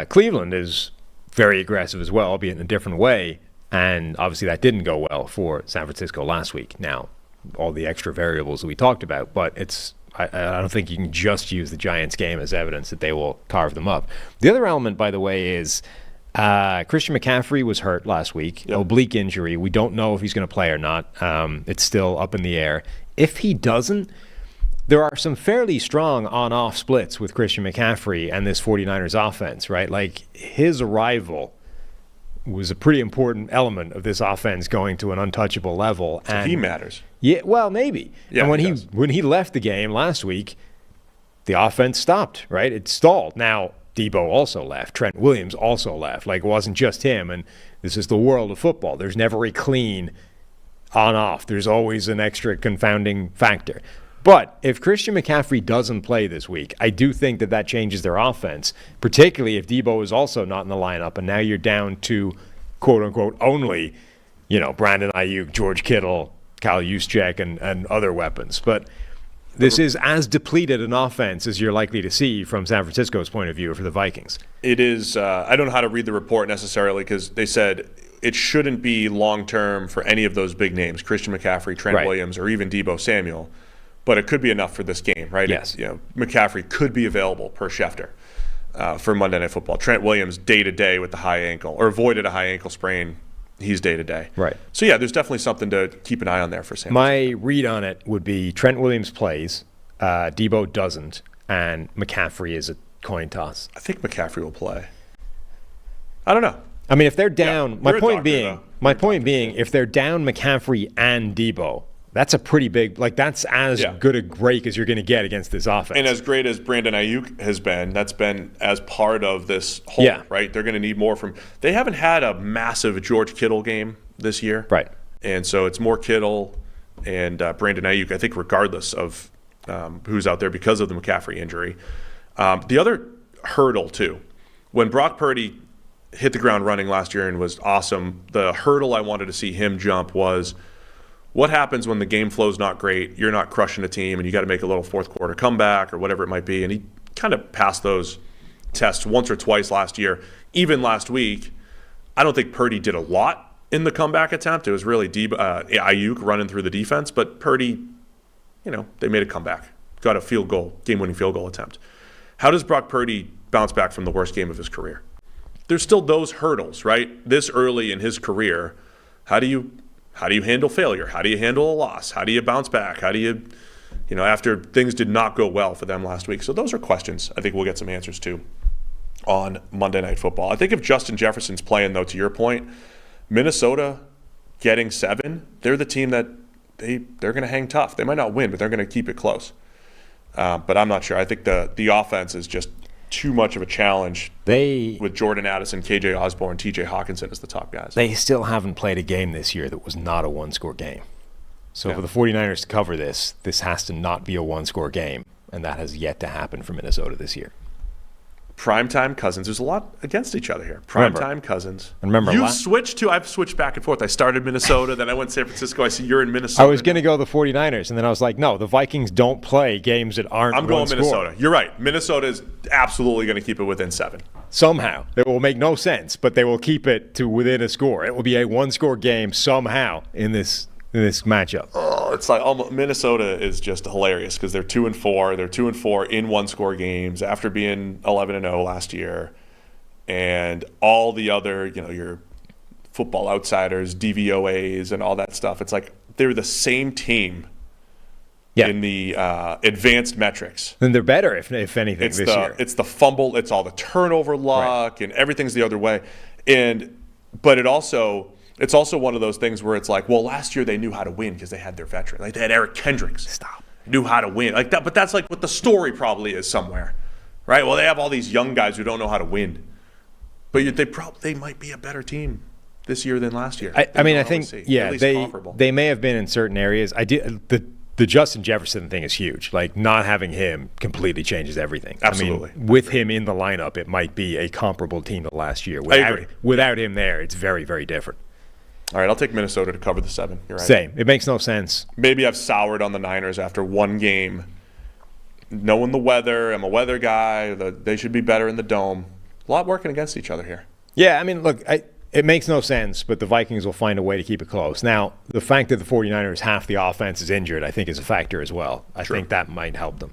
Cleveland is very aggressive as well, albeit in a different way. And obviously that didn't go well for San Francisco last week. Now, all the extra variables that we talked about, but I don't think you can just use the Giants game as evidence that they will carve them up. The other element, by the way, is Christian McCaffrey was hurt last week, oblique injury. We don't know if he's going to play or not. It's still up in the air. If he doesn't, there are some fairly strong on-off splits with Christian McCaffrey and this 49ers offense, right? Like, his arrival was a pretty important element of this offense going to an untouchable level. So he matters. Yeah, well, maybe. Yeah, and when he left the game last week, the offense stopped, right? It stalled. Now, Debo also left. Trent Williams also left. Like, it wasn't just him. And this is the world of football. There's never a clean on-off. There's always an extra confounding factor. But if Christian McCaffrey doesn't play this week, I do think that changes their offense, particularly if Debo is also not in the lineup, and now you're down to, quote-unquote, only, Brandon Ayuk, George Kittle, Kyle Juszczyk, and other weapons. But this is as depleted an offense as you're likely to see from San Francisco's point of view for the Vikings. It is. I don't know how to read the report necessarily because they said it shouldn't be long-term for any of those big names, Christian McCaffrey, Trent Williams, or even Debo Samuel. But it could be enough for this game, right? Yes. McCaffrey could be available per Schefter for Monday Night Football. Trent Williams day-to-day with the high ankle, or avoided a high ankle sprain. He's day-to-day. Right. So, yeah, there's definitely something to keep an eye on there for San My Francisco. read on it would be Trent Williams plays, Debo doesn't, and McCaffrey is a coin toss. I think McCaffrey will play. I don't know. I mean, if they're down, my point being, though. if they're down McCaffrey and Debo, that's a pretty big, that's as good a break as you're going to get against this offense. And as great as Brandon Ayuk has been, that's been as part of this whole, right? They're going to need more from – they haven't had a massive George Kittle game this year. Right. And so it's more Kittle and Brandon Ayuk, I think, regardless of who's out there because of the McCaffrey injury. The other hurdle, too, when Brock Purdy hit the ground running last year and was awesome, the hurdle I wanted to see him jump was – what happens when the game flow's not great, you're not crushing a team, and you got to make a little fourth quarter comeback or whatever it might be? And he kind of passed those tests once or twice last year. Even last week, I don't think Purdy did a lot in the comeback attempt. It was really Ayuk running through the defense, but Purdy, they made a comeback, got a field goal, game-winning field goal attempt. How does Brock Purdy bounce back from the worst game of his career? There's still those hurdles, right? This early in his career, how do you handle failure? How do you handle a loss? How do you bounce back? How do you, after things did not go well for them last week? So those are questions I think we'll get some answers to on Monday Night Football. I think if Justin Jefferson's playing, though, to your point, Minnesota getting 7, they're the team that they're going to hang tough. They might not win, but they're going to keep it close. But I'm not sure. I think the offense is just too much of a challenge with Jordan Addison, KJ Osborne, TJ Hawkinson as the top guys. They still haven't played a game this year that was not a one-score game. So for the 49ers to cover this has to not be a one-score game, and that has yet to happen for Minnesota this year. Primetime Cousins. There's a lot against each other here. Primetime Cousins. Remember, I've switched back and forth. I started Minnesota, then I went to San Francisco. I see you're in Minnesota. I was going to go the 49ers, and then I was like, no, the Vikings don't play games that aren't I'm going one Minnesota. Score. You're right. Minnesota is absolutely going to keep it within 7. Somehow. It will make no sense, but they will keep it to within a score. It will be a one-score game somehow in this matchup. Oh, it's like Minnesota is just hilarious because they're 2-4. They're 2-4 in one-score games after being 11-0 last year, and all the other, your Football Outsiders, DVOAs, and all that stuff. It's like they're the same team in the advanced metrics. Then they're better, if anything, this year. It's the fumble. It's all the turnover luck, and everything's the other way. But it's also one of those things where it's like, well, last year they knew how to win because they had their veteran. Like, they had Eric Kendricks. Knew how to win. Like that, but that's like what the story probably is somewhere. Right? Well, they have all these young guys who don't know how to win. But they might be a better team this year than last year. I mean, I think, At least comparable. they may have been in certain areas. The Justin Jefferson thing is huge. Like, not having him completely changes everything. Absolutely. I mean, with him in the lineup, it might be a comparable team to last year. I agree. Without him there, it's very, very different. All right, I'll take Minnesota to cover the 7. You're right. Same. It makes no sense. Maybe I've soured on the Niners after one game. Knowing the weather, I'm a weather guy. They should be better in the dome. A lot working against each other here. Yeah, I mean, look, it makes no sense, but the Vikings will find a way to keep it close. Now, the fact that the 49ers, half the offense is injured, I think is a factor as well. I think that might help them.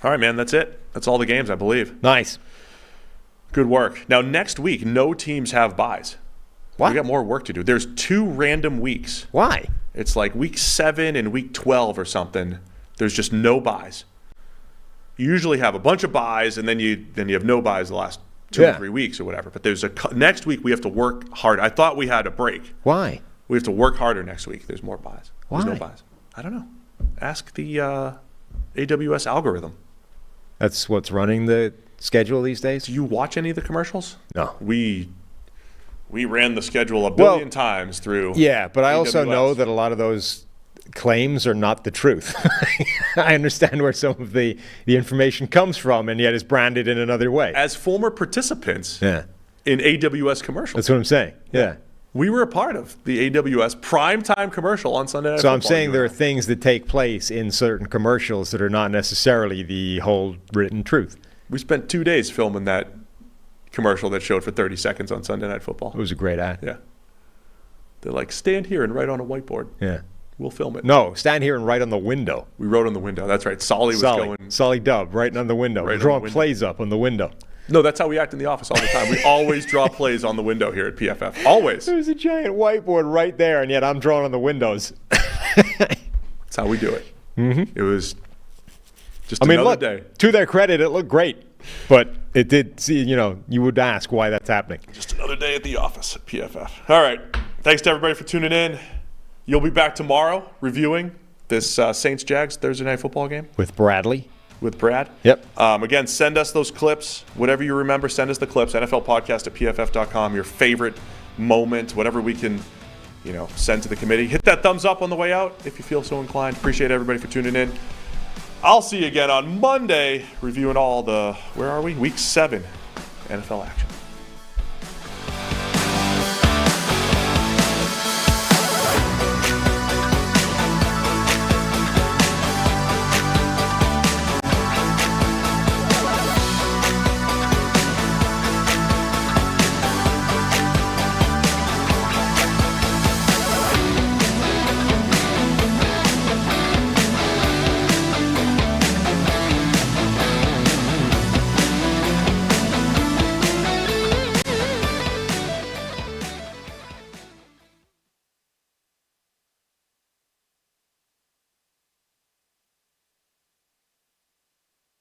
All right, man, that's it. That's all the games, I believe. Nice. Good work. Now, next week, no teams have byes. What? We got more work to do. There's 2 random weeks. Why? It's like week 7 and week 12 or something. There's just no byes. You usually have a bunch of byes, and then you have no byes the last 2 or 3 weeks or whatever. But there's next week we have to work hard. I thought we had a break. Why? We have to work harder next week. There's more byes. Why? There's no byes. I don't know. Ask the AWS algorithm. That's what's running the schedule these days? Do you watch any of the commercials? No. We ran the schedule a billion times through. Yeah, but I also AWS. know that a lot of those claims are not the truth. I understand where some of the information comes from, and yet is branded in another way. As former participants Yeah, in AWS commercials, that's what I'm saying. Yeah. we were a part of the AWS primetime commercial on Sunday Night So Football. I'm saying there are things that take place in certain commercials that are not necessarily the whole written truth. We spent 2 days filming that commercial that showed for 30 seconds on Sunday Night Football. It was a great ad. Yeah. They're like, stand here and write on a whiteboard. Yeah. We'll film it. No, stand here and write on the window. We wrote on the window. That's right. Solly was going. Solly Dub, writing on the window. Right on Drawing the window. plays up on the window. No, that's how we act in the office all the time. We always draw plays on the window here at PFF. Always. There's a giant whiteboard right there, and yet I'm drawing on the windows. That's how we do it. Mm-hmm. It was just another look, day. to their credit, it looked great. But it did, you would ask why that's happening. Just another day at the office at PFF. All right. Thanks to everybody for tuning in. You'll be back tomorrow reviewing this Saints-Jags Thursday Night Football game With Bradley. with Brad. Yep. Again, send us those clips. Whatever you remember, send us the clips. NFLpodcast@pff.com. Your favorite moment, whatever we can, send to the committee. Hit that thumbs up on the way out if you feel so inclined. Appreciate everybody for tuning in. I'll see you again on Monday reviewing all the, where are we? Week 7 NFL action.